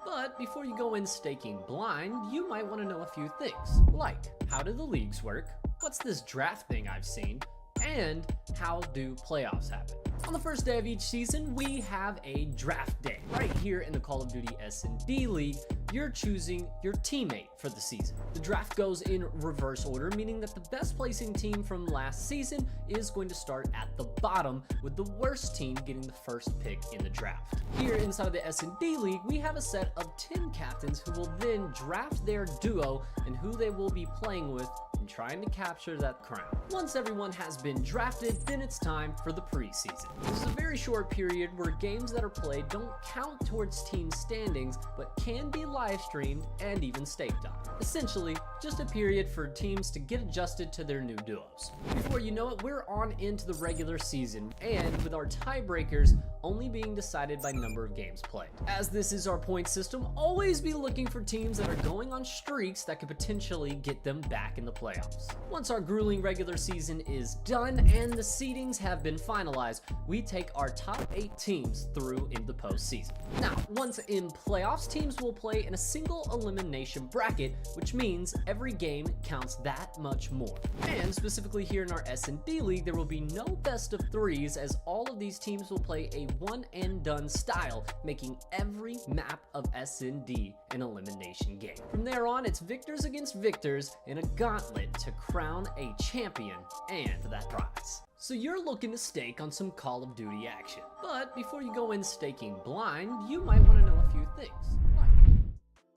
But before you go in staking blind, you might want to know a few things, like how do the leagues work, what's this draft thing I've seen, and how do playoffs happen. On the first day of each season, we have a draft day. Right here in the Call of Duty SND League, you're choosing your teammate for the season. The draft goes in reverse order, meaning that the best placing team from last season is going to start at the bottom, with the worst team getting the first pick in the draft. Here inside of the SND League, we have a set of 10 captains who will then draft their duo and who they will be playing with and trying to capture that crown. Once everyone has been drafted, then it's time for the preseason. This is a very short period where games that are played don't count towards team standings, but can be live streamed and even staked on. Essentially, just a period for teams to get adjusted to their new duos. Before you know it, we're on into the regular season, and with our tiebreakers only being decided by number of games played. As this is our point system, always be looking for teams that are going on streaks that could potentially get them back in the playoffs. Once our grueling regular season is done and the seedings have been finalized, we take our top 8 teams through into the postseason. Now, once in playoffs, teams will play in a single elimination bracket, which means every game counts that much more. And specifically here in our S&D League, there will be no best of 3s, as all of these teams will play a one and done style, making every map of SND an elimination game. From there on, it's victors against victors in a gauntlet to crown a champion and that prize. So you're looking to stake on some Call of Duty action. But before you go in staking blind, you might want to know a few things.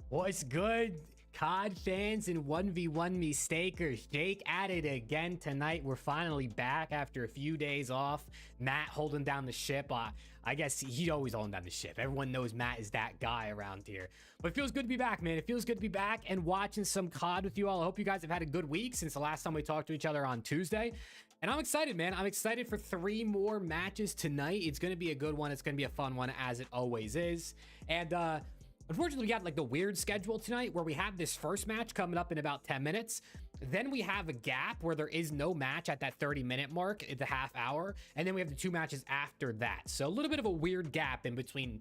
What's good, COD fans and 1v1 me stakers? Jake at it again tonight. We're finally back after a few days off. Matt holding down the ship. I guess he's always holding down the ship. Everyone knows Matt is that guy around here. But it feels good to be back, man. It feels good to be back and watching some COD with you all. I hope you guys have had a good week since the last time we talked to each other on Tuesday. And I'm excited, man. I'm excited for 3 more matches tonight. It's going to be a good one. It's going to be a fun one, as it always is. And unfortunately, we got like the weird schedule tonight where we have this first match coming up in about 10 minutes. Then we have a gap where there is no match at that 30-minute mark at the half hour. And then we have the 2 matches after that. So a little bit of a weird gap in between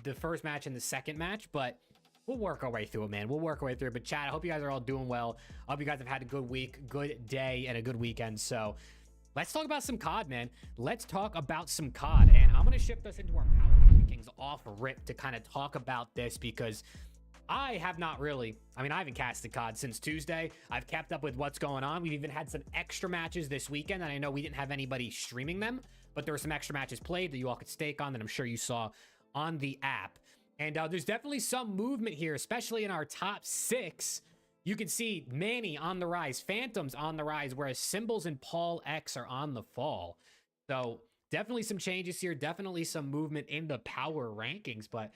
the first match and the second match, but we'll work our way through it, man. We'll work our way through it. But chat, I hope you guys are all doing well. I hope you guys have had a good week, good day, and a good weekend. So let's talk about some COD, man. Let's talk about some COD. And I'm going to shift us into our power rankings off rip to kind of talk about this, because I have not really, I haven't casted COD since Tuesday. I've kept up with what's going on. We've even had some extra matches this weekend, and I know we didn't have anybody streaming them, but there were some extra matches played that you all could stake on that I'm sure you saw on the app. And there's definitely some movement here, especially in our top 6. You can see Manny on the rise, Phantomz on the rise, whereas Symbols and Paul X are on the fall. So definitely some changes here, definitely some movement in the power rankings. But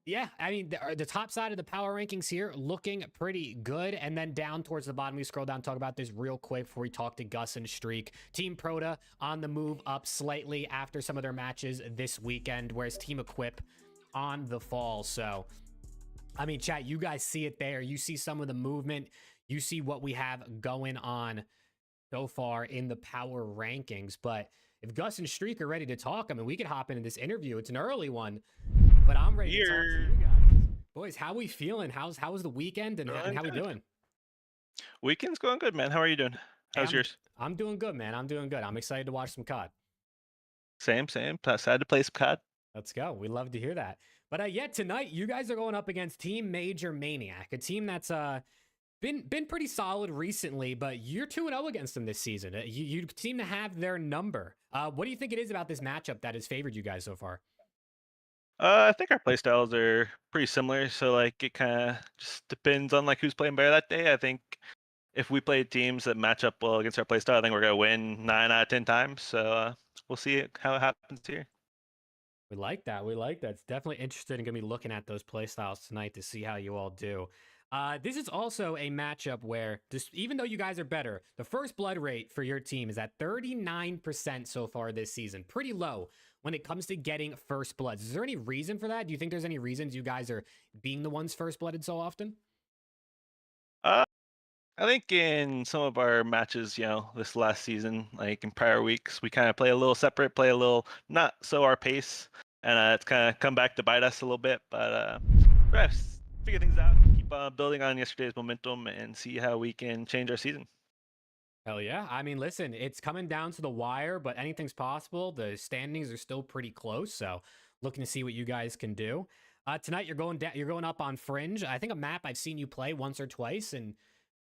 yeah, the top side of the power rankings here looking pretty good. And then down towards the bottom, we scroll down, talk about this real quick before we talk to Gus and Streak. Team Proto on the move up slightly after some of their matches this weekend, whereas Team Equuip on the fall. So chat, you guys see it there. You see some of the movement. You see what we have going on so far in the power rankings. But if Gus and Streak are ready to talk, I mean, we could hop into this interview. It's an early one, but I'm ready to talk to you guys. Boys, how we feeling? How was the weekend and how we doing? Weekend's going good, man. How are you doing? How's yours? I'm doing good, man. I'm doing good. I'm excited to watch some COD. Same. Sad to play some COD. Let's go. We love to hear that. But yeah, tonight you guys are going up against Team Major Maniac, a team that's been pretty solid recently, but you're 2-0 against them this season. You seem to have their number. What do you think it is about this matchup that has favored you guys so far? I think our playstyles are pretty similar, so like it kind of just depends on like who's playing better that day. I think if we play teams that match up well against our playstyle, I think we're gonna win 9 out of 10 times. So we'll see how it happens here. We like that. We like that. It's definitely interesting. Going to be looking at those play styles tonight to see how you all do. This is also a matchup where, even though you guys are better, the first blood rate for your team is at 39% so far this season. Pretty low when it comes to getting first bloods. Is there any reason for that? Do you think there's any reasons you guys are being the ones first blooded so often? I think in some of our matches, this last season, like in prior weeks, we kind of play a little separate, play a little not so our pace, and it's kind of come back to bite us a little bit. But we're gonna figure things out, keep building on yesterday's momentum, and see how we can change our season. Hell yeah. I mean, listen, it's coming down to the wire, but anything's possible. The standings are still pretty close, so looking to see what you guys can do. Tonight you're going up on Fringe. I think a map I've seen you play once or twice and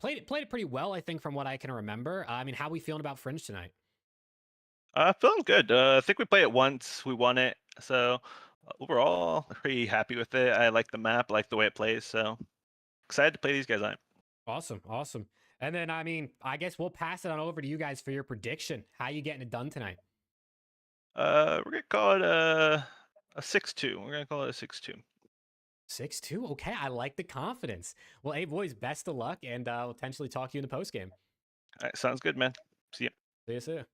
played it pretty well, I think, from what I can remember. I mean, how are we feeling about Fringe tonight? Feeling good. I think we played it once, we won it, so overall pretty happy with it. I like the map, I like the way it plays, so excited to play these guys on. Awesome. And then, I mean, I guess we'll pass it on over to you guys for your prediction. How you getting it done tonight? We're gonna call it a 6-2. We're gonna call it a 6-2. 6-2. Okay, I like the confidence. Well, hey boys, best of luck, and we'll potentially talk to you in the post game. All right, sounds good, man. See ya. See ya.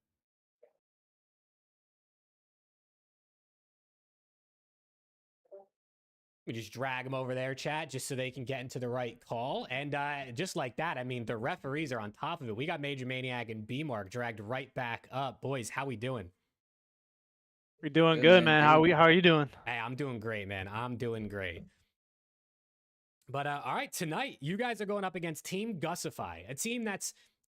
We just drag them over there, chat, just so they can get into the right call. And just like that, I mean, the referees are on top of it. We got Major Maniac and B-Mark dragged right back up. Boys, how we doing? We're doing good, man. How are you doing? Hey, I'm doing great, man. I'm doing great. But all right, tonight you guys are going up against Team Gusify, a team that's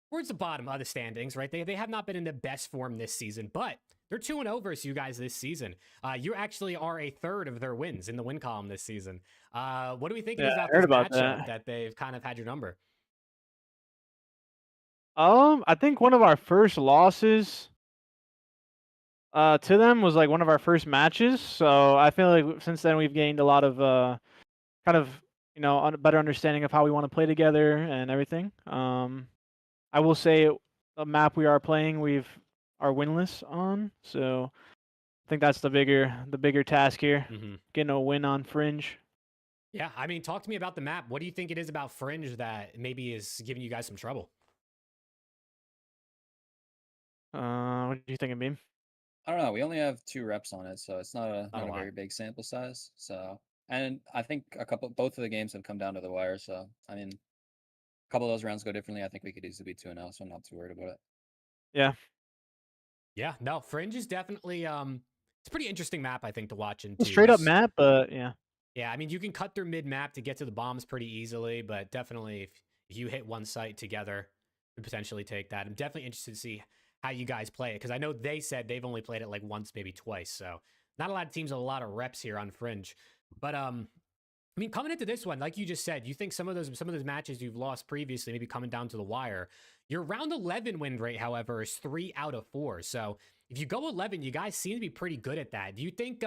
towards the bottom of the standings, right? They have not been in the best form this season, but they're 2-0 versus you guys this season. You actually are a third of their wins in the win column this season. What do we think about this matchup that they've kind of had your number? I think one of our first losses to them was like one of our first matches. So I feel like since then we've gained a lot of kind of a better understanding of how we want to play together and everything. I will say the map we are playing are winless on, so I think that's the bigger task here. Getting a win on Fringe. Yeah, I mean, talk to me about the map. What do you think it is about Fringe that maybe is giving you guys some trouble? What do you think of Beam? I don't know. We only have 2 reps on it, so it's not a very big sample size. So, and I think both of the games have come down to the wire. So, I mean, a couple of those rounds go differently. I think we could easily be 2-0, so I'm not too worried about it. Yeah. No, Fringe is definitely it's a pretty interesting map, I think, to watch into. Straight up map, but yeah. Yeah, I mean, you can cut through mid map to get to the bombs pretty easily, but definitely if you hit one site together, you potentially take that. I'm definitely interested to see how you guys play it, because I know they said they've only played it like once, maybe twice. So not a lot of teams with a lot of reps here on Fringe. But I mean, coming into this one, like you just said, you think some of those matches you've lost previously, maybe coming down to the wire. Your round 11 win rate, however, is 3 out of 4. So if you go 11, you guys seem to be pretty good at that. Do you think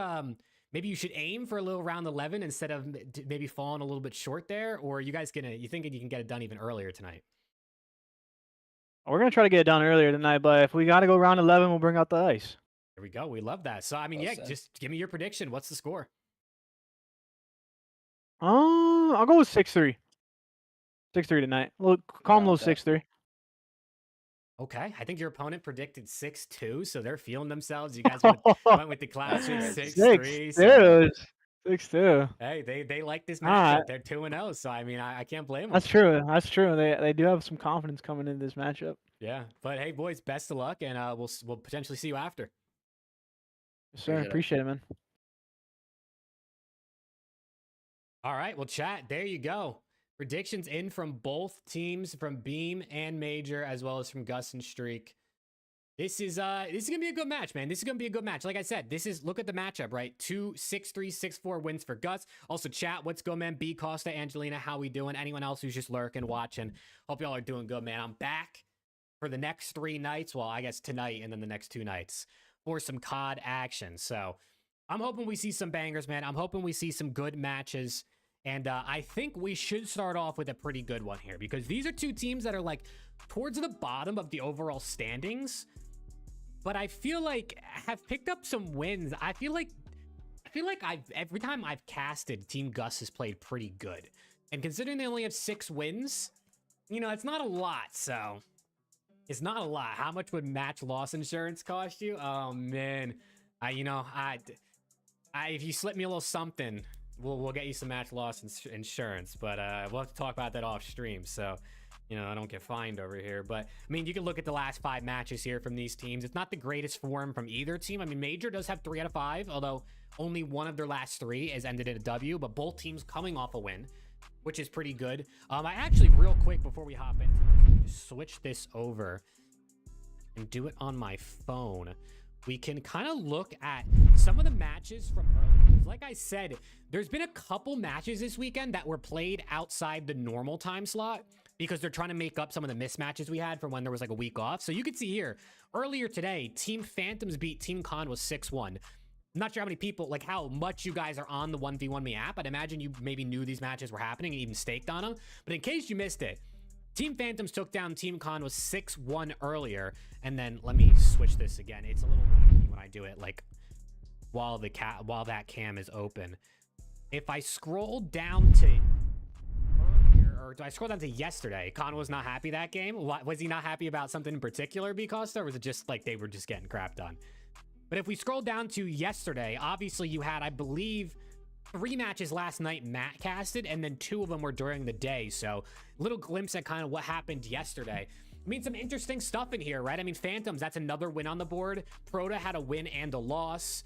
maybe you should aim for a little round 11 instead of maybe falling a little bit short there? Or are you guys you think you can get it done even earlier tonight? We're going to try to get it done earlier tonight, but if we got to go round 11, we'll bring out the ice. There we go. We love that. So, I mean, yeah, just give me your prediction. What's the score? I'll go with 6-3. 6-3 tonight. Calm low 6-3. Okay. I think your opponent predicted 6-2, so they're feeling themselves. You guys went with the classic 6-3. 6-2. Hey, they like this Nah, matchup. They're 2-0, so I mean, I can't blame them. that's true. That's true. They do have some confidence coming into this matchup. Yeah, but hey, boys, best of luck, and we'll potentially see you after. Yes, sir. Appreciate it, man. All right, well, chat, there you go. Predictions in from both teams, from Beam and Major, as well as from Gus and Streak. This is gonna be a good match, man. This is gonna be a good match. Like I said, look at the matchup, right? 2 6-3 6-4 wins for Gus. Also, chat, what's good, man? B Costa, Angelina, how we doing? Anyone else who's just lurking, watching? Hope y'all are doing good, man. I'm back for the next 3 nights. Well, I guess tonight and then the next 2 nights for some COD action. So I'm hoping we see some bangers, man. I'm hoping we see some good matches. And I think we should start off with a pretty good one here, because these are 2 teams that are like towards the bottom of the overall standings, but I feel like have picked up some wins. I feel like every time I've casted, Team Gus has played pretty good. And considering they only have 6 wins, you know, it's not a lot. So it's not a lot. How much would match loss insurance cost you? Oh man, if you slip me a little something, we'll get you some match loss insurance. But we'll have to talk about that off stream. So, you know, I don't get fined over here. But I mean, you can look at the last 5 matches here from these teams. It's not the greatest form from either team. I mean, Major does have 3 out of 5, although only one of their last 3 has ended in a W. But both teams coming off a win, which is pretty good. I actually, real quick before we hop into this, just switch this over and do it on my phone. We can kind of look at some of the matches from earlier. Like I said, there's been a couple matches this weekend that were played outside the normal time slot because they're trying to make up some of the mismatches we had from when there was like a week off. So you can see here, earlier today, Team Phantomz beat Team Con was 6-1. I'm not sure how many people, like how much you guys are on the 1v1 me app. I'd imagine you maybe knew these matches were happening and even staked on them. But in case you missed it, Team Phantomz took down Team Con was 6-1 earlier. And then let me switch this again. It's a little wacky when I do it, like while that cam is open. If I scroll down to earlier, or do I scroll down to yesterday? Con was not happy that game. Was he not happy about something in particular, B Costa, or was it just like they were just getting crapped on? But if we scroll down to yesterday, obviously you had, I believe, 3 matches last night Matt casted, and then 2 of them were during the day. So little glimpse at kind of what happened yesterday. I mean, some interesting stuff in here, right? I mean, Phantomz, that's another win on the board. Proto had a win and a loss.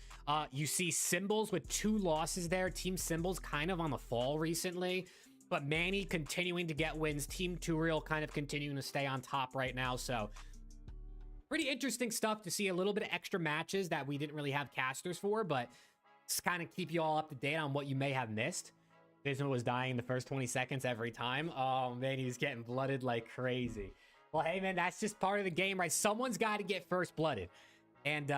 You see Symbols with 2 losses there. Team Symbols kind of on the fall recently, but Manny continuing to get wins. Team Turiel kind of continuing to stay on top right now. So pretty interesting stuff to see, a little bit of extra matches that we didn't really have casters for, but just kind of keep you all up to date on what you may have missed. Visma was dying in the first 20 seconds every time. Oh man, he was getting blooded like crazy. Well, hey man, that's just part of the game, right? Someone's got to get first blooded, and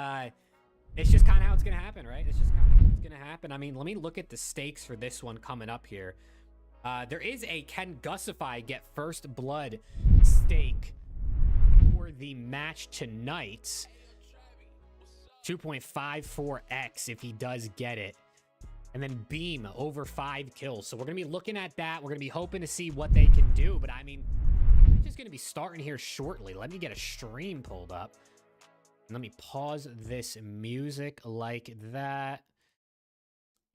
it's just kind of how it's gonna happen, right? It's just kind of how it's gonna happen. I mean, let me look at the stakes for this one coming up here. There is a Can Gusify get first blood stake for the match tonight. 2.54x if he does get it. And then Beam over 5 kills. So we're going to be looking at that. We're going to be hoping to see what they can do. But I mean, I'm just going to be starting here shortly. Let me get a stream pulled up. Let me pause this music like that.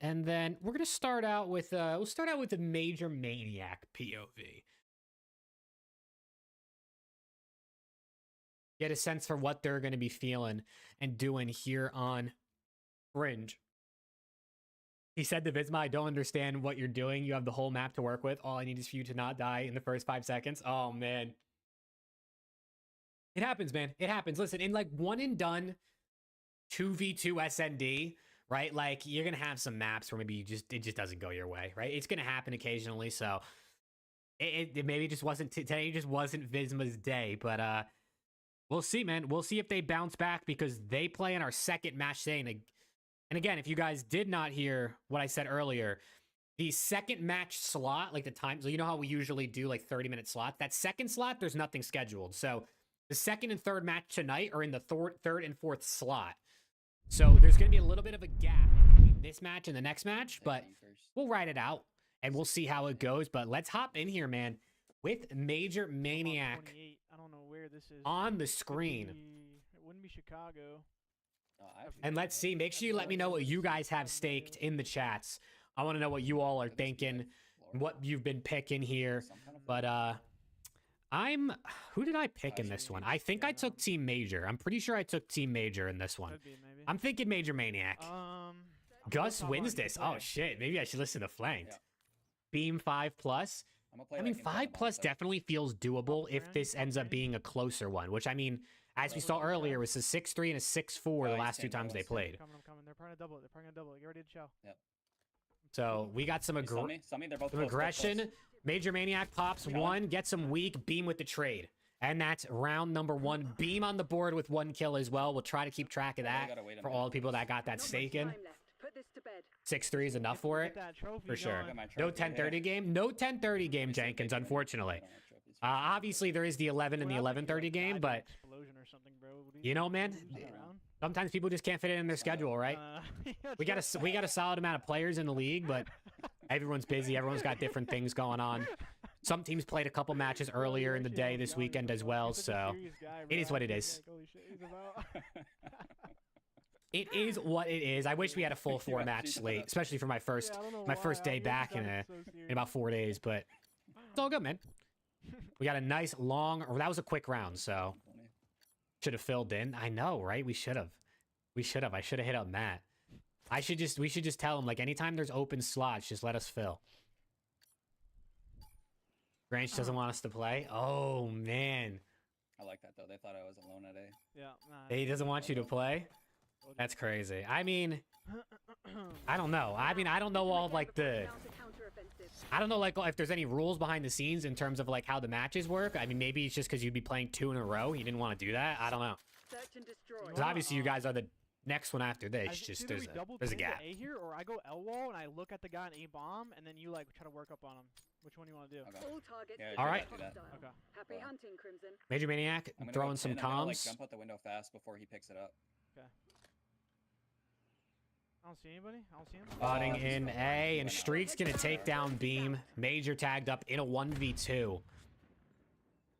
And then we're going to start out with, we'll start out with the Major Maniac POV. Get a sense for what they're going to be feeling and doing here on Fringe. He said to Visma, I don't understand what you're doing. You have the whole map to work with. All I need is for you to not die in the first 5 seconds. Oh, man. It happens, man. It happens. Listen, in like 1 and done 2v2 SND, right? Like, you're going to have some maps where maybe it just doesn't go your way, right? It's going to happen occasionally. So it maybe just wasn't, today just wasn't Visma's day, but, we'll see, man. We'll see if they bounce back because they play in our second match today. And again, if you guys did not hear what I said earlier, the second match slot, like the time, so you know how we usually do like 30-minute slots? That second slot, there's nothing scheduled. So the second and third match tonight are in the third and fourth slot. So there's going to be a little bit of a gap between this match and the next match, but we'll ride it out and we'll see how it goes. But let's hop in here, man, with Major Maniac. I don't know where this is on the screen. It wouldn't be Chicago. And let's see. Make sure you let me know what you guys have staked in the chats. I want to know what you all are thinking, what you've been picking here. But who did I pick in this one? I think I took Team Major. I'm pretty sure I took Team Major in this one. Could be, maybe. I'm thinking Major Maniac. Gus wins this. Oh shit. Maybe I should listen to Flanked. Yeah. Beam 5+. I mean, 5+ definitely feels doable if this ends up being a closer one, which I mean, as we saw earlier, was a 6-3 and a 6-4 the last two times they played. I'm coming. They're probably gonna double it. They're probably gonna double it. Get ready to show. Yep. So we got some, They're both some close, both aggression. close. Major Maniac pops one, gets some weak, Beam with the trade. And that's round number 1. Beam on the board with 1 kill as well. We'll try to keep track of that for all the people that got that stake in. 6-3 is enough for it, for sure. No 10:30 game. No 10:30 game, Jenkins, unfortunately. Obviously, there is the 11 and the 11:30 game, but you know, man, sometimes people just can't fit it in their schedule, right? We got a solid amount of players in the league, but everyone's busy. Everyone's got different things going on. Some teams played a couple matches earlier in the day this weekend as well, so it is what it is. It is what it is. I wish we had a full 4-match slate, especially for my first day back in about 4 days, but it's all good, man. We got a nice long, or that was a quick round, so should have filled in. I know, right? We should have. I should have hit up Matt. We should just tell him, like, anytime there's open slots, just let us fill. Grange doesn't want us to play. Oh man. I like that though. They thought I was alone at A. Yeah. He doesn't want you to play. That's crazy. I mean, I don't know. I don't know all like I don't know like if there's any rules behind the scenes in terms of like how the matches work. I mean, maybe it's just because you'd be playing 2 in a row. He didn't want to do that. I don't know. Because obviously you guys are the next one after this. Just there's a gap. A here, or I go L wall and I look at the guy in A bomb, and then you like try to work up on him. Which one do you want to do? Okay. Yeah, all right. Okay. Happy hunting, Crimson. Major Maniac throwing some comms. Like, jump out the window fast before he picks it up. Okay. I don't see anybody. I don't see him. Spotting in A, and Streak's gonna take down Beam. Major tagged up in a 1v2.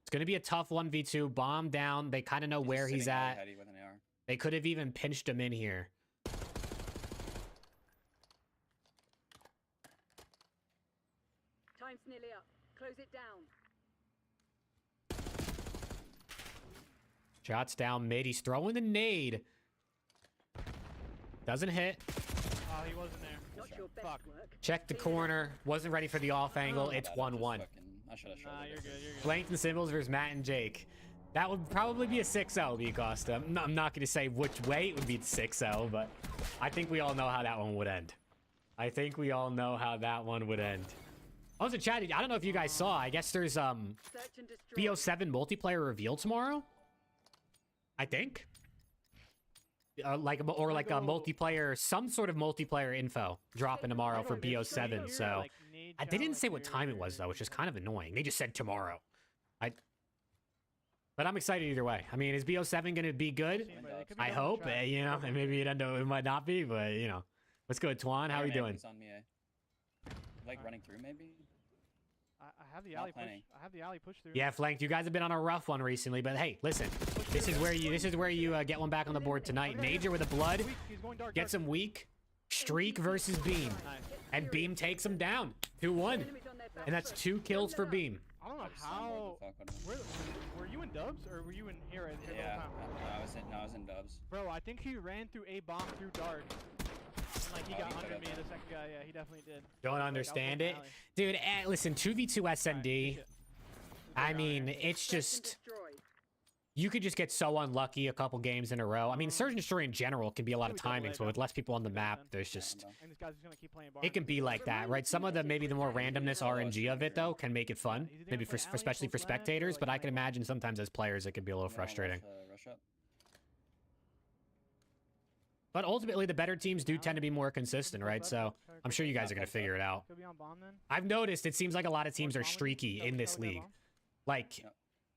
It's gonna be a tough 1v2. Bomb down. They kind of know where he's at. They could have even pinched him in here. Time's nearly up. Close it down. Shots down mid. He's throwing the nade. Doesn't hit. Oh, he wasn't there. Not your best Fuck. work. Checked the corner. Wasn't ready for the off angle. It's 1-1. I should have showed Nah, it. you're good. You're good. Flanked and Symbols versus Matt and Jake. That would probably be a 6-0, Costa. I'm not going to say which way it would be 6-0, but I think we all know how that one would end. Also, chat, I don't know if you guys saw. I guess there's Search and destroy. BO7 multiplayer reveal tomorrow. I think. Like a multiplayer, some sort of multiplayer info dropping tomorrow for BO7. So they didn't say what time it was though, which is kind of annoying. They just said tomorrow. But I'm excited either way. I mean, is BO7 going to be good? I hope. You know, and maybe it might not be, but you know. What's good, Twan? How are you doing? On me, like running through, maybe. I have the alley push. I have the alley push through. Yeah, Flanked. You guys have been on a rough one recently, but hey, listen. This is where you get one back on the board tonight. Major with a blood gets him weak. Streak versus Beam, and Beam takes him down 2-1, and that's 2 kills for Beam. I don't know how. Were you in dubs or were you in here? Yeah, I was in dubs. Bro, I think he ran through A bomb through dark. And, like he got under me, the second guy. Yeah, he definitely did. Don't understand it, dude. Listen, 2v2 SND. I mean, it's just you could just get so unlucky a couple games in a row. I mean, Surge and Destroy in general can be a lot of timing, so with less people on the map, there's just it can be like that, right? Some of the maybe the more randomness RNG of it though can make it fun, maybe for especially for spectators. But I can imagine sometimes as players it can be a little frustrating. But ultimately, the better teams do tend to be more consistent, right? So I'm sure you guys are gonna figure it out. I've noticed it seems like a lot of teams are streaky in this league, like.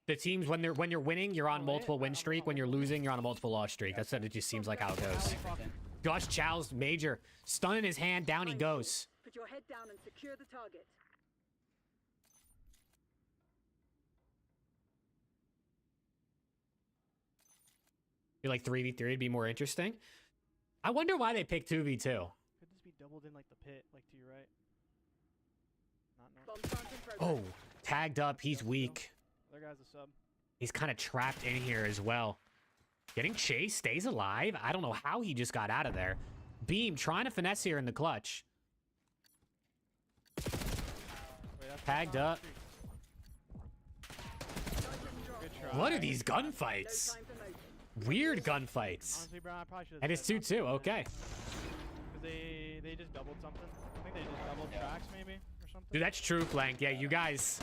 The teams, when you're winning, you're on multiple win streak. When you're losing, you're on a multiple loss streak. That's what it just seems like how it goes. Josh Chow's Major. Stun in his hand, down he goes. Put your head down and secure the target. feel like 3v3 would be more interesting. I wonder why they picked 2v2. Could this be doubled in like the pit, like to your right? Not north. Bomb plant in progress. Oh, tagged up. He's weak. Other guy's a sub. He's kind of trapped in here as well. Getting chased, stays alive. I don't know how he just got out of there. Beam trying to finesse here in the clutch. Wait, that's Tagged not on up. the street. Good try. What are these No gunfights? time for motion. Weird gunfights. Honestly, bro, I probably should have. And it's 2-2. Okay. Because they just doubled something. I think they just doubled tracks maybe or something. Dude, that's true, Flank. Yeah, you guys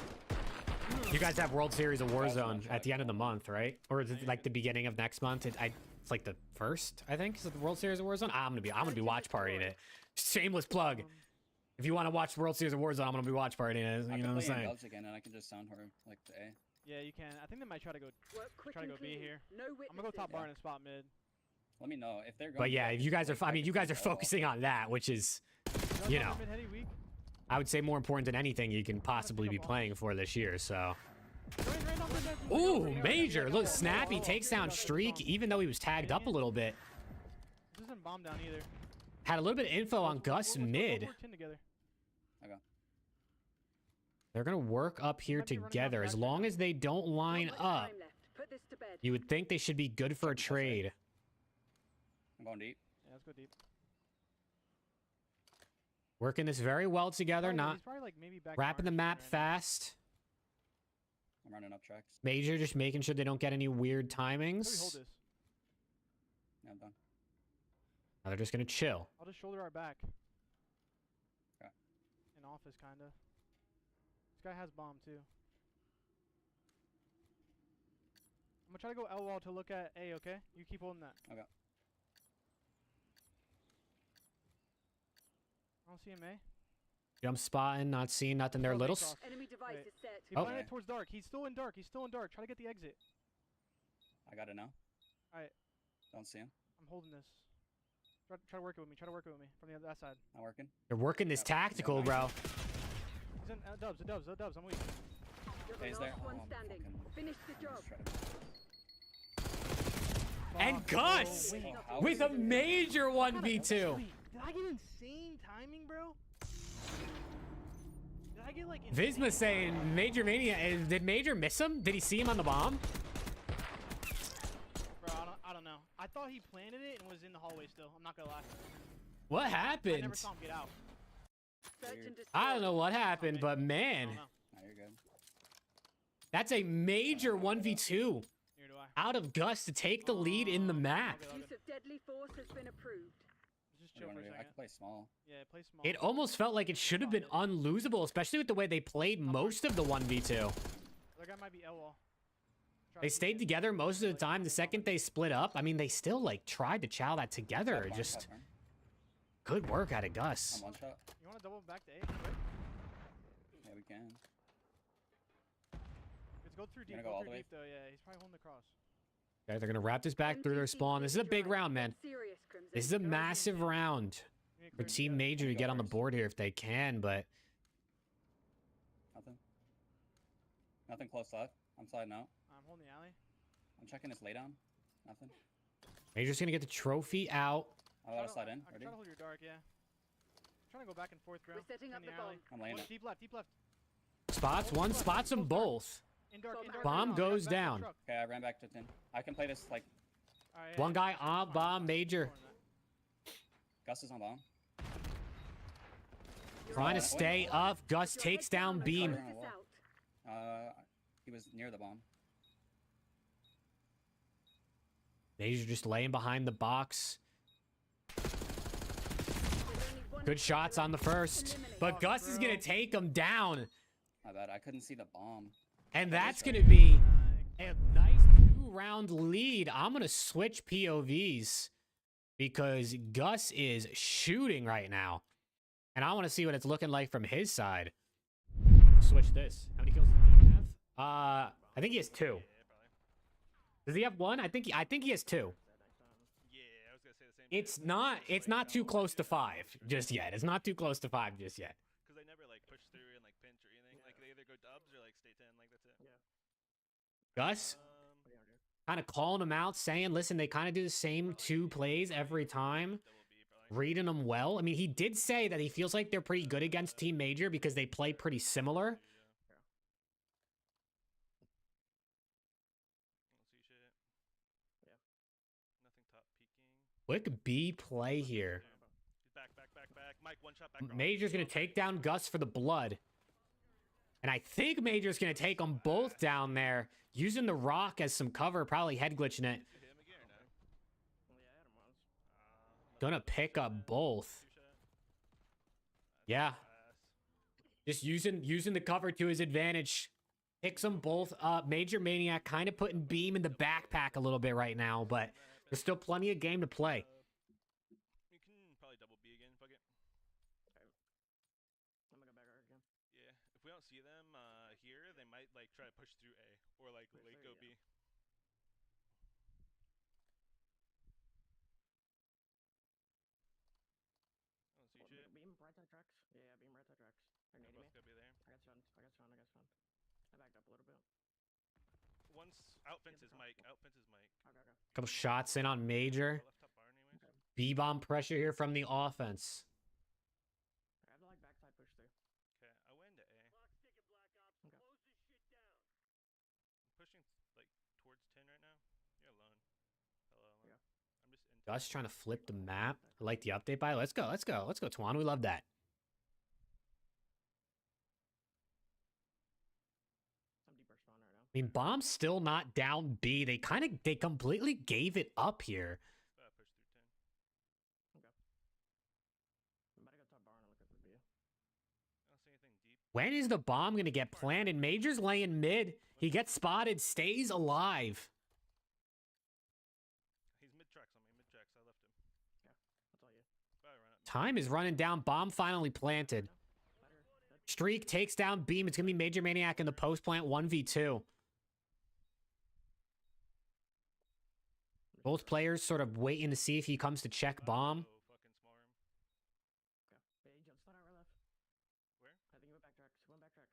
have World Series of Warzone at the end of the month, right? Or is it like the beginning of next month? It's like the first, I think. Is it the World Series of Warzone? I'm gonna be watch partying it. Shameless plug. If you want to watch World Series of Warzone, I'm gonna be watch partying it. You know what I'm saying? Dubs again, and I can just sound her like the A. Yeah, you can. I think they might try to go. Work quick Try to and go B clean. here. No I'm gonna go top witnesses. bar and spot mid. Let me know if they're going. But yeah, B, if you guys are, like, I mean, you guys are technically well. focusing on that, which is, you know, Mid heady weak. I would say more important than anything you can possibly be playing for this year. So, ooh, major. Look, snappy takes down Streak, even though he was tagged up a little bit. This isn't bomb down either. Had a little bit of info on Gus mid. We'll work 10 together. Okay. They're gonna work up here might be running out together. As back long as they don't line Not much up, time left. Put this to bed. you would think they should be good for a trade. I'm going deep. Yeah, let's go deep. Working this very well together, Probably- not he's probably, like, maybe back wrapping the orange map right now. fast. I'm running up tracks. Major just making sure they don't get any weird How do we hold timings. this? Yeah, I'm done. Now they're just gonna chill. I'll just shoulder our back. Okay. In office, kinda. This guy has bomb too. I'm gonna try to go L wall to look at A. Okay, you keep holding that. Okay. I don't see him A. Jump spotting, not seeing nothing. They're Go little. face off. Enemy device Wait. is set. He Oh. planted towards dark. He's still in dark. He's still in dark. Try to get the exit. I got it now. Alright. Don't see him. I'm holding this. Try to work it with me. Try to work it with me from the other that side. Not working. They're working this Yep. tactical, Yeah, bro. He's in dubs. I'm weak. You're Okay, the he's there. last one Oh, standing. fucking- Finish the job. Just try to- And Fuck, Gus! bro, wait. Oh, how With is a it- major Wait, 1v2. did I get insane timing, bro? Did I get like Visma saying Major Mania. Did Major miss him? Did he see him on the bomb? Bro, I don't know. I thought he planted it and was in the hallway still. I'm not gonna lie. What I never happened? saw him get out. Search and destroy. I don't know what happened, but I man, don't know. Nah, you're good. that's a major 1v2 Neither do I. out of Gus to take the lead in the map. Okay, Use of deadly force has been approved. Just What do chill you for wanna a do? I second. can play small. Yeah, play small. It almost felt like it should have been unlosable, especially with the way they played most of the 1v2. Other guy might be L wall. Try They to stayed keep it. together most of the time. The second they split up, I mean, they still like tried to chow that together. Shot barn, Just shot barn. good work out of I'm Gus. one shot. You wanna double back to A? Quick? Yeah, we can. Let's go through Gonna deep. go Go all through the way? deep though. Yeah, he's probably holding the cross. Okay, they're gonna wrap this back through their MTC spawn. This is a big drive. round, man. Serious, Crimson. This is a massive round You need to for clear Team the- Major to get on the board here if they can, but Nothing. Nothing close left. I'm sliding out. I'm holding the alley. I'm checking his laydown. Nothing. Major's gonna get the trophy out. I'll let us slide in. I can Ready? try to hold your dark, yeah. Trying to go back and forth, bro. We're setting in up the alley. bomb. I'm laying One it. deep left, deep left. Spots one, spots them both. In dark, in dark. Bomb right now, goes back to the down. truck. Okay, I ran back to 10. I can play this like Alright, One guy yeah, on fine, bomb, fine, Major. fine, fine. Gus is on bomb. Trying to stay up. Gus takes down Beam. Close this out. He was near the bomb. Major just laying behind the box. There's only one Good shots on the first. But Gus is gonna take him down. My bad. I couldn't see the bomb. And that's sorry. gonna be a nice 2-round lead. I'm gonna switch POVs because Gus is shooting right now. And I want to see what it's looking like from his side. Switch this. How many kills does he have? I think he has 2. Does he have 1? I think he has 2. Yeah, I was gonna say the same. It's not too close to 5 just yet. It's not too close to 5 just yet. Because they never like push through and like pinch or anything. Like they either go dubs or like stay 10. Like that's it. Gus? kind of calling them out, saying, listen, they kind of do the same 2 plays every time, reading them well. I mean, he did say that he feels like they're pretty good against Team Major because they play pretty similar. Quick B play here. Back. Mike, one shot back. Major's going to take down Gus for the blood. And I think Major's going to take them both down there, using the rock as some cover, probably head glitching it. Gonna pick up both. Yeah. Just using the cover to his advantage. Picks them both up. Major Maniac kind of putting Beam in the backpack a little bit right now, but there's still plenty of game to play. You can probably double B again. Fuck it. I'm gonna go back again. Yeah. If we don't see them here, they might like try to push through A or like late go B. Beam right side tracks. Yeah, beam right side tracks. They're nading me. Both gotta be there. I got stunned. I backed up a little bit. Once out fences Mike. Okay. Couple shots in on Major. Left top bar anyways. B-bomb pressure here from the offense. I have to like backside push through. Okay, I went to A. Okay. I'm pushing like towards 10 right now. You're alone. Hello. Yeah. I'm just in. Gus trying to flip the map. I like the update by. Let's go, Tuan. We love that. Some deeper spawn right now. I mean, Bomb's still not down B. They completely gave it up here. Push through 10. Okay. I'm about to go top bar and look at the view. I don't see anything deep. When is the bomb going to get planted? Major's laying mid. He gets spotted, stays alive. He's mid tracks on me. Mid tracks. I left him. That's all you. Probably run up. Time is running down. Bomb finally planted. Streak takes down Beam. It's going to be Major Maniac in the post plant 1v2. Both players sort of waiting to see if he comes to check bomb. Oh, fucking smart him. Okay. Hey, jump spot out right left. Where? I think he went back tracks. I'm coming to you.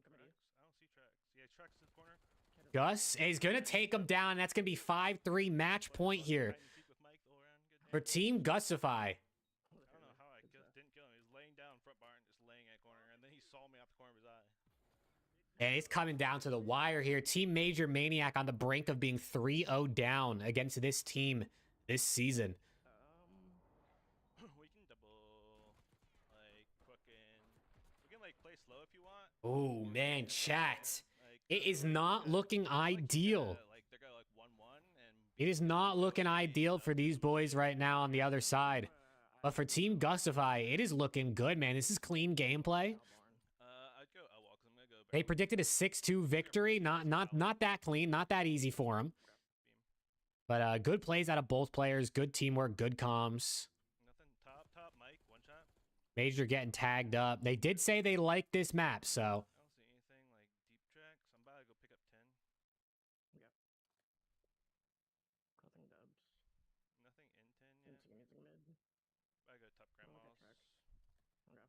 Tracks? I don't see tracks. Yeah, tracks to the corner. Gus is going to take him down. That's going to be 5-3 match point here Hide and seek with Mike the whole round. Good for Team Gusify. I don't know how I didn't kill him. He was laying down front bar and just laying at corner, and then he saw me out the corner of his eye. And it's coming down to the wire here. Team Major Maniac on the brink of being 3-0 down against this team this season. We can double, like, fucking. We can like play slow if you want. Oh man, chat. Like, It is not looking ideal. Like they're going like 1-1, and It is not looking ideal for these boys right now on the other side. But for Team Gusify, it is looking good, man. This is clean gameplay. I'd go L-wall because I'm gonna go. They predicted a 6-2 victory. Not that clean, not that easy for them. But good plays out of both players. Good teamwork, good comms. Nothing top, Mike, one shot. Major getting tagged up. They did say they like this map, so. I don't see anything like deep tracks. I'm about to go pick up 10. Nothing dubs. Nothing in 10 yet. Anything mid. I go top grandma's. tracks. Okay.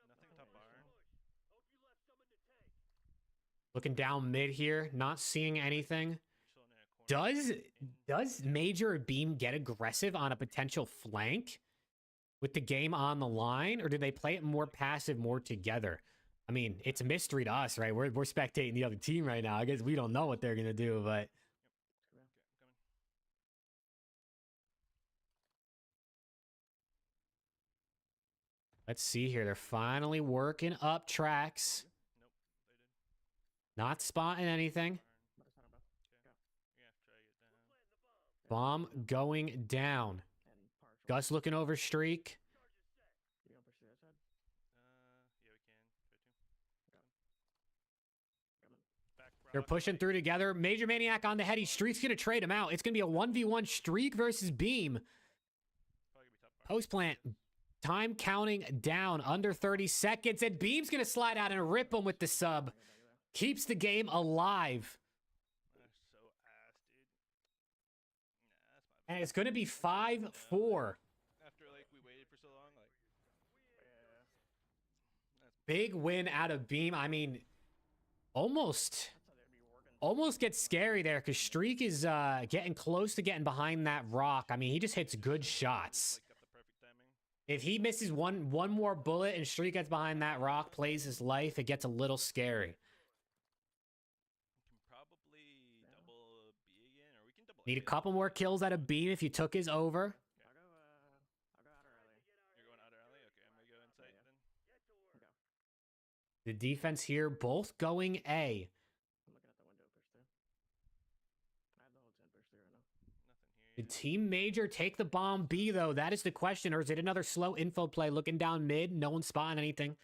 Nothing top bar. Looking down mid here, not seeing anything. Chilling in a corner. Does Major or Beam get aggressive on a potential flank with the game on the line, or do they play it more passive, more together? I mean, it's a mystery to us, right? We're spectating the other team right now. I guess we don't know what they're gonna do, but Okay, I'm coming. let's see here. They're finally working up tracks, Nope, they did. not spotting anything. About to start on both. You're gonna have to try to get down. Bomb going down. And partial. Gus looking over streak. You gonna push to the other side? Yeah, we can. Try to. Coming. Back They're rock, pushing Mike. through together. Major Maniac on the heady. Streak's gonna trade him out. It's gonna be a 1v1 Streak versus Beam. Probably gonna be top bar. Post plant. Time counting down under 30 seconds. And Beam's going to slide out and rip him with the sub. Keeps the game alive. That's so ass, dude. Nah, that's my And bad. it's going to be 5-4. After like we waited for so long, like. That's Big win out of Beam. I mean, Almost gets scary there because Streak is getting close to getting behind that rock. I mean, he just hits good shots. If he misses one more bullet and Streak gets behind that rock, plays his life, it gets a little scary. Need a couple more kills out of Beam if you took his over. I'll go outer alley. You're going outer alley? Okay, I'm gonna go inside then. The defense here, both going A. I'm looking at the window push through. I have the whole 10 push through right now. Did Team Major take the bomb B, though? That is the question. Or is it another slow info play looking down mid? No one's spotting anything. I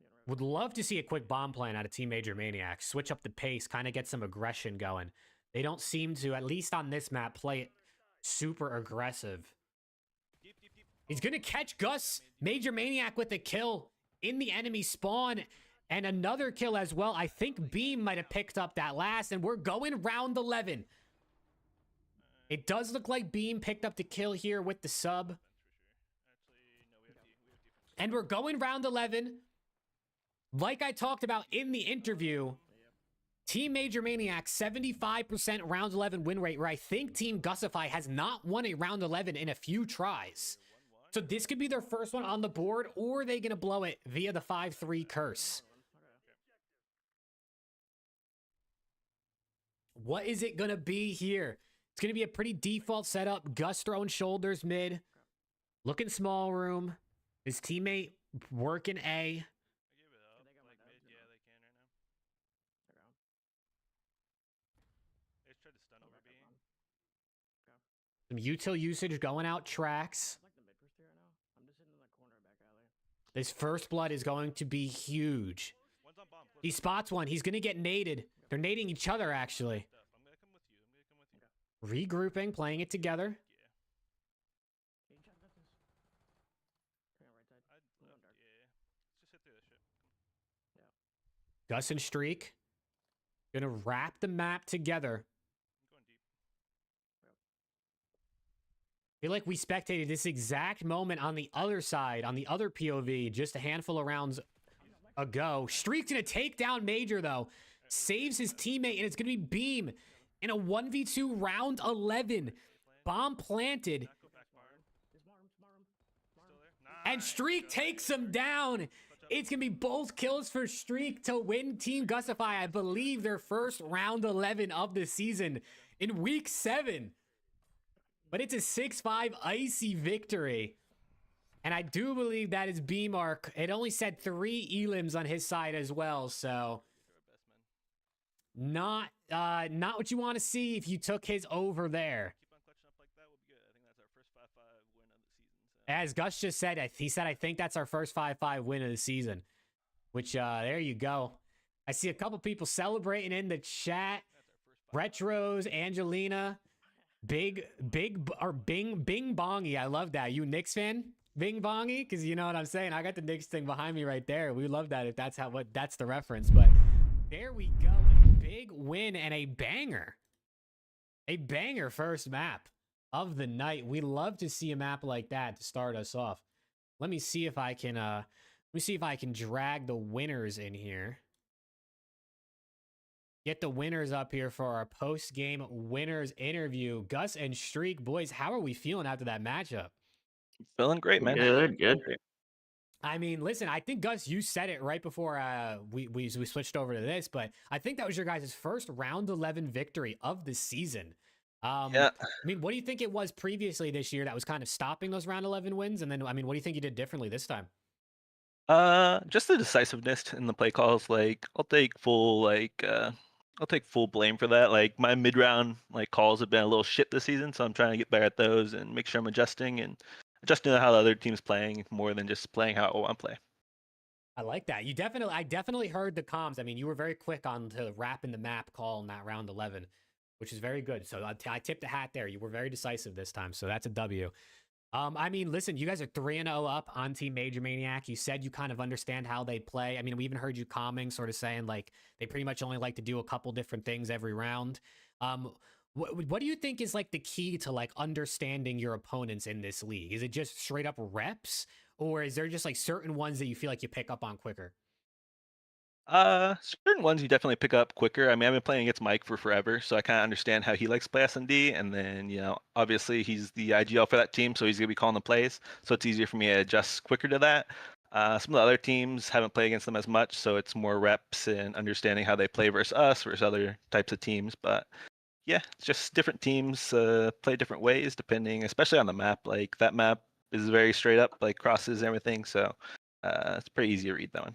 don't see shit. Would love to see a quick bomb plan out of Team Major Maniac. Switch up the pace, kind of get some aggression going. They don't seem to, at least on this map, play it super aggressive. Deep, deep, deep. He's going to catch Gus, Major Maniac, with a kill in the enemy spawn. And another kill as well. I think Beam might have picked up that last. And we're going round 11. It does look like Beam picked up the kill here with the sub. Actually, no, we have defense. And we're going round 11. Like I talked about in the interview, Team Major Maniac, 75% round 11 win rate, where I think Team Gusify has not won a round 11 in a few tries. So this could be their first one on the board, or are they going to blow it via the 5-3 curse? What is it going to be here? It's going to be a pretty default setup. Gus throwing shoulders mid. Looking small room. His teammate working A. I give it up. Can they go Like my mid, dubs? yeah, they can right now. They're gone. They just tried to stun over B. Some util usage going out tracks. I like the mid push through right now. I'm just sitting in the corner of back alley. This first blood is going to be huge. One's on bomb. He spots one. He's going to get naded. They're nading each other, actually. I'm gonna come with you. Regrouping, playing it together. Yeah. Hey, John, got this. Coming on right side. I'd I'm going dark. yeah. Let's just hit through this shit. Gus and Streak. Gonna wrap the map together. I'm going deep. Feel like we spectated this exact moment on the other side, on the other POV, just a handful of rounds ago. Streak's gonna take down Major, though. Saves his teammate, and it's gonna be Beam in a 1v2 round 11. Bomb planted, Not go back barn. Smart room. Still there? and Streak takes him down. It's gonna be both kills for Streak to win Team Gusify, I believe, their first round 11 of the season in week 7. But it's a 6-5 icy victory. And I do believe that is B-Mark. It only said 3 elims on his side as well, so not what you want to see if you took his over there. Keep on clutching up like that will be good. I think that's our first 5-5 win of the season. So. As Gus just said, he said, I think that's our first 5-5 win of the season. Which, there you go. I see a couple people celebrating in the chat. That's our first 5-5. Retros, Angelina, Bing Bongy. I love that. You a Knicks fan? Bing Bongy? Because you know what I'm saying. I got the Knicks thing behind me right there. We love that if that's that's the reference. But there we go. A big win and a banger. A banger first map of the night. We love to see a map like that to start us off. Let me see if I can drag the winners in here. Get the winners up here for our post-game winners interview. Gus and Streak, boys, how are we feeling after that matchup? Feeling great, man. Good. I mean, listen, I think, Gus, you said it right before we switched over to this, but I think that was your guys' first round 11 victory of the season. Yeah. I mean, what do you think it was previously this year that was kind of stopping those round 11 wins? And then, I mean, what do you think you did differently this time? Just the decisiveness in the play calls. Like, I'll take full blame for that. Like, my mid-round calls have been a little shit this season, so I'm trying to get better at those and make sure I'm adjusting to how the other team's playing more than just playing how I want to play. I like that. I definitely heard the comms. I mean, you were very quick on to wrapping the map call in that round 11, which is very good. So I tipped the hat there. You were very decisive this time, so that's a W. I mean, listen, you guys are 3-0 up on Team Major Maniac. You said you kind of understand how they play. I mean, we even heard you calming, sort of saying like they pretty much only like to do a couple different things every round. What do you think is like the key to like understanding your opponents in this league? Is it just straight up reps, or is there just like certain ones that you feel like you pick up on quicker? Certain ones you definitely pick up quicker. I mean, I've been playing against Mike for forever, so I kind of understand how he likes to play S&D. And then, obviously he's the IGL for that team, so he's gonna be calling the plays. So it's easier for me to adjust quicker to that. Some of the other teams haven't played against them as much, so it's more reps and understanding how they play versus us versus other types of teams. But yeah, it's just different teams play different ways depending, especially on the map. Like that map is very straight up, like crosses and everything. So it's pretty easy to read that one.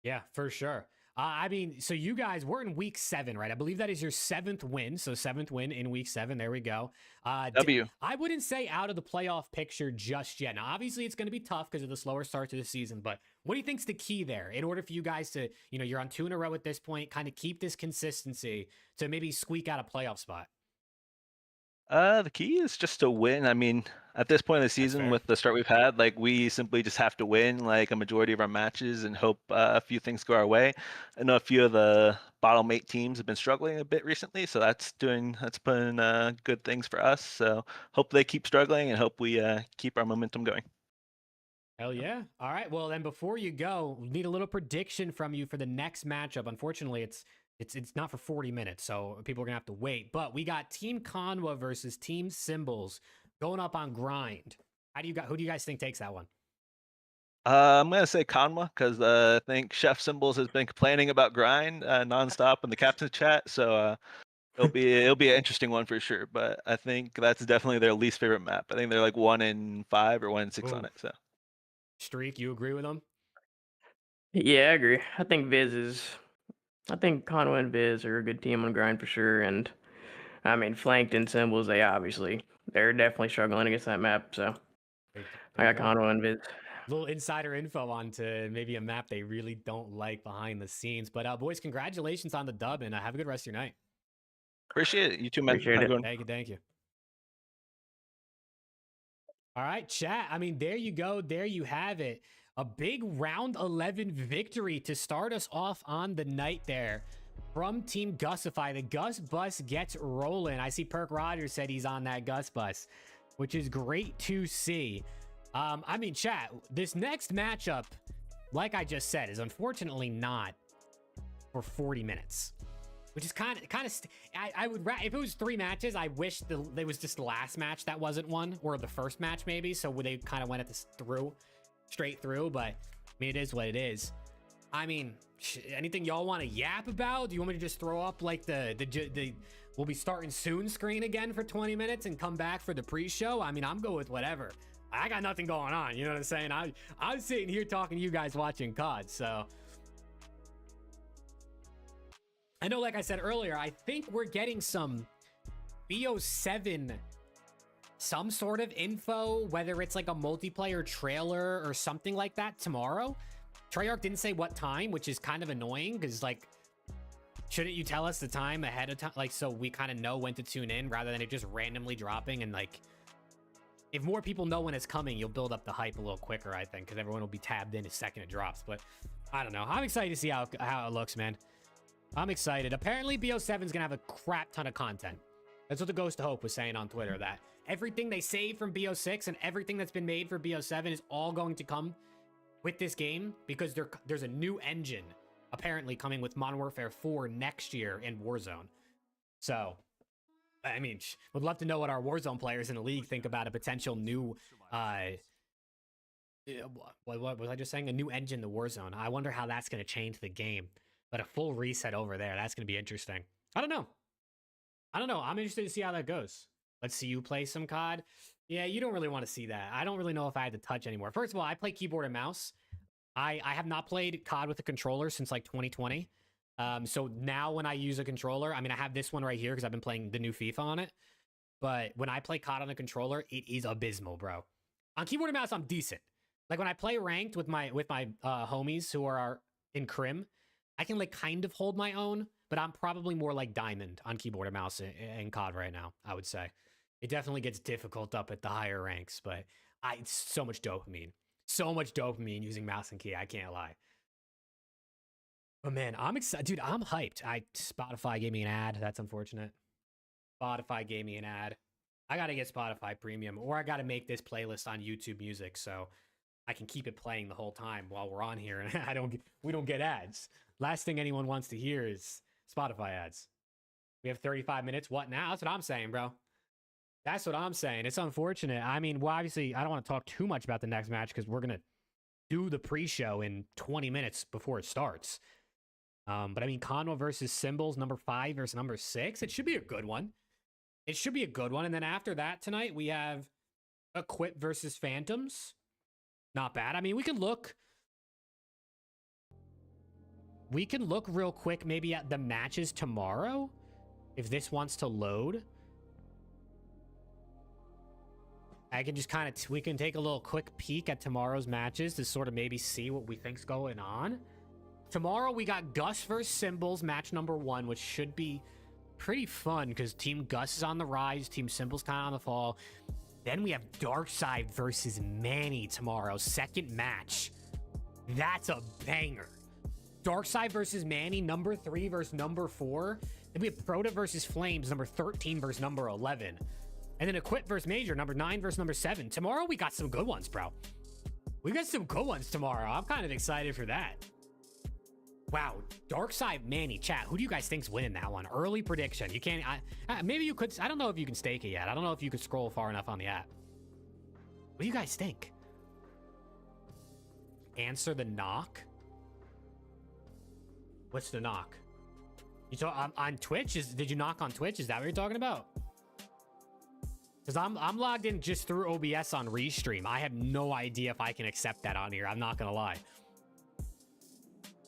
Yeah, for sure. I mean, so you guys, we're in week 7, right? I believe that is your 7th win. So 7th win in week 7. There we go. W. I wouldn't say out of the playoff picture just yet. Now, obviously, it's going to be tough because of the slower start to the season. But what do you think's the key there in order for you guys to, you're on 2 in a row at this point, kind of keep this consistency to maybe squeak out a playoff spot? The key is just to win. I mean, at this point in the season, fair. with the start we've had, like we simply just have to win like a majority of our matches and hope a few things go our way. I know a few of the bottom 8 teams have been struggling a bit recently, so that's putting good things for us. So hope they keep struggling and hope we keep our momentum going. Hell yeah. All right. Well, then before you go, we need a little prediction from you for the next matchup. Unfortunately, it's not for 40 minutes, so people are going to have to wait. But we got Team Conwa versus Team Symbols going up on Grind. Who do you guys think takes that one? I'm gonna say Kanma because I think Chef Symbols has been complaining about grind nonstop in the captain chat, so it'll be an interesting one for sure. But I think that's definitely their least favorite map. I think they're like 1 in 5 or 1 in 6 on it. So Streak, you agree with them? Yeah, I agree. I think Conway and Viz are a good team on grind for sure. And I mean, flanked in symbols, they're definitely struggling against that map. So I got Conway and Viz. Little insider info onto maybe a map they really don't like behind the scenes. But boys, congratulations on the dub, and have a good rest of your night. appreciate it. You too, man. Appreciate Have a it. good one. Thank you. All right, chat. I mean, there you go. There you have it. A big round 11 victory to start us off on the night there from Team Gusify. The Gus bus gets rolling. I see Perk Rogers said he's on that Gus bus, which is great to see. I mean, chat, this next matchup, like I just said, is unfortunately not for 40 minutes. Which is kind of I would if it was 3 matches, I wish there was just the last match that wasn't one, or the first match maybe, so they kind of went at this straight through. But I mean, it is what it is. I mean, anything y'all want to yap about? Do you want me to just throw up like the we'll be starting soon screen again for 20 minutes and come back for the pre-show? I mean, I'm good with whatever. I got nothing going on, you know what I'm saying? I'm sitting here talking to you guys watching COD, so I know, like I said earlier, I think we're getting some BO7, some sort of info, whether it's like a multiplayer trailer or something like that tomorrow. Treyarch didn't say what time, which is kind of annoying because, like, shouldn't you tell us the time ahead of time? Like, so we kind of know when to tune in rather than it just randomly dropping. And, like, if more people know when it's coming, you'll build up the hype a little quicker, I think, because everyone will be tabbed in the second it drops. But I don't know. I'm excited to see how it looks, man. I'm excited. Apparently, BO7 is going to have a crap ton of content. That's what the Ghost of Hope was saying on Twitter, that everything they saved from BO6 and everything that's been made for BO7 is all going to come with this game because there's a new engine apparently coming with Modern Warfare 4 next year in Warzone. So, I mean, would love to know what our Warzone players in the league think about a potential new, what was I just saying? A new engine to Warzone. I wonder how that's going to change the game. But a full reset over there, that's going to be interesting. I don't know. I'm interested to see how that goes. Let's see you play some COD. Yeah, you don't really want to see that. I don't really know if I had to touch anymore. First of all, I play keyboard and mouse. I have not played COD with a controller since like 2020. So now when I use a controller, I mean, I have this one right here because I've been playing the new FIFA on it. But when I play COD on a controller, it is abysmal, bro. On keyboard and mouse, I'm decent. Like when I play ranked with my homies who are in Crim, I can like kind of hold my own, but I'm probably more like diamond on keyboard and mouse in COD right now, I would say. It definitely gets difficult up at the higher ranks, but it's so much dopamine. So much dopamine using mouse and key, I can't lie. But man, I'm excited. Dude, I'm hyped. Spotify gave me an ad. That's unfortunate. Spotify gave me an ad. I gotta get Spotify Premium, or I gotta make this playlist on YouTube Music so I can keep it playing the whole time while we're on here, and we don't get ads. Last thing anyone wants to hear is Spotify ads. We have 35 minutes. What now? That's what I'm saying, bro. That's what I'm saying. It's unfortunate. I mean, well, obviously, I don't want to talk too much about the next match because we're gonna do the pre-show in 20 minutes before it starts. But I mean, Conwa versus Symbols, number 5 versus number 6. It should be a good one. It should be a good one. And then after that tonight, we have Equuip versus Phantomz. Not bad. I mean, we can look real quick maybe at the matches tomorrow if this wants to load. I can just kind of, we can take a little quick peek at tomorrow's matches to sort of maybe see what we think's going on. Tomorrow we got Gus versus Symbols, match number 1, which should be pretty fun because Team Gus is on the rise, Team Symbols kind of on the fall. Then we have Darkside versus Manny tomorrow, second match. That's a banger. Darkside versus Manny, number 3 versus number 4. Then we have Proto versus Flames, number 13 versus number 11. And then Equip versus Major, number 9 versus number 7. Tomorrow we got some good ones, bro. We got some good ones tomorrow. I'm kind of excited for that. Wow, Darkside Manny, chat. Who do you guys think's winning that one? Early prediction. You can't. Maybe you could. I don't know if you can stake it yet. I don't know if you could scroll far enough on the app. What do you guys think? Answer the knock. What's the knock? You talk on Twitch? Did you knock on Twitch? Is that what you're talking about? Because I'm logged in just through OBS on Restream. I have no idea if I can accept that on here. I'm not gonna lie.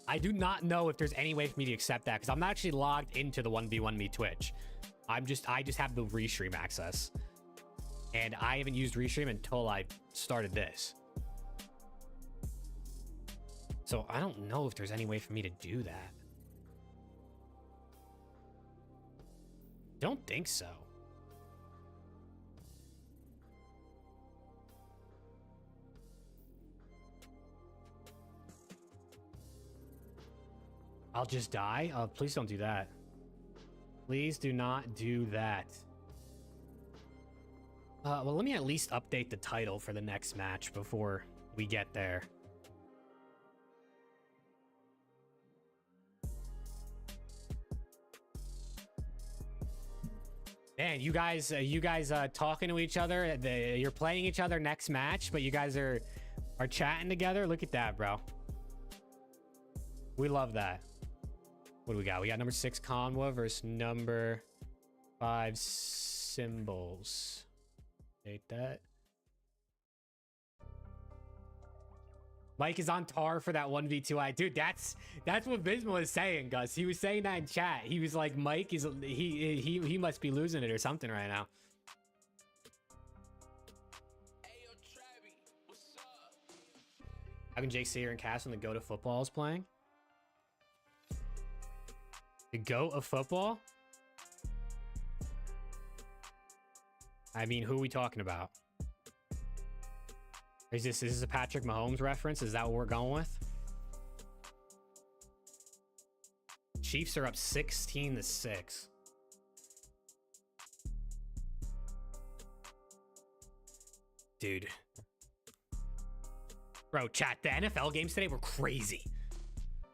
I do not know if there's any way for me to accept that because I'm not actually logged into the 1v1 me Twitch. I just have the Restream access. And I haven't used Restream until I started this. So I don't know if there's any way for me to do that. Don't think so. I'll just die? Please don't do that. Please do not do that. Well, let me at least update the title for the next match before we get there. Man, you guys talking to each other. You're playing each other next match, but you guys are chatting together. Look at that, bro. We love that. What do we got? We got number 6 Conwa versus number 5 Symbols. Hate that. Mike is on tar for that 1v2. Dude, that's what Bisma was saying, Gus. He was saying that in chat. He was like, Mike is he must be losing it or something right now. How can Jake Sear and Cass when the GOAT of football is playing? The GOAT of football? I mean, who are we talking about? Is this a Patrick Mahomes reference? Is that what we're going with? Chiefs are up 16-6. Dude. Bro, chat, the NFL games today were crazy.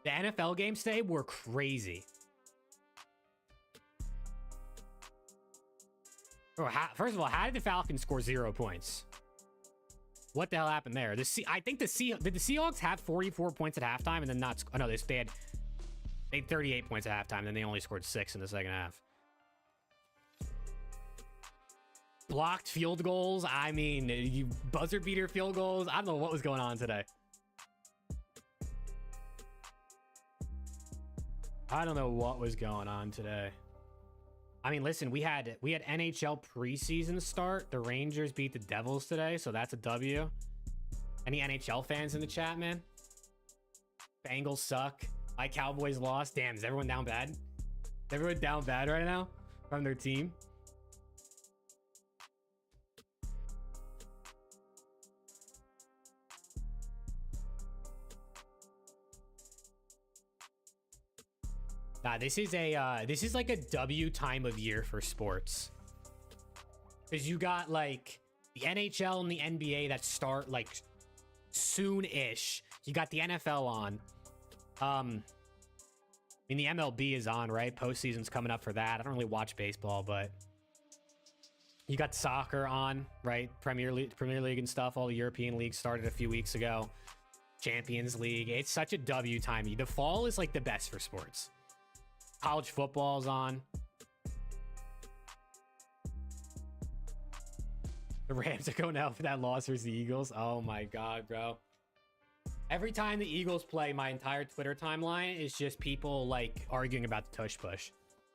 The NFL games today were crazy. Bro, first of all, how did the Falcons score 0 points? What the hell happened there? Did the Seahawks have 44 points at halftime and then not? Oh no, they had 38 points at halftime, and then they only scored 6 in the second half. Blocked field goals. I mean, you buzzer beater field goals. I don't know what was going on today. I don't know what was going on today. I mean, listen, we had NHL preseason start. The Rangers beat the Devils today, so that's a W. Any NHL fans in the chat, man? Bengals suck. My Cowboys lost. Damn, is everyone down bad? Is everyone down bad right now from their team? Nah, this is like a W time of year for sports. Because you got like the NHL and the NBA that start like soon-ish. You got the NFL on. I mean, the MLB is on, right? Postseason's coming up for that. I don't really watch baseball, but you got soccer on, right? Premier League and stuff. All the European leagues started a few weeks ago. Champions League. It's such a W time. The fall is like the best for sports. College football's on. The Rams are going out for that loss versus the Eagles. Oh my God, bro. Every time the Eagles play, my entire Twitter timeline is just people like arguing about the tush push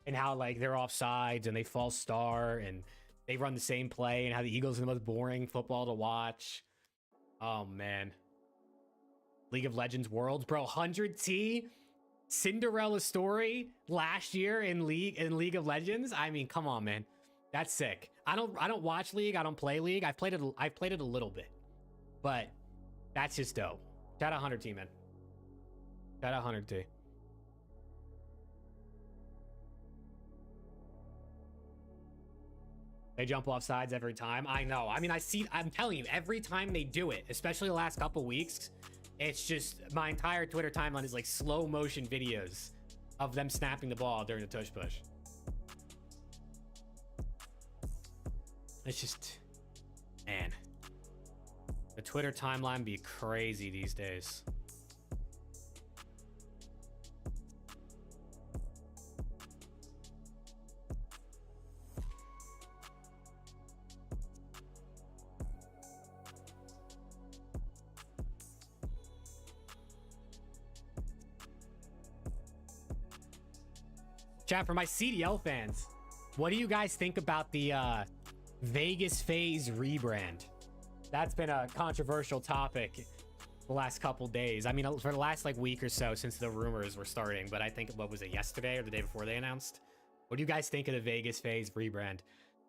and how like they're offsides and they false start and they run the same play and how the Eagles are the most boring football to watch. Oh man. League of Legends Worlds, bro. 100T Cinderella story last year in League of Legends. I mean, come on, man. That's sick. I don't watch League. I don't play League. I've played it a little bit, but that's just dope. Shout out 100T, man. Shout out 100T. They jump off sides every time. I know. I mean, I'm telling you, every time they do it, especially the last couple weeks, it's just my entire Twitter timeline is like slow motion videos of them snapping the ball during the tush push. It's just, man, the Twitter timeline be crazy these days. Chat, for my CDL fans, what do you guys think about the Vegas FaZe rebrand? That's been a controversial topic the last couple days. I mean, for the last like week or so since the rumors were starting, but I think, what was it, yesterday or the day before they announced? What do you guys think of the Vegas FaZe rebrand?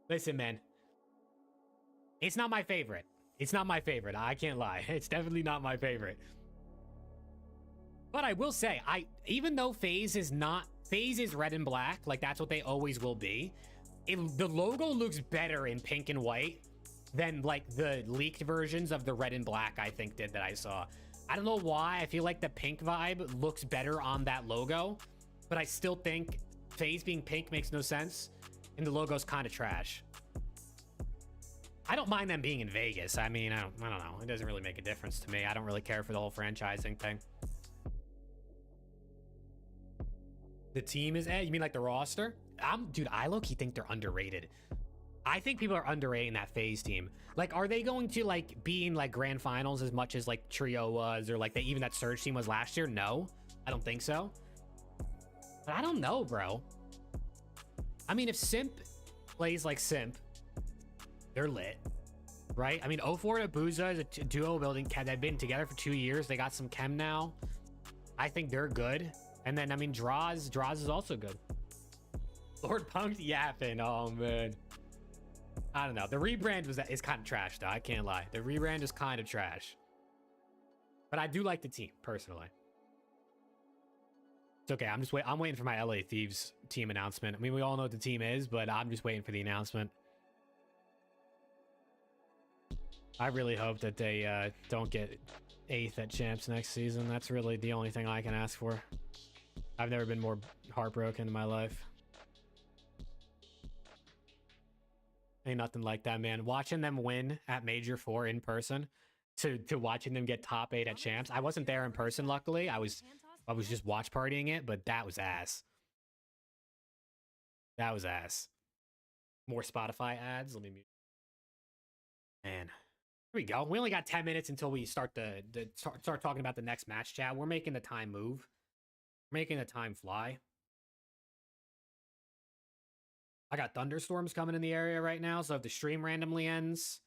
Listen, man, it's not my favorite. It's not my favorite. I can't lie. It's definitely not my favorite. But I will say, even though FaZe is red and black, like that's what they always will be. The logo looks better in pink and white than like the leaked versions of the red and black I think that I saw. I don't know why. I feel like the pink vibe looks better on that logo, but I still think FaZe being pink makes no sense, and the logo's kind of trash. I don't mind them being in Vegas. I mean, I don't know. It doesn't really make a difference to me. I don't really care for the whole franchising thing. The team is, you mean like the roster? Dude, I low-key think they're underrated. I think people are underrating that FaZe team. Like, are they going to like be in like grand finals as much as like Trio was, or like even that Surge team was last year? No, I don't think so. But I don't know, bro. I mean, if Simp plays like Simp, they're lit, right? I mean, 04 to Booza is a duo building. They've been together for 2 years. They got some chem now. I think they're good. And then, I mean, Draws is also good. Lord Punk's yapping. Oh, man. I don't know. The rebrand is kind of trash, though. I can't lie. The rebrand is kind of trash. But I do like the team, personally. It's okay. I'm waiting for my LA Thieves team announcement. I mean, we all know what the team is, but I'm just waiting for the announcement. I really hope that they don't get 8th at Champs next season. That's really the only thing I can ask for. I've never been more heartbroken in my life. Ain't nothing like that, man. Watching them win at Major 4 in person to watching them get top 8 at Champs. I wasn't there in person, luckily. I was just watch partying it, but that was ass. That was ass. More Spotify ads. Let me mute. Man. Here we go. We only got 10 minutes until we start start talking about the next match, chat. We're making the time move. Making the time fly. I got thunderstorms coming in the area right now, so if the stream randomly ends,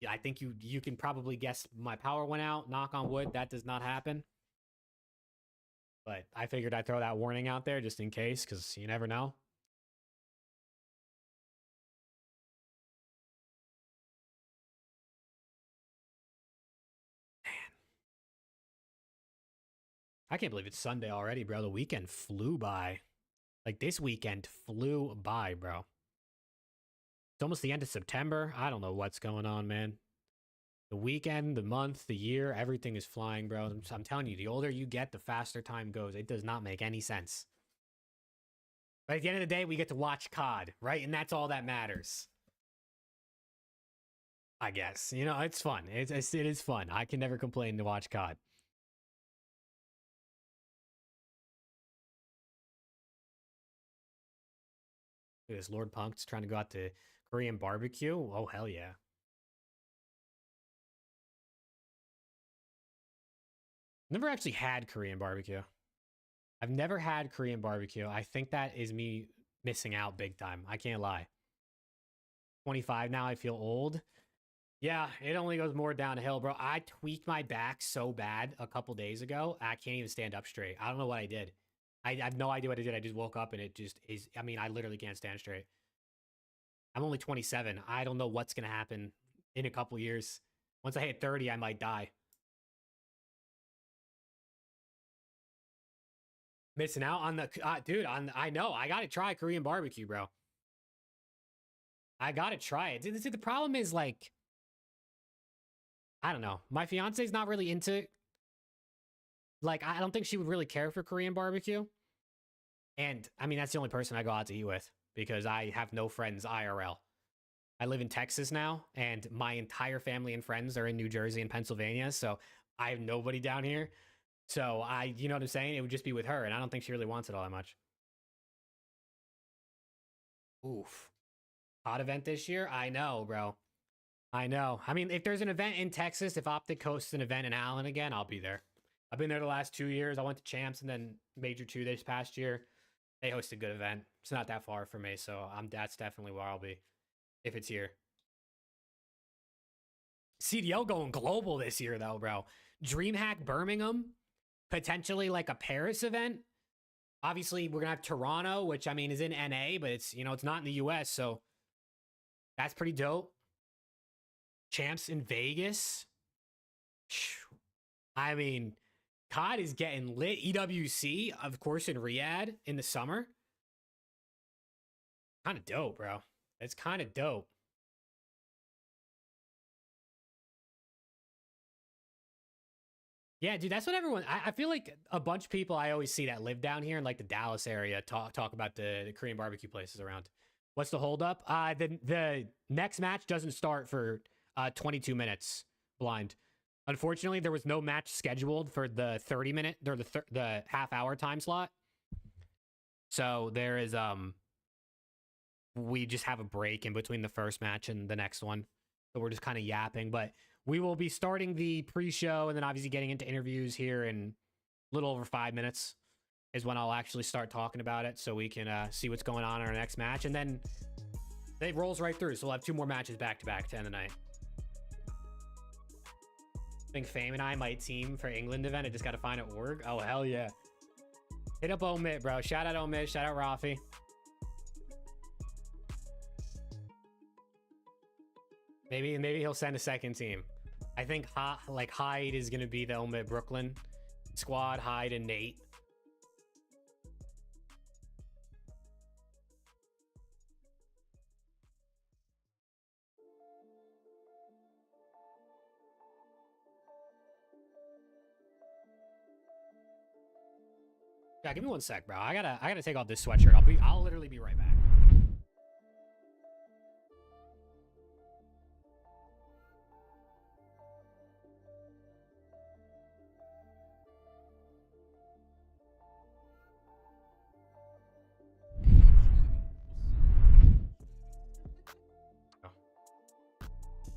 yeah, I think you can probably guess my power went out. Knock on wood, that does not happen. But I figured I'd throw that warning out there just in case, because you never know. I can't believe it's Sunday already, bro. The weekend flew by. Like, this weekend flew by, bro. It's almost the end of September. I don't know what's going on, man. The weekend, the month, the year, everything is flying, bro. I'm telling you, the older you get, the faster time goes. It does not make any sense. But at the end of the day, we get to watch COD, right? And that's all that matters. I guess. You know, it's fun. It is fun. I can never complain to watch COD. Look at this, Lord Punk's trying to go out to Korean barbecue. Oh, hell yeah. Never actually had Korean barbecue. I've never had Korean barbecue. I think that is me missing out big time. I can't lie. 25 now, I feel old. Yeah, it only goes more downhill, bro. I tweaked my back so bad a couple days ago, I can't even stand up straight. I don't know what I did. I have no idea what I did. I just woke up and it just is, I mean, I literally can't stand straight. I'm only 27. I don't know what's going to happen in a couple years. Once I hit 30, I might die. Missing out on the, dude, I know. I got to try Korean barbecue, bro. I got to try it. See, the problem is, like, I don't know. My fiance's not really into, like, I don't think she would really care for Korean barbecue. And, I mean, that's the only person I go out to eat with because I have no friends IRL. I live in Texas now, and my entire family and friends are in New Jersey and Pennsylvania, so I have nobody down here. So, you know what I'm saying? It would just be with her, and I don't think she really wants it all that much. Oof. Hot event this year? I know, bro. I know. I mean, if there's an event in Texas, if Optic hosts an event in Allen again, I'll be there. I've been there the last 2 years. I went to Champs and then Major 2 this past year. They host a good event. It's not that far from me, so that's definitely where I'll be if it's here. CDL going global this year, though, bro. DreamHack Birmingham, potentially like a Paris event. Obviously, we're gonna have Toronto, which I mean is in NA, but it's, you know, it's not in the US, so that's pretty dope. Champs in Vegas. I mean, COD is getting lit. EWC, of course, in Riyadh in the summer. Kind of dope, bro. It's kind of dope. Yeah, dude, that's what everyone... I feel like a bunch of people I always see that live down here in, like, the Dallas area talk about the Korean barbecue places around. What's the holdup? The next match doesn't start for 22 minutes blind. Unfortunately, there was no match scheduled for the 30-minute or the half-hour time slot. So there is we just have a break in between the first match and the next one. So we're just kind of yapping, but we will be starting the pre-show and then obviously getting into interviews here in a little over 5 minutes is when I'll actually start talking about it so we can see what's going on in our next match. And then it rolls right through. So we'll have 2 more matches back-to-back to end the night. I think Fame and I might team for England event. I just got to find an org. Oh, hell yeah. Hit up Omid, bro. Shout out Omid. Shout out Rafi. Maybe he'll send a second team. I think Hyde is going to be the Omid Brooklyn squad. Hyde and Nate. Yeah, give me 1 sec, bro. I gotta take off this sweatshirt. I'll literally be right back.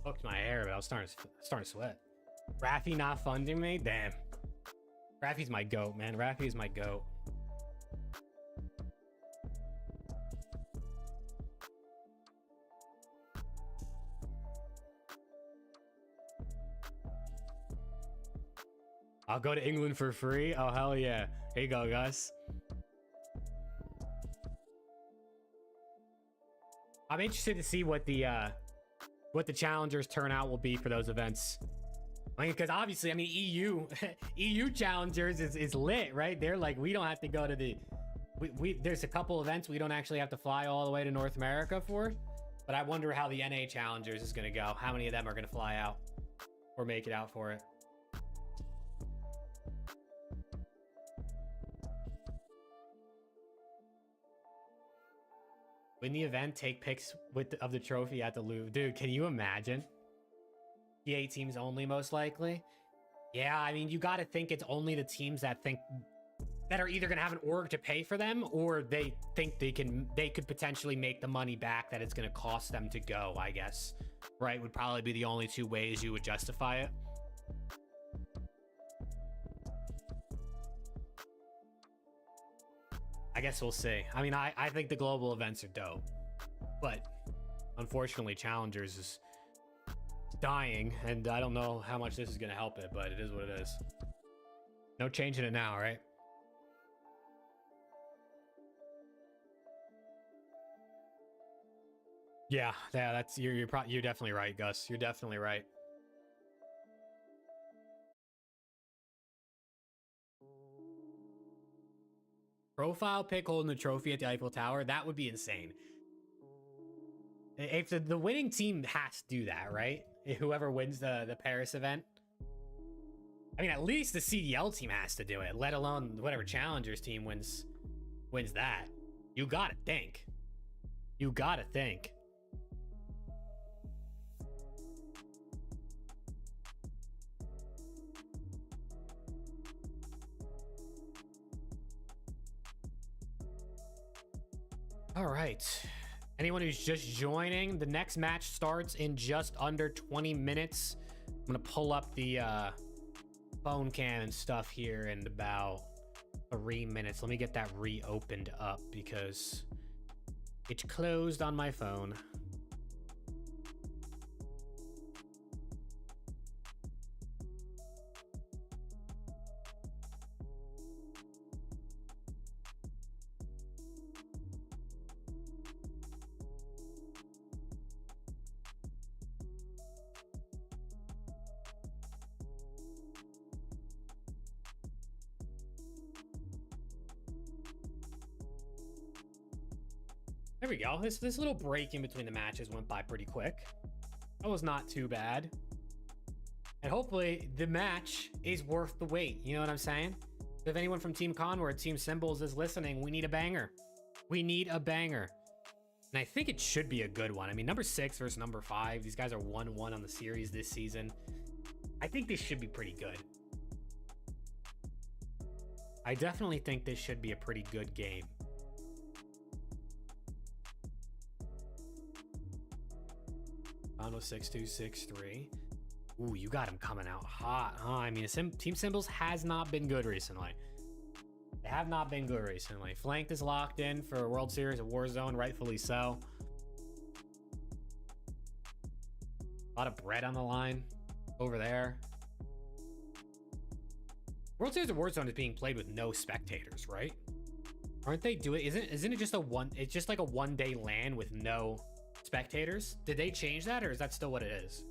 Hooked my hair, but I was starting to sweat. Rafi not funding me? Damn. Rafi's my goat, man. Rafi is my goat. I'll go to England for free. Oh, hell yeah. Here you go, guys. I'm interested to see what the challengers turnout will be for those events. I mean, because obviously, I mean, EU challengers is lit, right? They're like, we don't have to go to the, there's a couple events we don't actually have to fly all the way to North America for, but I wonder how the NA challengers is going to go. How many of them are going to fly out or make it out for it? Win the event, take pics of the trophy at the Louvre. Dude, can you imagine? EA teams only, most likely. Yeah, I mean, you got to think it's only the teams that are either going to have an org to pay for them, or they think they could potentially make the money back that it's going to cost them to go, I guess. Right? Would probably be the only two ways you would justify it. I guess we'll see. I mean, I think the global events are dope, but unfortunately, Challengers is dying, and I don't know how much this is going to help it, but it is what it is. No changing it now, right? Yeah, that's you're definitely right, Gus. You're definitely right. Profile pic holding the trophy at the Eiffel Tower, that would be insane. If the winning team has to do that, right? Whoever wins the Paris event. I mean, at least the CDL team has to do it, let alone whatever Challengers team wins that. You gotta think. You gotta think. All right. Anyone who's just joining, the next match starts in just under 20 minutes. I'm gonna pull up the phone cam and stuff here in about 3 minutes. Let me get that reopened up because it's closed on my phone. There we go. This little break in between the matches went by pretty quick. That was not too bad. And hopefully the match is worth the wait. You know what I'm saying? If anyone from Team Conward, Team Symbols is listening, we need a banger. We need a banger. And I think it should be a good one. I mean, number 6 versus number 5. These guys are 1-1 on the series this season. I think this should be pretty good. I definitely think this should be a pretty good game. Bono 6-2, 6-3. Ooh, you got him coming out hot, huh? I mean, Team Symbols has not been good recently. They have not been good recently. Flanked is locked in for World Series of Warzone, rightfully so. A lot of bread on the line over there. World Series of Warzone is being played with no spectators, right? Aren't they doing? Isn't it just it's just like a one-day LAN with no spectators? Did they change that, or is that still what it is?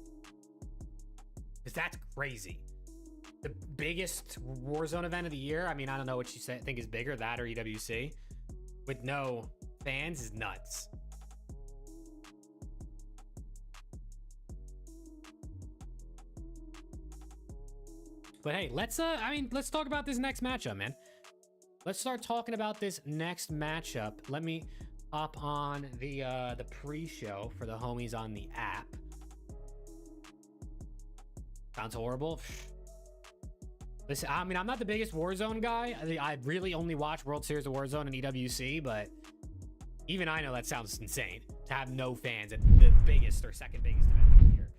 Because that's crazy. The biggest Warzone event of the year. I mean, I don't know what you think is bigger, that or EWC, with no fans is nuts. But hey, let's talk about this next matchup, man. Let's start talking about this next matchup. Let me hop on the pre-show for the homies on the app. Sounds horrible. Listen, I mean, I'm not the biggest Warzone guy. I really only watch World Series of Warzone and EWC, but even I know that sounds insane to have no fans at the biggest or second biggest event of the year.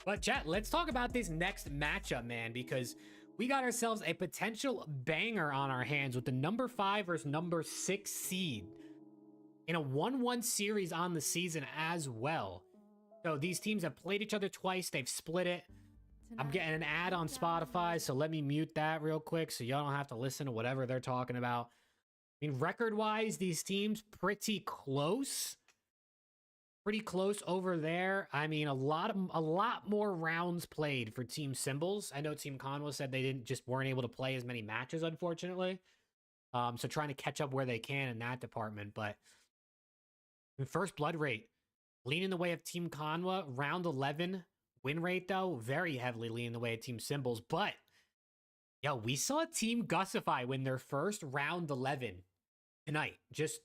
But chat, let's talk about this next matchup, man, because we got ourselves a potential banger on our hands with the number 5 versus number 6 seed in a 1-1 series on the season as well. So these teams have played each other twice. They've split it. I'm getting an ad on Spotify, so let me mute that real quick so y'all don't have to listen to whatever they're talking about. I mean, record-wise, these teams pretty close. pretty close over there. I mean, a lot more rounds played for Team Symbols. I know Team Conwa said they weren't able to play as many matches, unfortunately. So trying to catch up where they can in that department. But the first blood rate, leaning the way of Team Conwa. Round 11 win rate, though, very heavily leaning the way of Team Symbols. But, yo, we saw Team Gusify win their first round 11 tonight, just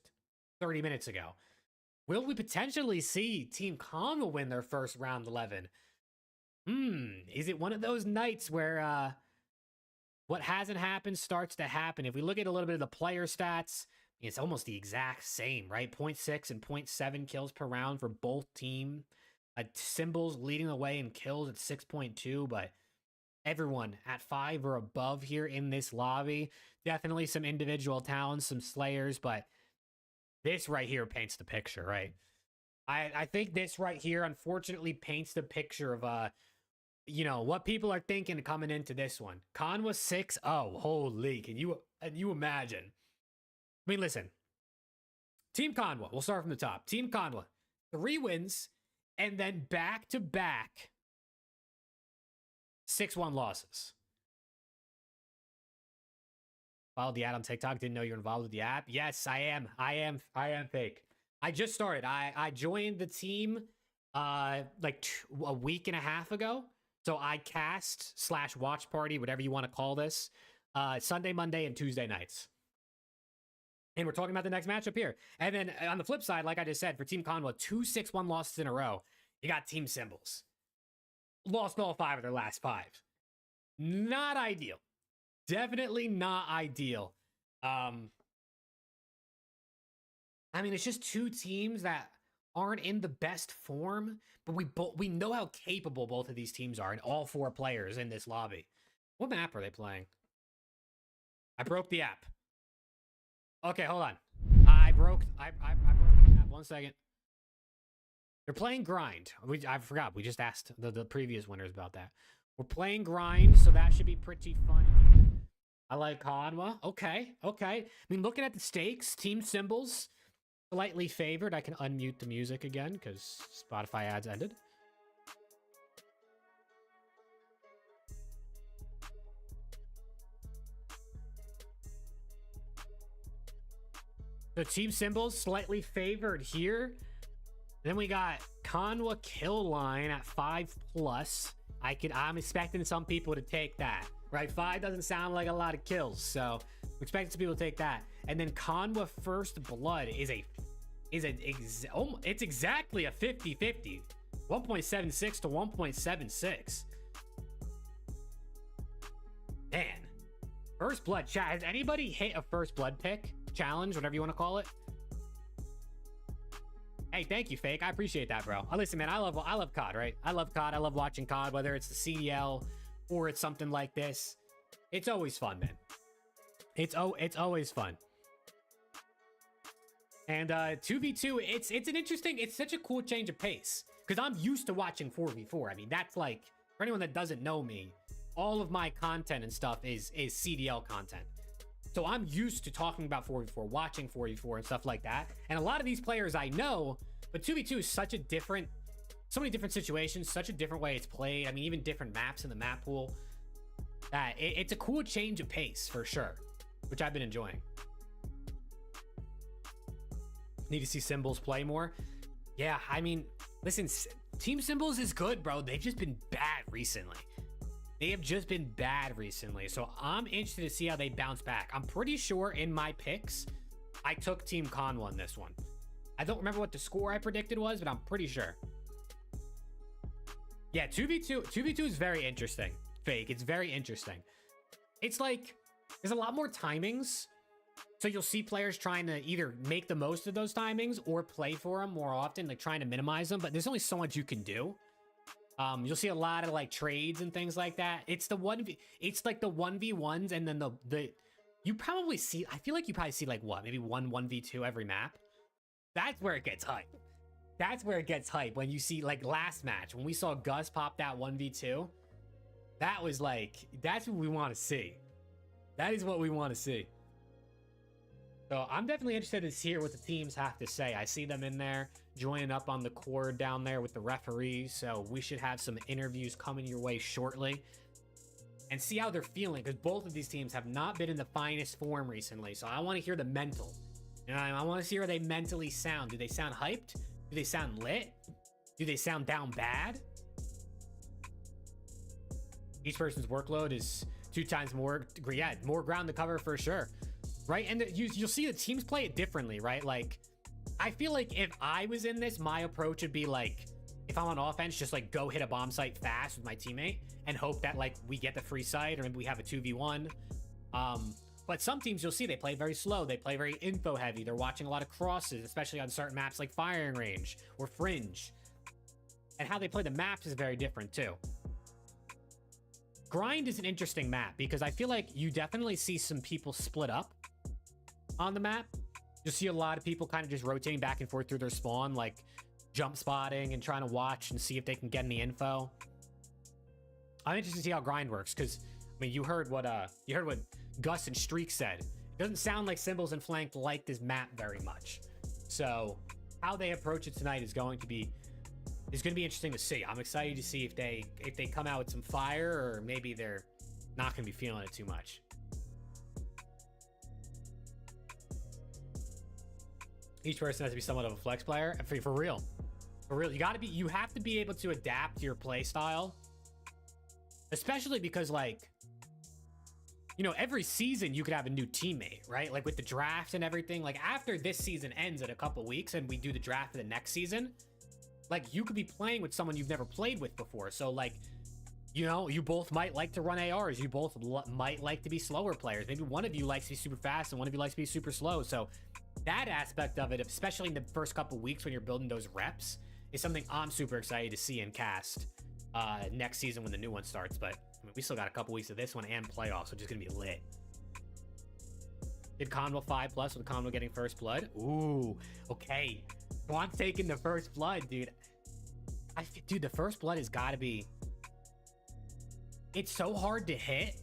30 minutes ago. Will we potentially see Team Conwa win their first round 11? Is it one of those nights where what hasn't happened starts to happen? If we look at a little bit of the player stats, it's almost the exact same, right? 0.6 and 0.7 kills per round for both team. Symbols leading the way in kills at 6.2, but everyone at 5 or above here in this lobby. Definitely some individual talents, some slayers, but this right here paints the picture, right? I think this right here, unfortunately, paints the picture of, what people are thinking coming into this one. Conwa 6-0. Holy, can you imagine? I mean, listen. Team Conwa, we'll start from the top. Team Conwa, 3 wins, and then back-to-back 6-1 losses. Followed the ad on TikTok. Didn't know you were involved with the app. Yes, I am. I am fake. I just started. I joined the team like a week and a half ago. So I cast / watch party, whatever you want to call this, Sunday, Monday, and Tuesday nights. And we're talking about the next matchup here. And then on the flip side, like I just said, for Team Conwa, 2 6-1 losses in a row. You got Team Symbols. Lost all 5 of their last 5. Not ideal. Definitely not ideal. I mean, it's just 2 teams that aren't in the best form, but we know how capable both of these teams are, and all 4 players in this lobby. What map are they playing? I broke the app. Okay, hold on. I broke the app. 1 second. They're playing Grind. I forgot. We just asked the previous winners about that. We're playing Grind, so that should be pretty fun. I like Conwa. Okay. I mean, looking at the stakes, Team Symbols slightly favored. I can unmute the music again because Spotify ads ended. So Team Symbols slightly favored here. Then we got Conwa kill line at 5+. I'm expecting some people to take that. Right, 5 doesn't sound like a lot of kills, so I'm expecting some people to take that. And then Conwa first blood it's exactly a 50-50. 1.76 to 1.76. Man, first blood chat. Has anybody hit a first blood pick challenge, whatever you want to call it? Hey, thank you, Fake. I appreciate that, bro. Listen, man, I love COD, right? I love COD. I love watching COD, whether it's the CDL or it's something like this. It's always fun, man. It's always fun. And 2v2, it's such a cool change of pace. Because I'm used to watching 4v4. I mean, that's like, for anyone that doesn't know me, all of my content and stuff is CDL content. So I'm used to talking about 4v4, watching 4v4 and stuff like that. And a lot of these players I know, but 2v2 is such a different, so many different situations, such a different way it's played. I mean, even different maps in the map pool. That it's a cool change of pace for sure, which I've been enjoying. Need to see Symbols play more. Yeah, I mean, listen, Team Symbols is good, bro. They've just been bad recently. So I'm interested to see how they bounce back. I'm pretty sure in my picks, I took Team Conwa in this one. I don't remember what the score I predicted was, but I'm pretty sure. Yeah, 2v2 is very interesting. Fake, it's very interesting. It's like, there's a lot more timings. So you'll see players trying to either make the most of those timings or play for them more often, like trying to minimize them, but there's only so much you can do. You'll see a lot of like trades and things like that. It's like the 1v1s, and then you probably see, I feel like you probably see like what, maybe 1v2 every map. That's where it gets hype. That's where it gets hype, when you see like last match, when we saw Gus pop that 1v2. That was like, that's what we want to see. That is what we want to see. So I'm definitely interested to hear what the teams have to say. I see them in there joining up on the cord down there with the referees. So we should have some interviews coming your way shortly and see how they're feeling, because both of these teams have not been in the finest form recently. So I want to hear the mental. You know, I want to see how they mentally sound. Do they sound hyped? Do they sound lit? Do they sound down bad? Each person's workload is 2 times more. Yeah, more ground to cover for sure. Right? And you'll see the teams play it differently, right? Like, I feel like if I was in this, my approach would be like, if I'm on offense, just like go hit a bomb site fast with my teammate and hope that like we get the free site, or maybe we have a 2v1. But some teams you'll see, they play very slow. They play very info heavy. They're watching a lot of crosses, especially on certain maps like Firing Range or Fringe. And how they play the maps is very different too. Grind is an interesting map because I feel like you definitely see some people split up on the map. You'll see a lot of people kind of just rotating back and forth through their spawn, like jump spotting and trying to watch and see if they can get any info. I'm interested to see how Grind works, because I mean, you heard what Gus and Streak said. It doesn't sound like Symbols and Flank like this map very much. So how they approach it tonight is going to be interesting to see. I'm excited to see if they come out with some fire, or maybe they're not going to be feeling it too much. Each person has to be somewhat of a flex player. For real. You have to be able to adapt your play style. Especially because, like, you know, every season you could have a new teammate, right? Like with the draft and everything. Like after this season ends in a couple weeks and we do the draft for the next season, like you could be playing with someone you've never played with before. So like, you know, you both might like to run ARs. You both might like to be slower players. Maybe one of you likes to be super fast and one of you likes to be super slow. So that aspect of it, especially in the first couple weeks when you're building those reps, is something I'm super excited to see in cast next season when the new one starts. But I mean, we still got a couple weeks of this one and playoffs, which is gonna be lit. Did Convo 5+ with Convo getting first blood? Ooh, okay. So I'm taking the first blood, dude. Dude, the first blood has got to be. It's so hard to hit,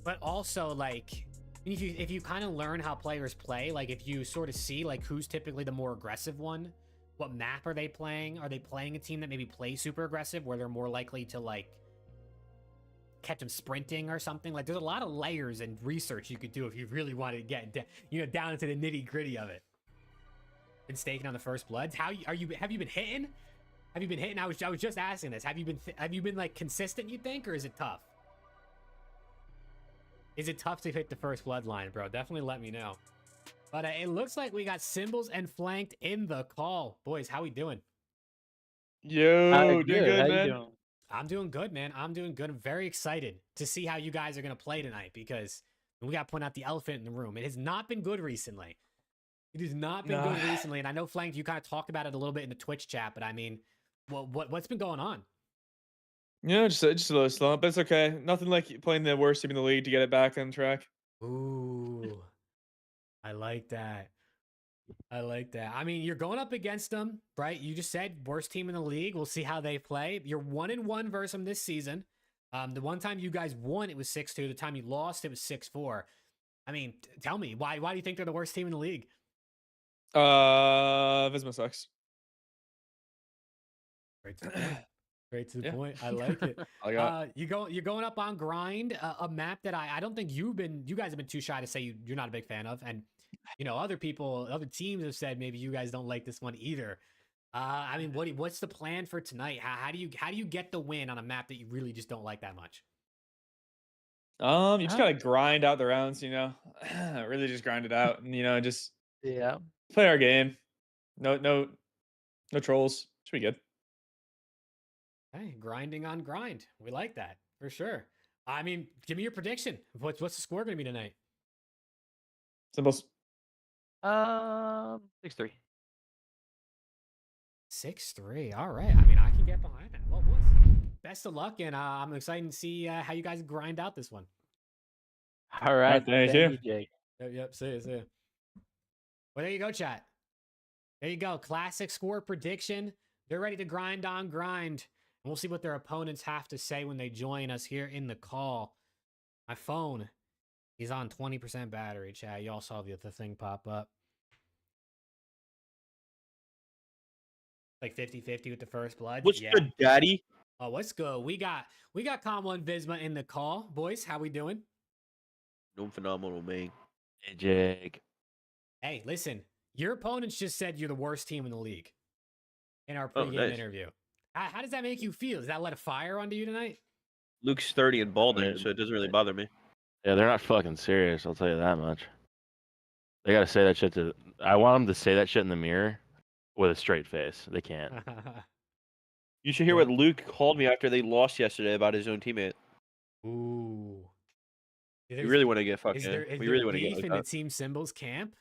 but also like, if you kind of learn how players play, like if you sort of see like who's typically the more aggressive one, what map are they playing? Are they playing a team that maybe plays super aggressive, where they're more likely to like catch them sprinting or something? Like there's a lot of layers and research you could do if you really wanted to get down into the nitty gritty of it. Been staking on the first bloods. Have you been hitting? Have you been hitting? I was just asking this. Have you been like consistent, you think, or is it tough? Is it tough to hit the first bloodline, bro? Definitely let me know. But it looks like we got Symbols and Flanked in the call. Boys, how we doing? Yo, doing good, how man. you doing? I'm doing good, man. I'm doing good. I'm very excited to see how you guys are going to play tonight, because we got to point out the elephant in the room. It has not been good recently. It has not been good recently. And I know, Flanked, you kind of talked about it a little bit in the Twitch chat, but I mean, what's been going on? Yeah, just a little slump, but it's okay. Nothing like playing the worst team in the league to get it back on track. Ooh, I like that. I like that. I mean, you're going up against them, right? You just said worst team in the league. We'll see how they play. You're 1-1 versus them this season. The one time you guys won, it was 6-2. The time you lost, it was 6-4. I mean, tell me, why do you think they're the worst team in the league? Visma sucks. Right to the point. Right to the point. I like it. You're going up on Grind, a map that I don't think you guys have been too shy to say you're not a big fan of, and you know, other teams have said maybe you guys don't like this one either. I mean, what's the plan for tonight? How do you get the win on a map that you really just don't like that much? You just gotta grind out the rounds, you know. Really just grind it out, and you know, just play our game. No trolls. Should be good. Hey, grinding on grind. We like that for sure. I mean, give me your prediction. What's the score going to be tonight? Symbols. 6-3. 6-3. All right. I mean, I can get behind that. Well, boys, best of luck, and I'm excited to see how you guys grind out this one. All right. Thank you. Jake. Yep. See you. Well, there you go, chat. There you go. Classic score prediction. They're ready to grind on grind. And we'll see what their opponents have to say when they join us here in the call. My phone He's on 20% battery, chat. Y'all saw the thing pop up. Like 50-50 with the first blood. What's good, Daddy? Oh, what's good? We got Combo and Visma in the call. Boys, how we doing? Doing phenomenal, man. Hey, Jake. Hey, listen. Your opponents just said you're the worst team in the league in our pregame nice. interview. How does that make you feel? Does that let a fire onto you tonight? Luke's 30 and balding, so it doesn't really bother me. Yeah, they're not fucking serious. I'll tell you that much. They gotta say that shit to. I want them to say that shit in the mirror with a straight face. They can't. You should hear what Luke called me after they lost yesterday about his own teammate. Ooh. We really want to get fucking. Is there we really want to get beef like in that. the team symbols camp?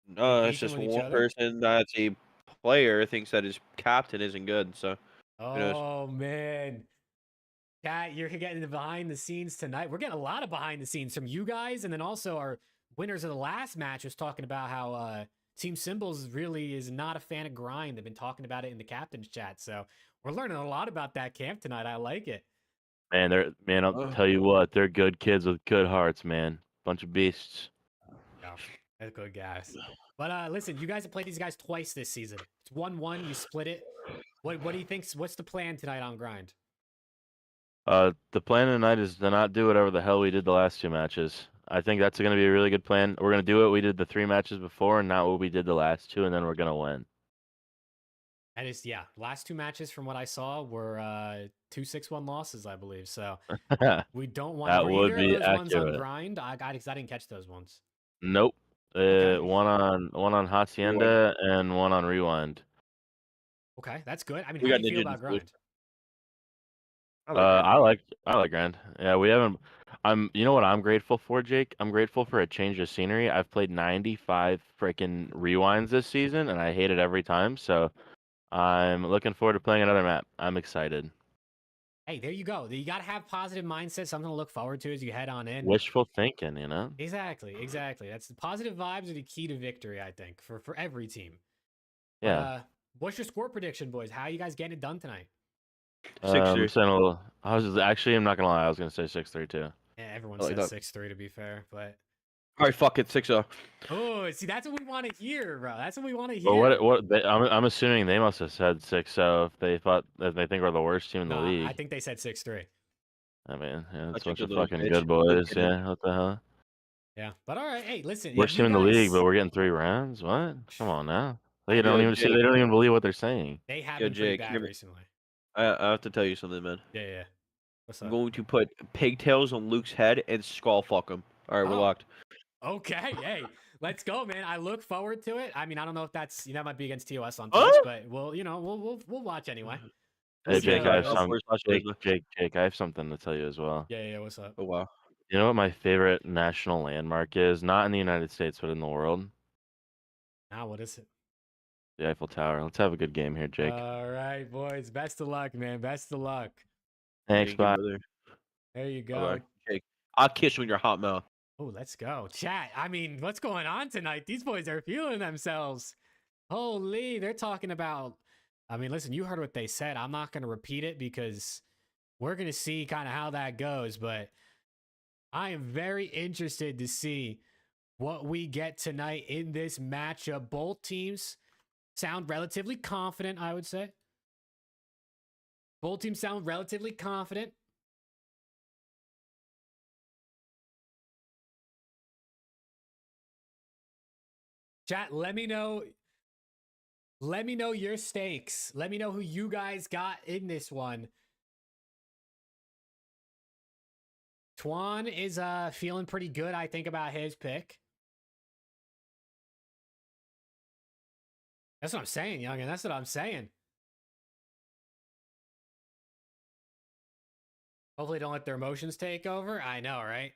No, it's beefing just with each one other? person that's a player thinks that his captain isn't good. So who knows? Oh man. Cat, you're getting the behind the scenes tonight. We're getting a lot of behind the scenes from you guys, and then also our winners of the last match was talking about how Team Symbols really is not a fan of grind. They've been talking about it in the captain's chat, so we're learning a lot about that camp tonight. I like it. Man, I'll tell you what, they're good kids with good hearts, man. Bunch of beasts. Yeah, that's good guys. But listen, you guys have played these guys twice this season. It's 1-1. You split it. What do you think? What's the plan tonight on grind? The plan tonight is to not do whatever the hell we did the last 2 matches. I think that's going to be a really good plan. We're going to do what we did the 3 matches before and not what we did the last 2, and then we're going to win. That is, yeah. Last 2 matches from what I saw were 2 6-1 losses, I believe. So we don't want That were would either be of those ones on accurate. grind. I didn't catch those ones. Nope. Okay. One on Hacienda and one on Rewind. Okay, that's good. I mean, We how got do you feel Ninja about too. grind? I like grind. Yeah, we haven't. You know what I'm grateful for, Jake? I'm grateful for a change of scenery. I've played 95 freaking rewinds this season, and I hate it every time. So I'm looking forward to playing another map. I'm excited. Hey, there you go. You got to have positive mindset, something to look forward to as you head on in. Wishful thinking, you know? Exactly. That's the positive vibes are the key to victory, I think, for every team. Yeah. But, what's your score prediction, boys? How are you guys getting it done tonight? 6-3. Saying a little. I'm not gonna lie. I was gonna say 6-3 too. Yeah, everyone I like says that. 6-3 to be fair, but All right, fuck it, 6-0. oh, see, that's what we want to hear, bro. That's what we want to hear. Well, I'm assuming they must have said 6-0 if they think we're the worst team in the No, league. I think they said 6-3. I mean, yeah, it's a Such bunch a of little fucking bitch. good boys. Yeah, what the hell? Yeah, but all right. Hey, listen. Worst you team in the league, guys- but we're getting 3 rounds. What? Come on now. They Yo, don't even see. Jake. They don't even believe what they're saying. They have Yo, been pretty Jake, bad hear me. recently. I have to tell you something, man. Yeah. What's I'm up? going to put pigtails on Luke's head and skull fuck him. All right, we're Oh. locked. Okay, hey, let's go, man. I look forward to it. I mean, I don't know if that might be against TOS on Twitch, but we'll watch anyway. Hey, see Jake, how I it have goes. Jake, I have something to tell you as well. Yeah. What's up? Oh wow. You know what my favorite national landmark is? Not in the United States, but in the world. Now, what is it? The Eiffel Tower. Let's have a good game here, Jake. All right, boys. Best of luck, man. Best of luck. Thanks, Thank you, bye. brother. There you go. Bye-bye. Jake, I'll kiss you in your hot mouth. Oh, let's go. Chat. I mean, what's going on tonight? These boys are feeling themselves. Holy, they're talking about. I mean, listen, you heard what they said. I'm not going to repeat it because we're going to see kind of how that goes. But I am very interested to see what we get tonight in this matchup. Both teams sound relatively confident, I would say. Both teams sound relatively confident. Chat, let me know. Let me know your stakes. Let me know who you guys got in this one. Twan is feeling pretty good, I think, about his pick. That's what I'm saying, youngin. That's what I'm saying. Hopefully don't let their emotions take over. I know, right?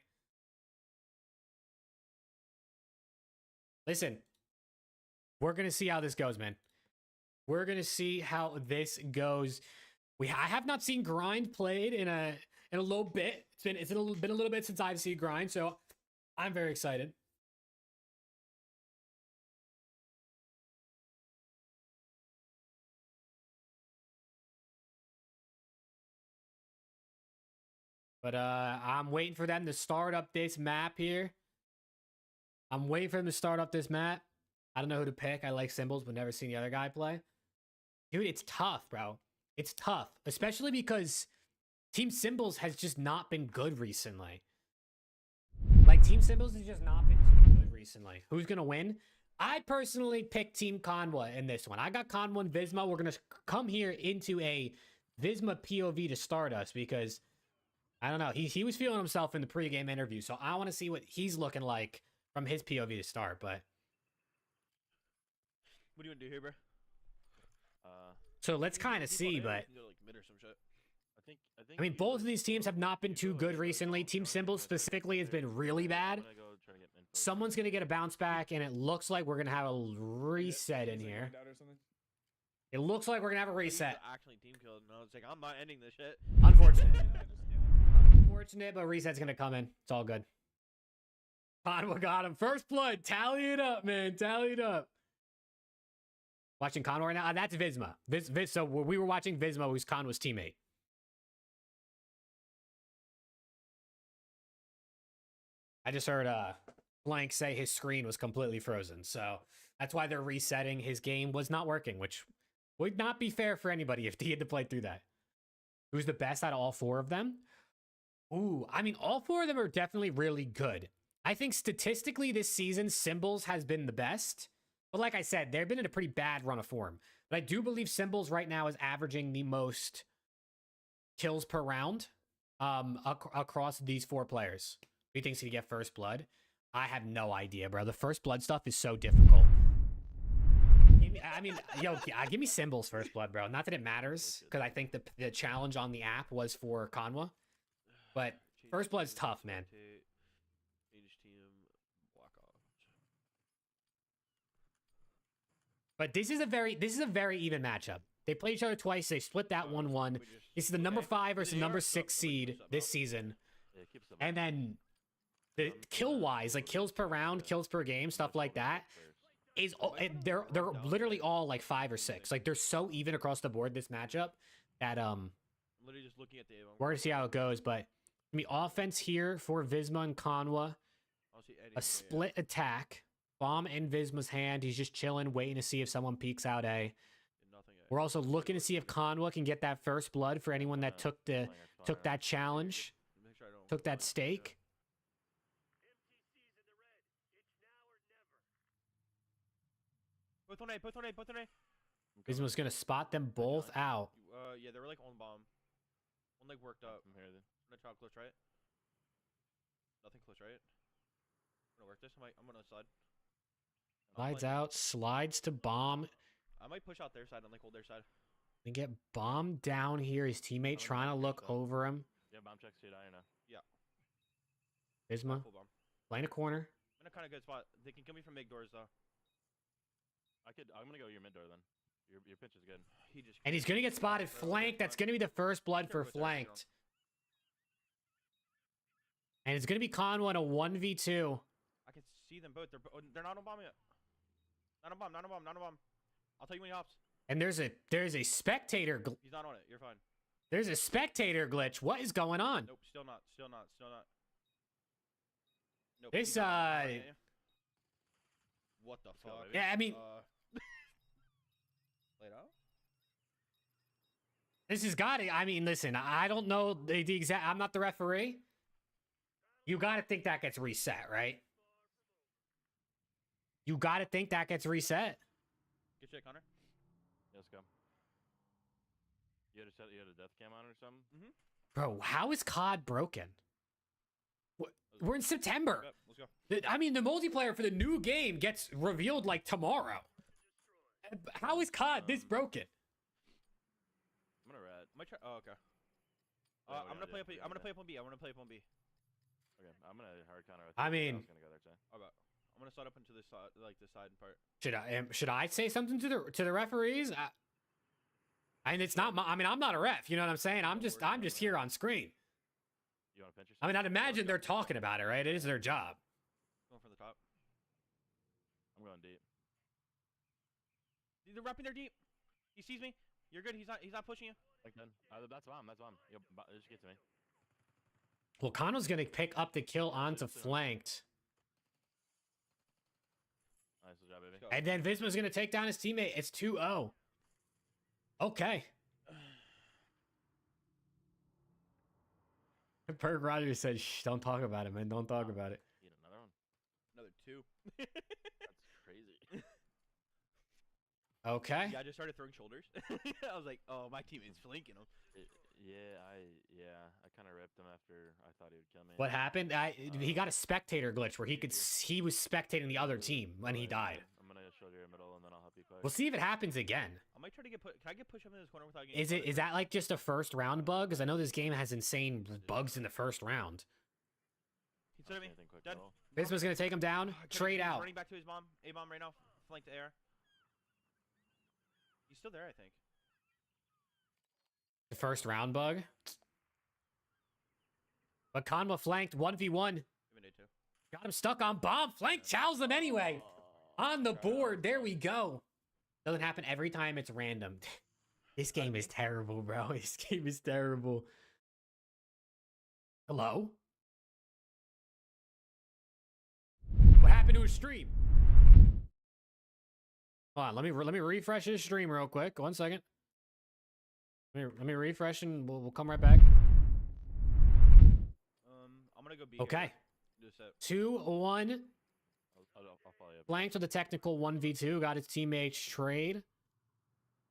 Listen, we're going to see how this goes, man. We're going to see how this goes. I have not seen Grind played in a little bit. It's been a little bit since I've seen Grind, so I'm very excited. But I'm waiting for them to start up this map here. I'm waiting for them to start up this map. I don't know who to pick. I like Symbols, but never seen the other guy play. Dude, it's tough, bro. It's tough, especially because Team Symbols has just not been good recently. Like, Team Symbols has just not been too good recently. Who's going to win? I personally picked Team Conwa in this one. I got Conwa and Visma. We're going to come here into a Visma POV to start us because, I don't know, he was feeling himself in the pregame interview, so I want to see what he's looking like from his POV to start, but... What do you want to do here, bro? So let's kind of see, but... I mean, both of these teams have not been too good recently. Team Symbols specifically has been really bad. Someone's going to get a bounce back, and it looks like we're going to have a reset in here. It looks like we're going to have a reset. Actually team killed, and I was like, I'm not ending this shit. Unfortunate. Unfortunate, but reset's going to come in. It's all good. Conwa got him. First blood. Tally it up, man. Tally it up. Watching Conwa right now. That's Visma. So we were watching Visma, who's Conwa's teammate. I just heard Blank say his screen was completely frozen. So that's why they're resetting. His game was not working, which would not be fair for anybody if he had to play through that. Who's the best out of all four of them? Ooh, I mean, all four of them are definitely really good. I think statistically this season, Symbols has been the best. But like I said, they've been in a pretty bad run of form. But I do believe Symbols right now is averaging the most kills per round across these four players. Who thinks he get first blood? I have no idea, bro. The first blood stuff is so difficult. Give me Symbols first blood, bro. Not that it matters, because I think the challenge on the app was for Conwa. But first blood's tough, man. But this is a very even matchup. They played each other twice. They split that 1-1. This is the number 5 versus the number 6 seed this season. And then the kill-wise, like kills per round, kills per game, stuff like that, they're literally all like 5 or 6. Like they're so even across the board this matchup that Literally just looking at the we're gonna see how it goes. But I mean, offense here for Visma and Conwa, a split attack. Bomb in Visma's hand. He's just chilling, waiting to see if someone peeks out A. We're also looking to see if Conwa can get that first blood for anyone that took that challenge, took that stake. Both on A, both on A, both on A. Visma's gonna spot them both out. Yeah, they were like on bomb. One leg worked up. I'm here then. I'm gonna try close right. Nothing close right. I'm gonna work this. I'm gonna slide. Slides out, slides to bomb. I might push out their side and like hold their side. And get bombed down here. His teammate trying to look over him. Yeah, bomb checks too, I know. Yeah. Visma playing a corner. In a kind of good spot. They can kill me from big doors though. I'm gonna go your mid door then. Your pitch is good. And he's gonna get spotted flanked. That's gonna be the first blood for flanked. And it's gonna be Conwa in a 1v2. I can see them both. They're not on bomb yet. Not on bomb. Not on bomb. Not on bomb. I'll tell you when he hops. And there's a spectator. He's not on it. You're fine. There's a spectator glitch. What is going on? Nope. Still not. Still not. Still not. Nope. This What the fuck? Yeah, I mean. Laid out. This has got to. I mean, listen. I don't know the exact. I'm not the referee. You got to think that gets reset, right? You got to think that gets reset. Good shit, Connor. Yeah, let's go. You had a death cam on or something? Mm-hmm. Bro, how is COD broken? We're in September. Let's go. I mean, the multiplayer for the new game gets revealed like tomorrow. How is COD this broken? I'm gonna rat. Might try. Oh, okay. I'm gonna play up. I'm gonna play up on B. I'm gonna play up on B. Okay, I'm gonna hard counter. I mean, Okay. I'm gonna slide up into this side, like the side part. Should I say something to the referees? And it's not my. I mean, I'm not a ref. You know what I'm saying? I'm just here on screen. You want to pinch yourself? I mean, I'd imagine they're talking about it, right? It is their job. Going for the top. I'm going deep. They're wrapping their deep. He sees me. You're good. He's not pushing you. Like then. That's bomb. That's bomb. Yo, just get to me. Well, Kano's going to pick up the kill onto flanked. Nice job, baby. And then Visma's going to take down his teammate. It's 2-0. Okay. Perk Rogers said, shh, don't talk about it, man. Don't talk about it. Need another one. Another 2. That's crazy. Okay. Yeah, I just started throwing shoulders. I was like, oh, my teammate's flanking him. I kind of ripped him after I thought he would kill me. What happened? He got a spectator glitch where he was spectating the other team when he died. I'm gonna shoulder your middle and then I'll help you quick. We'll see if it happens again. I might try to get can I get pushed up in this corner without getting Is that like just a first round bug? Because I know this game has insane bugs in the first round. He stood at me. Quick, Dead. middle. Visma's gonna take him down. Trade out. Running back to his bomb. A-bomb right now. Flank to air. He's still there, I think. The first round bug. But Kanma flanked 1v1. Give me day 2. Got him stuck on bomb. Flank chows him anyway. On the board. There we go. Doesn't happen every time. It's random. This game is terrible, bro. This game is terrible. Hello? What happened to his stream? Hold on. Let me refresh his stream real quick. 1 second. Let me refresh and we'll come right back. I'm gonna go B. Okay. Here. Do a set. 2-1. I'll follow you up. Flanked with a technical 1v2. Got his teammates trade.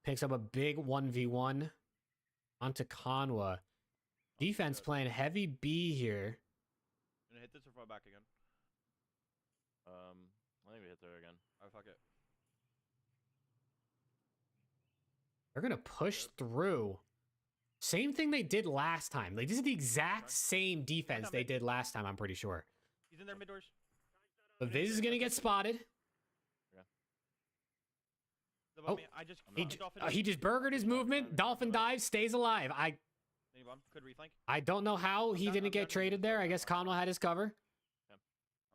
Picks up a big 1v1 onto Conwa. Defense playing heavy B here. Gonna hit this or fall back again. I think we hit there again. Alright, fuck it. They're going to push through. Same thing they did last time. Like, this is the exact same defense they did last time, I'm pretty sure. He's in there mid doors. But Viz is going to get spotted. Oh, me. I just he just burgered his movement. Dolphin dives, stays alive. Any bomb? Could reflank. I don't know how he didn't get traded there. I guess Conwell had his cover.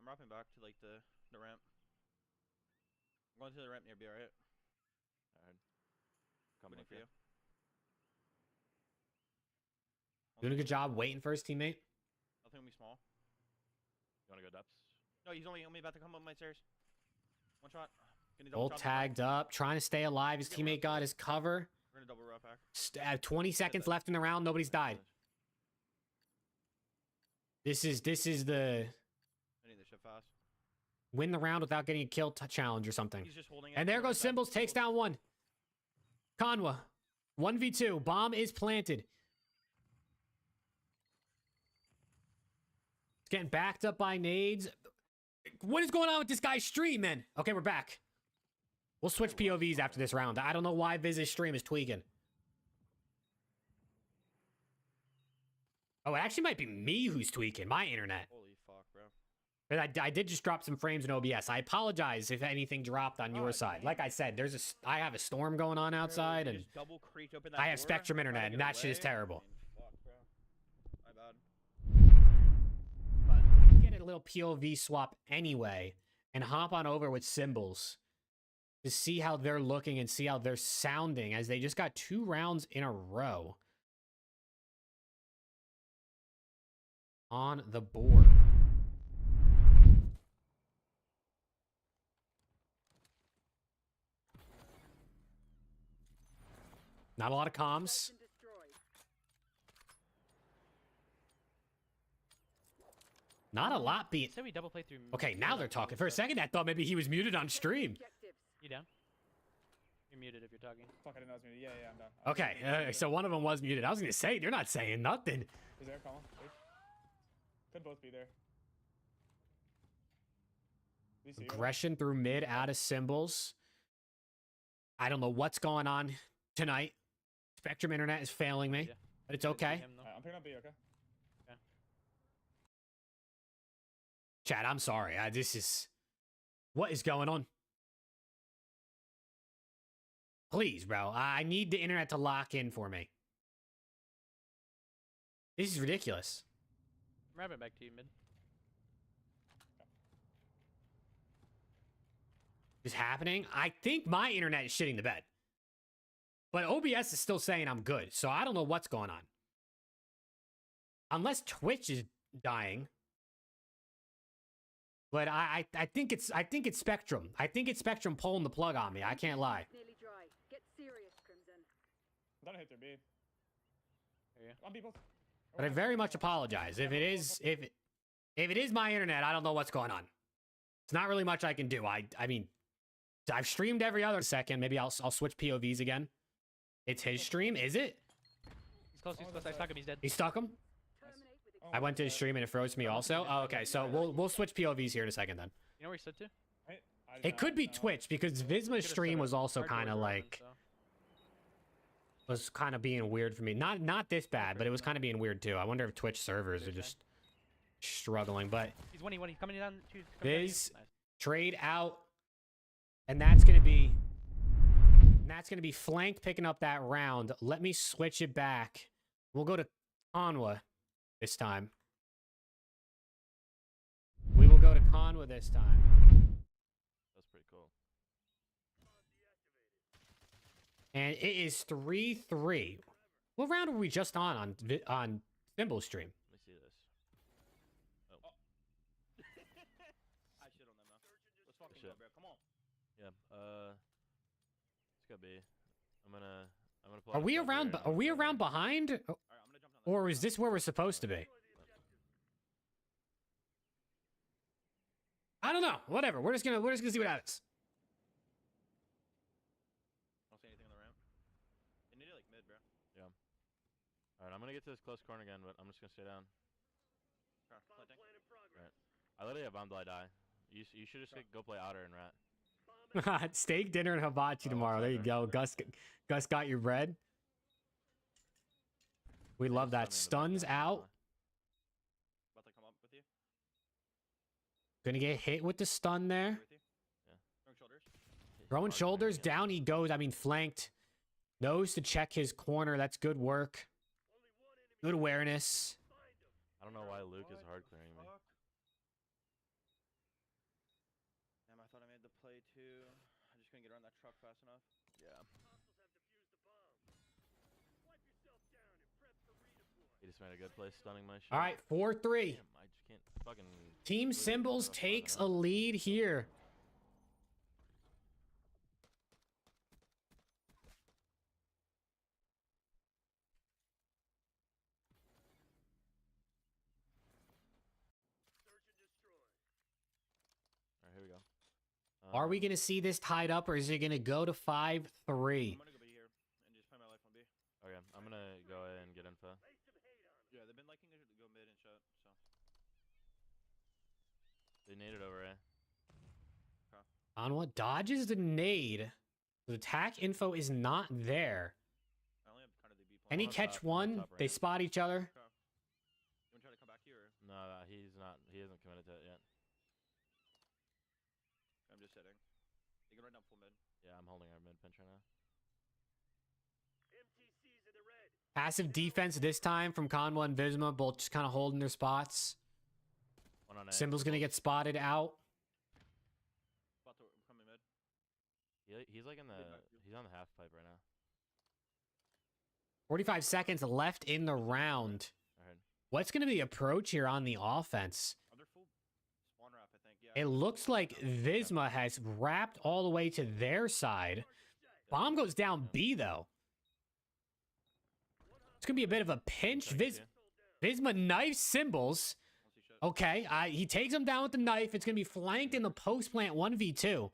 I'm wrapping back to like the ramp. I'm going to the ramp near B, alright? Coming Waiting for you. Doing a good job waiting for his teammate. Nothing will be small. You wanna go depths? No, he's only about to come up my stairs. One shot. All tagged up, trying to stay alive. His teammate got his cover. We're gonna double wrap back. 20 seconds left in the round. Nobody's died. This is the I need this shit fast. win the round without getting a kill challenge or something. He's just holding it. And there goes Symbols, takes down one. Conwa, 1v2. Bomb is planted. It's getting backed up by nades. What is going on with this guy's stream, man? Okay, we're back. We'll switch POVs after this round. I don't know why Viz's stream is tweaking. Oh, it actually might be me who's tweaking. My internet. Holy fuck, bro. But I did just drop some frames in OBS. I apologize if anything dropped on your side. Like I said, I have a storm going on outside, and I have Spectrum internet, and that shit is terrible. Fuck, bro. My bad. But let's get a little POV swap anyway, and hop on over with Symbols to see how they're looking and see how they're sounding, as they just got 2 rounds in a row on the board. Not a lot of comms. Not a lot being. Said we double play through. Okay, now they're talking. For a second, I thought maybe he was muted on stream. You down? You're muted if you're talking. Fuck, I didn't know I was muted. Yeah, I'm done. Okay, so one of them was muted. I was gonna say they're not saying nothing. Is there, Colin? Could both be there. Aggression through mid, out of Symbols. I don't know what's going on tonight. Spectrum internet is failing me, but it's okay. I'm picking up B, okay? Chad, I'm sorry. What is going on? Please, bro. I need the internet to lock in for me. This is ridiculous. I'm wrapping back to you, mid. Is happening? I think my internet is shitting the bed. But OBS is still saying I'm good, so I don't know what's going on. Unless Twitch is dying. But I think it's Spectrum. I think it's Spectrum pulling the plug on me. I can't lie. Nearly dry. Get serious, Crimson. I thought I hit their B. On people. But I very much apologize. If it is my internet, I don't know what's going on. It's not really much I can do. I mean, I've streamed every other second. Maybe I'll switch POVs again. It's his stream, is it? He's close. I stuck him. He's dead. He stuck him? I went to his stream and it froze me also. Oh, okay, so we'll switch POVs here in a second then. You know where he stood to? It could be Twitch because Visma's stream was also kind of like was kind of being weird for me. Not this bad, but it was kind of being weird too. I wonder if Twitch servers are just struggling. But He's 1-1. He's coming down. Viz trade out, and that's gonna be Flank picking up that round. Let me switch it back. We'll go to Conwa this time. We will go to Conwa this time. That's pretty cool. And it is 3-3. What round were we just on Thimble stream? Let me see this. Oh. I shit on them now. Let's fucking Shit. go, bro. Come on. Yeah. It's gotta be. I'm gonna pull Are out we a around? there. Are we around behind? All right, I'm gonna jump down. Or is this where we're supposed to be? I don't know. Whatever. We're just gonna see what happens. I don't see anything on the ramp. They need it like mid, bro. Yeah. All right, I'm gonna get to this close corner again, but I'm just gonna stay down. Okay, planting. Right. I literally have bomb till I die. You should just go play Otter and Rat. Steak dinner and hibachi tomorrow. There you go. Gus got your bread. We love that. Stuns out. About to come up with you. Gonna get hit with the stun there. With you. Yeah. Throwing shoulders. Throwing Hard shoulders. clearing, yeah. Down he goes. I mean, flanked. Knows to check his corner. That's good work. Good awareness. I don't know why Luke is hard clearing me. Damn, I thought I made the play too. I just couldn't get around that truck fast enough. Yeah. He just made a good play stunning my shot. All right, 4-3. Damn, I just can't fucking. Team Luke is Symbols so takes a fucking up. lead here. All right, here we go. Are we gonna see this tied up, or is it gonna go to 5-3? I'm gonna go B here and just play my life on B. Okay, I'm gonna go ahead and get info. Yeah, they've been liking to go mid and shut, so. They naded over A. On what dodges the nade? The attack info is not there. I only have kind of the B plan. Can he on catch top, on one? top They right. spot each other. Okay. You wanna try to come back here or? No, he's not. He hasn't committed to it yet. I'm just sitting. You can run down full mid. Yeah, I'm holding our mid pinch right now. Passive defense this time from Conwa and Visma, both just kind of holding their spots. One on A. Symbol's gonna get spotted out. About to come in mid. He's like in the. He's on the half pipe right now. 45 seconds left in the round. I heard. What's gonna be the approach here on the offense? Are they full spawn wrap, I think. Yeah. It looks like Visma has wrapped all the way to their side. Bomb goes down B though. It's gonna be a bit of a pinch. Visma knifes Symbols. Once he shut. Okay, he takes him down with the knife. It's gonna be flanked in the post plant 1v2. Sliding.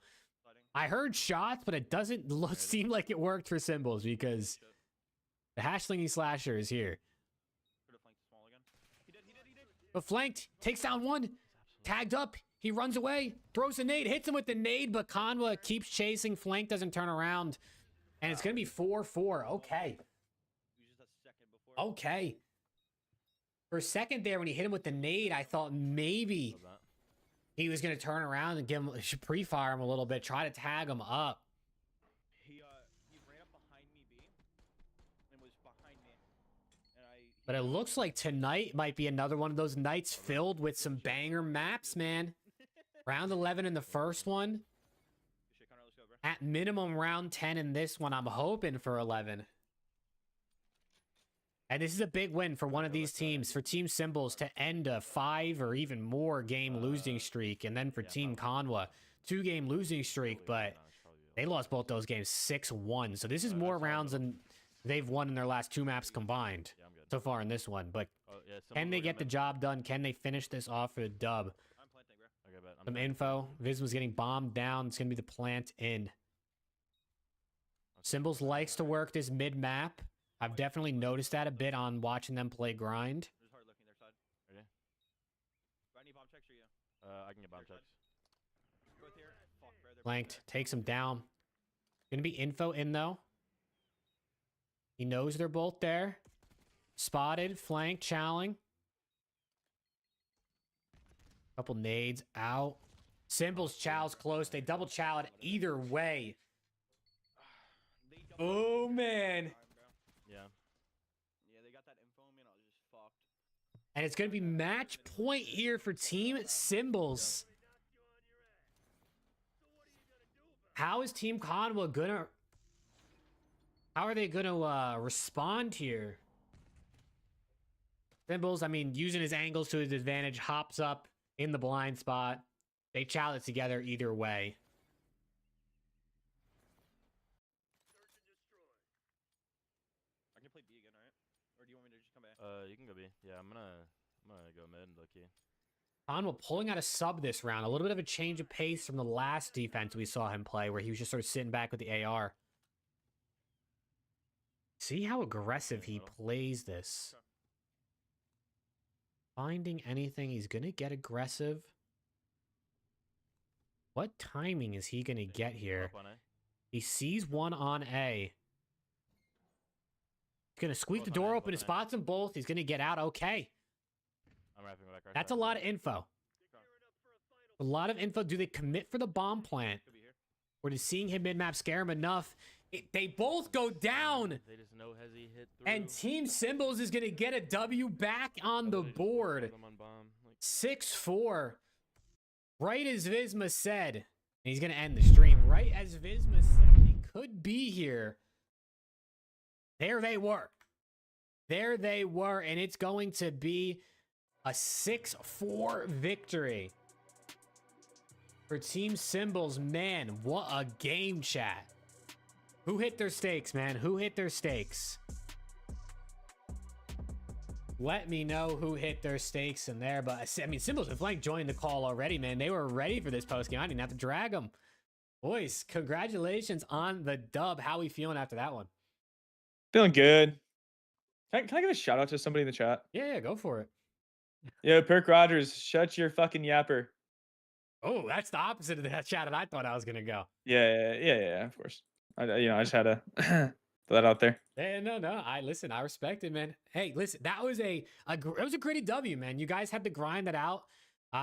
I heard shots, but it doesn't seem like it worked for Symbols because Shut. the hashlingy slasher is here. Could have flanked small again. He did. But flanked, takes down one, tagged up. He runs away, throws a nade, hits him with the nade, but Conwa keeps chasing. Flank doesn't turn around, and it's gonna be 4-4. Okay. He was just a second before. Okay. For a second there, when he hit him with the nade, I thought maybe Love that. he was going to turn around and give him, pre-fire him a little bit, try to tag him up. He ran up behind me B and was behind me. And But it looks like tonight might be another one of those nights filled with some banger maps, man. Round 11 in the first one. Shit, Connor, let's go, bro. At minimum, round 10 in this one. I'm hoping for 11. And this is a big win for one of these teams, for Team Symbols to end a 5 or even more game losing streak, and then for Team Conwa, 2-game losing streak, but they lost both those games 6-1. So this is more rounds than they've won in their last 2 maps combined so far in this one. But can they get the job done? Can they finish this off for the dub? Some info. Visma's getting bombed down. It's going to be the plant in. Symbols likes to work this mid-map. I've definitely noticed that a bit on watching them play grind. There's hard looking their side. Okay. Do I need bomb checks or you? I can get bomb checks. Both here. Fuck, bro. They're Flanked. Takes him down. Gonna be info in, though. He knows they're both there. Spotted. Flanked. Chowing. Couple nades out. Symbols chow's close. They double chow it either way. Oh, man. Yeah, they got that info on me and I was just fucked. And it's going to be match point here for Team Symbols. How is Team Conwa gonna... How are they gonna respond here? Symbols, I mean, using his angles to his advantage, hops up in the blind spot. They chow it together either way. I can play B again, right? Or do you want me to just come back? You can go B. Yeah, I'm gonna go mid, low key. Conwa pulling out a sub this round. A little bit of a change of pace from the last defense we saw him play, where he was just sort of sitting back with the AR. See how aggressive he plays this. Finding anything, he's gonna get aggressive. What timing is he gonna get here? He sees one on A. He's gonna squeak the door open and spots them both. He's gonna get out. Okay. I'm wrapping back right. That's a lot of info. A lot of info. Do they commit for the bomb plant? Or does seeing him mid-map scare him enough? They both go down. They just know has he hit through. And Team Symbols is gonna get a W back on the board. 6-4. Right as Visma said. And he's gonna end the stream. Right as Visma said he could be here. There they were. There they were. And it's going to be a 6-4 victory for Team Symbols. Man, what a game, chat. Who hit their stakes, man? Who hit their stakes? Let me know who hit their stakes in there. But I mean, Symbols and Flank joined the call already, man. They were ready for this post game. I didn't have to drag them. Boys, congratulations on the dub. How are we feeling after that one? Feeling good. Can I give a shout out to somebody in the chat? Yeah, go for it. Yo, Perk Rogers, shut your fucking yapper. Oh, that's the opposite of that chat that I thought I was gonna go. Yeah, of course. I just had to throw that out there. Yeah, no. I respect it, man. Hey, listen, that was it was a gritty W, man. You guys had to grind that out.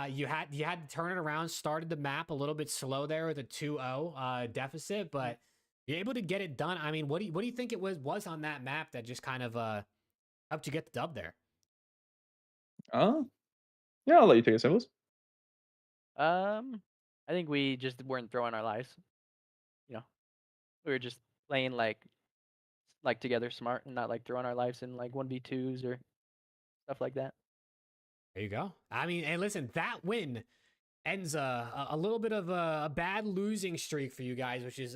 You had to turn it around. Started the map a little bit slow there with a 2-0 deficit, but you're able to get it done. I mean, what do you think it was on that map that just kind of helped you get the dub there? Yeah, I'll let you take it, Symbols. I think we just weren't throwing our lives. You know, we were just playing like together smart and not like throwing our lives in like 1v2s or stuff like that. There you go. I mean, and listen, that win ends a little bit of a bad losing streak for you guys, which is,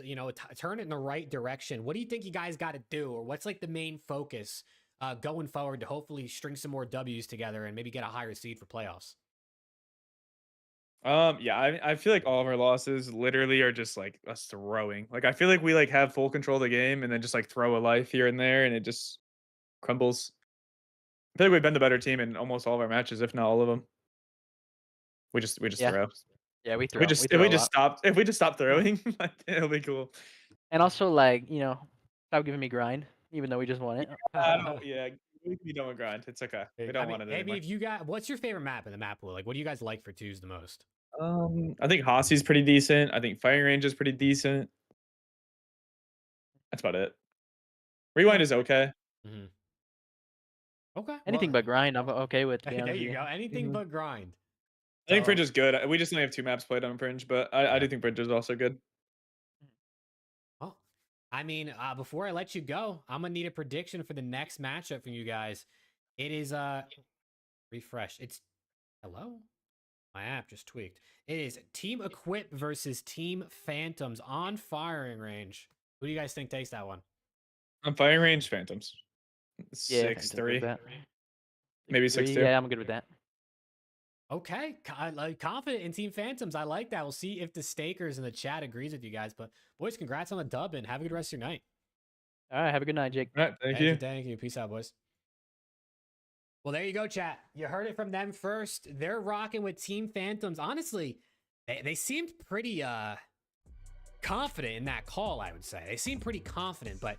turn it in the right direction. What do you think you guys got to do, or what's like the main focus going forward to hopefully string some more W's together and maybe get a higher seed for playoffs? Yeah, I feel like all of our losses literally are just like us throwing. Like I feel like we like have full control of the game and then just like throw a life here and there and it just crumbles. I feel like we've been the better team in almost all of our matches, if not all of them. We just throw. Yeah, we throw. If we just stop throwing, like, it'll be cool. And also like, stop giving me grind, even though we just won it. We don't grind. It's okay. We don't want it maybe anymore. if you got, what's your favorite map in the map pool? Like, what do you guys like for twos the most? I think Hossy's pretty decent. I think Firing Range is pretty decent. That's about it. Rewind is okay. Mm-hmm. Okay. Anything but grind, I'm okay with. There you go. Anything but grind. I think Fringe is good. We just only have 2 maps played on Fringe, but I do think Fringe is also good. Oh, I mean, before I let you go, I'm gonna need a prediction for the next matchup from you guys. It is refresh. It's hello. My app just tweaked. It is Team Equip versus Team Phantomz on firing range. Who do you guys think takes that one? On firing range, Phantomz. Yeah, 6-3. that. Maybe 6-3, 6-2. Yeah, I'm good with that. Okay, confident in Team Phantomz. I like that. We'll see if the stakers in the chat agrees with you guys. But boys, congrats on the dub and have a good rest of your night. All right, have a good night, Jake. All right, thank you. Thank you. Peace out, boys. Well, there you go, chat. You heard it from them first. They're rocking with Team Phantomz. Honestly, they seemed pretty confident in that call, I would say. They seemed pretty confident, but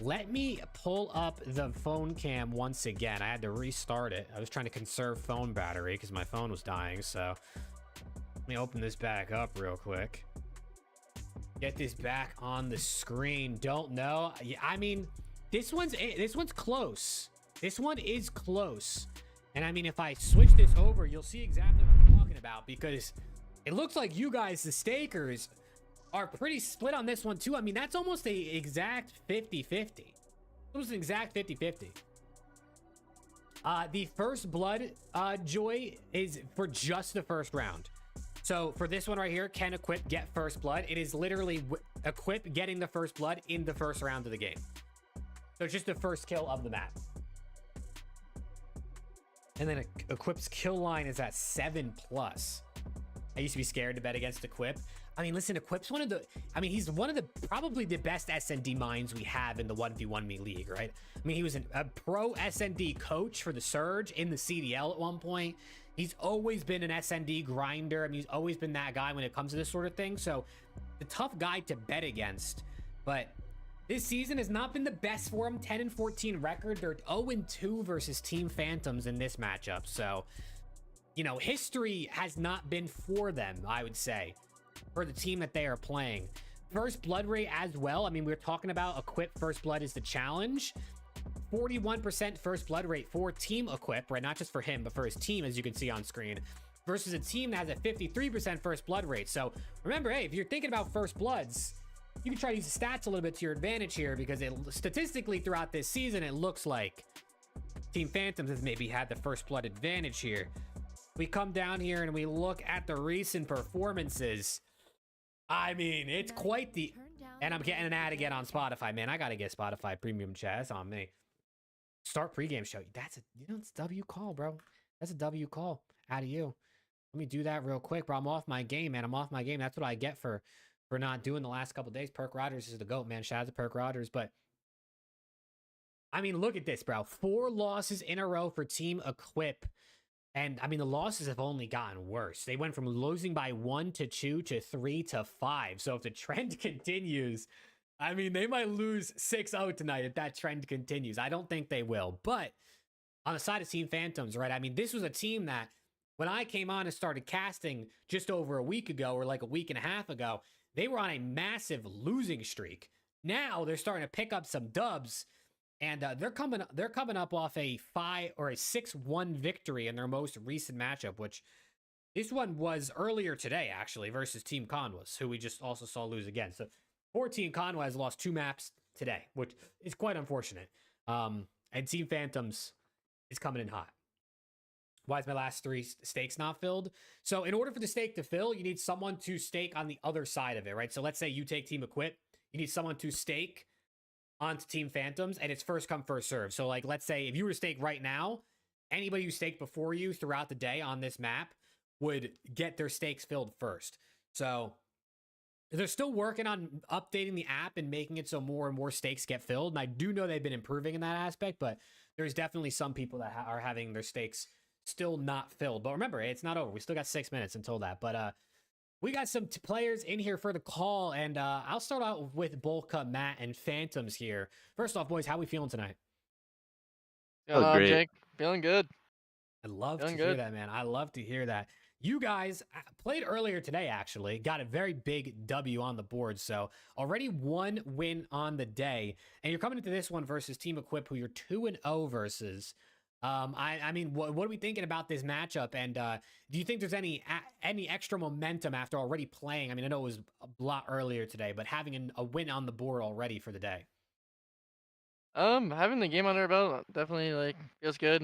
let me pull up the phone cam once again. I had to restart it. I was trying to conserve phone battery because my phone was dying, so let me open this back up real quick. Get this back on the screen. Don't know. I mean, this one's close. This one is close. And I mean, if I switch this over, you'll see exactly what I'm talking about because it looks like you guys, the stakers, are pretty split on this one too. I mean, that's almost a exact 50-50. Almost an exact 50-50. The first blood, Joy, is for just the first round. So for this one right here, can Equip get first blood? It is literally Equip getting the first blood in the first round of the game. So it's just the first kill of the map. And then Equip's kill line is at 7+. I used to be scared to bet against Equip. I mean, listen, Equip's one of the, I mean, he's one of the, probably the best SND minds we have in the 1v1me league, right? I mean, he was a pro SND coach for the Surge in the CDL at one point. He's always been an SND grinder. I mean, he's always been that guy when it comes to this sort of thing. So the tough guy to bet against, but this season has not been the best for him. 10-14 record. They're 0-2 versus Team Phantomz in this matchup. So, you know, history has not been for them, I would say, for the team that they are playing. First blood rate as well. I mean, we were talking about Equip first blood is the challenge. 41% first blood rate for Team Equip, right? Not just for him, but for his team, as you can see on screen, versus a team that has a 53% first blood rate. So remember, hey, if you're thinking about first bloods, you can try to use the stats a little bit to your advantage here because it statistically throughout this season, it looks like Team Phantomz has maybe had the first blood advantage here. We come down here and we look at the recent performances. I mean, it's quite the... And I'm getting an ad again on Spotify, man. I got to get Spotify premium chat. That's on me. Start pregame show. That's a, you know, it's a W call, bro. That's a W call out of you. Let me do that real quick, bro. I'm off my game, man. I'm off my game. That's what I get for not doing the last couple days. Perk Rogers is the GOAT, man. Shout out to Perk Rogers. But I mean, look at this, bro. 4 losses in a row for Team Equip. And I mean, the losses have only gotten worse. They went from losing by 1 to 2 to 3 to 5. So if the trend continues, I mean, they might lose 6-0 tonight if that trend continues. I don't think they will. But on the side of Team Phantomz, right? I mean, this was a team that when I came on and started casting just over a week ago or like a week and a half ago, they were on a massive losing streak. Now they're starting to pick up some dubs. And they're coming up off a 5 or a 6-1 victory in their most recent matchup, which this one was earlier today, actually, versus Team Conwas, who we just also saw lose again. So 14 Conwas has lost 2 maps today, which is quite unfortunate. And Team Phantomz is coming in hot. Why is my last 3 stakes not filled? So in order for the stake to fill, you need someone to stake on the other side of it, right? So let's say you take Team Equip. You need someone to stake onto Team Phantomz, and it's first come, first serve. So, like, let's say if you were to stake right now, anybody who staked before you throughout the day on this map would get their stakes filled first. So, they're still working on updating the app and making it so more and more stakes get filled. And I do know they've been improving in that aspect, but there's definitely some people that are having their stakes still not filled. But remember, it's not over. We still got 6 minutes until that. But, we got some players in here for the call, and I'll start out with Bolka, Matt, and Phantomz here. First off, boys, how we feeling tonight? Great. Jake, feeling good. I love to hear that, man. I love to hear that. You guys played earlier today, actually. Got a very big W on the board, so already 1 win on the day. And you're coming into this one versus Team Equip, who you're 2-0 versus. I mean, what are we thinking about this matchup? And do you think there's any extra momentum after already playing? I mean, I know it was a lot earlier today, but having a win on the board already for the day. Having the game under our belt definitely like feels good.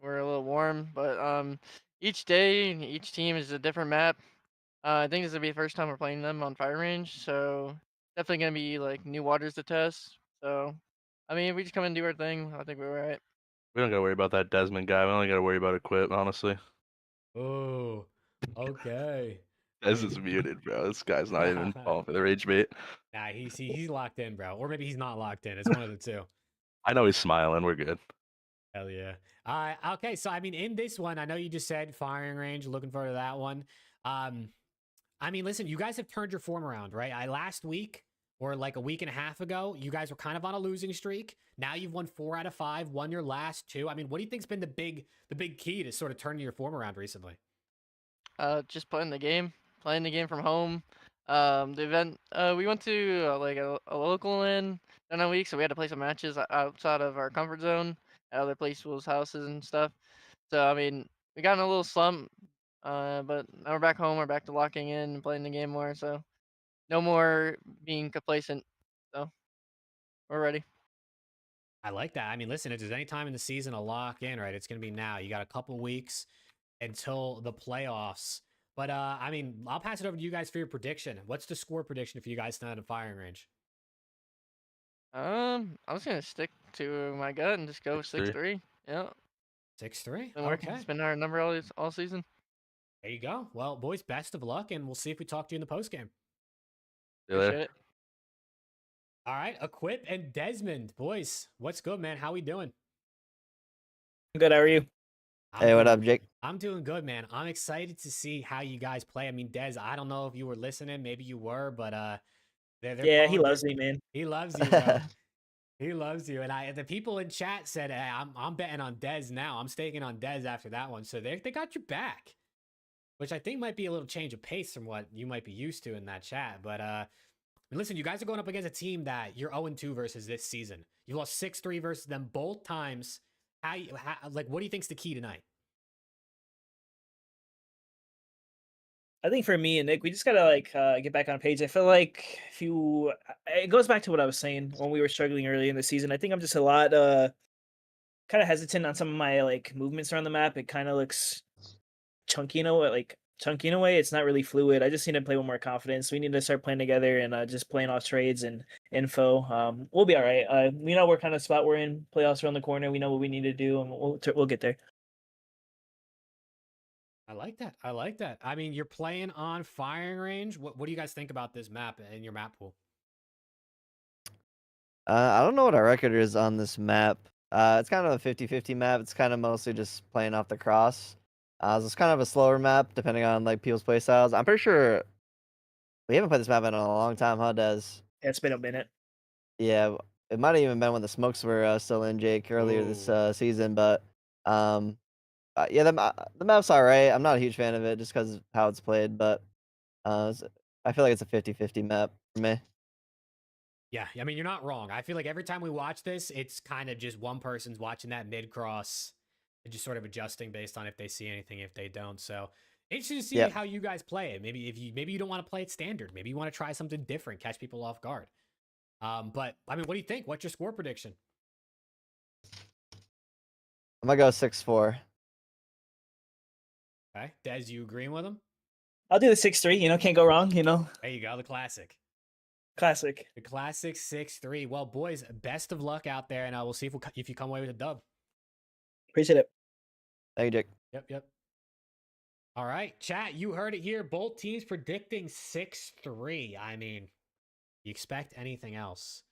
We're a little warm, but each day, each team is a different map. I think this will be the first time we're playing them on Fire Range, so definitely gonna be like new waters to test. So, I mean, if we just come and do our thing, I think we're alright. We don't gotta worry about that Desmond guy. We only gotta worry about Equip, honestly. Oh, okay. This is muted, bro. This guy's not even falling for the rage bait. Nah, he's locked in, bro. Or maybe he's not locked in. It's one of the two. I know he's smiling. We're good. Hell yeah. Okay, so I mean, in this one, I know you just said firing range. Looking forward to that one. I mean, listen, you guys have turned your form around, right? Last week or like a week and a half ago, you guys were kind of on a losing streak. Now you've won 4 out of 5, won your last 2. I mean, what do you think's been the big key to sort of turning your form around recently? Just playing the game from home. The event, we went to like a local in a week, so we had to play some matches outside of our comfort zone at other people's houses and stuff. So I mean, we got in a little slump, but now we're back home. We're back to locking in and playing the game more. So no more being complacent. So we're ready. I like that. I mean, listen, if there's any time in the season to lock in, right, it's going to be now. You got a couple weeks until the playoffs. But I mean, I'll pass it over to you guys for your prediction. What's the score prediction for you guys tonight in firing range? I'm just gonna stick to my gut and just go 6-3. Yeah. 6-3. Okay. It's been our number all season. There you go. Well, boys, best of luck, and we'll see if we talk to you in the post game. Appreciate it. All right, Equip and Desmond, boys, what's good, man? How we doing? Good. How are you? Hey, what up, Jake? I'm doing good, man. I'm excited to see how you guys play. I mean, Des, I don't know if you were listening. Maybe you were, but yeah, he loves me, man. He loves you, bro. He loves you. And the people in chat said, hey, I'm betting on Des now. I'm staking on Des after that one. So they got your back, which I think might be a little change of pace from what you might be used to in that chat. But listen, you guys are going up against a team that you're 0-2 versus this season. You lost 6-3 versus them both times. What do you think's the key tonight? I think for me and Nick, we just gotta get back on page. I feel like it goes back to what I was saying when we were struggling early in the season. I think I'm just a lot kind of hesitant on some of my movements around the map. It kind of looks chunky in a way. It's not really fluid. I just need to play with more confidence. We need to start playing together and just playing off trades and info. We'll be all right. We know what kind of spot we're in. Playoffs around the corner. We know what we need to do, and we'll get there. I like that. I mean, you're playing on firing range. What do you guys think about this map and your map pool? I don't know what our record is on this map. It's kind of a 50-50 map. It's kind of mostly just playing off the cross. So it's kind of a slower map depending on people's play styles. I'm pretty sure we haven't played this map in a long time, huh, Des? Yeah, it's been a minute. Yeah, it might have even been when the smokes were still in, Jake, earlier this season. But yeah, the map's all right. I'm not a huge fan of it just because of how it's played, but I feel like it's a 50-50 map for me. Yeah, I mean, you're not wrong. I feel like every time we watch this, it's kind of just one person's watching that mid-cross and just sort of adjusting based on if they see anything, if they don't. So interesting to see how you guys play it. Maybe you don't want to play it standard. Maybe you want to try something different, catch people off guard. But I mean, what do you think? What's your score prediction? I'm gonna go 6-4. Okay, Des, you agreeing with him? I'll do the 6-3. Can't go wrong. There you go, the classic. The classic 6-3. Well, boys, best of luck out there, and we'll see if you come away with a dub. Appreciate it. Thank you, Jake. Yep. All right, chat, you heard it here. Both teams predicting 6-3. I mean, you expect anything else?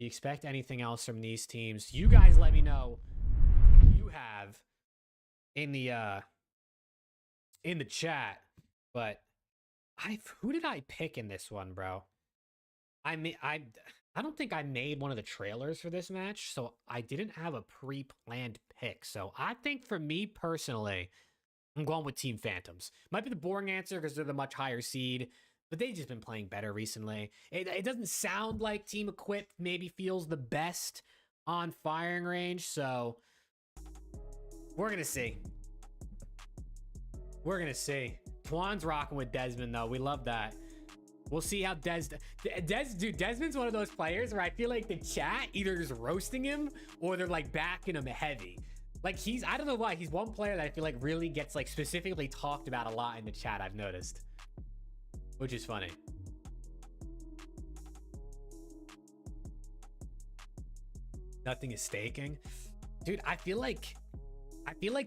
You expect anything else from these teams? You guys let me know who you have in the chat. But who did I pick in this one, bro? I don't think I made one of the trailers for this match, so I didn't have a pre-planned pick. So I think for me personally, I'm going with Team Phantomz. Might be the boring answer because they're the much higher seed, but they've just been playing better recently. It doesn't sound like Team Equip maybe feels the best on firing range, so We're gonna see. We're gonna see. Twan's rocking with Desmond though. We love that. We'll see how dude, Desmond's one of those players where I feel like the chat either is roasting him or they're like backing him heavy. Like I don't know why, he's one player that I feel like really gets like specifically talked about a lot in the chat, I've noticed. Which is funny. Nothing is staking. Dude, I feel like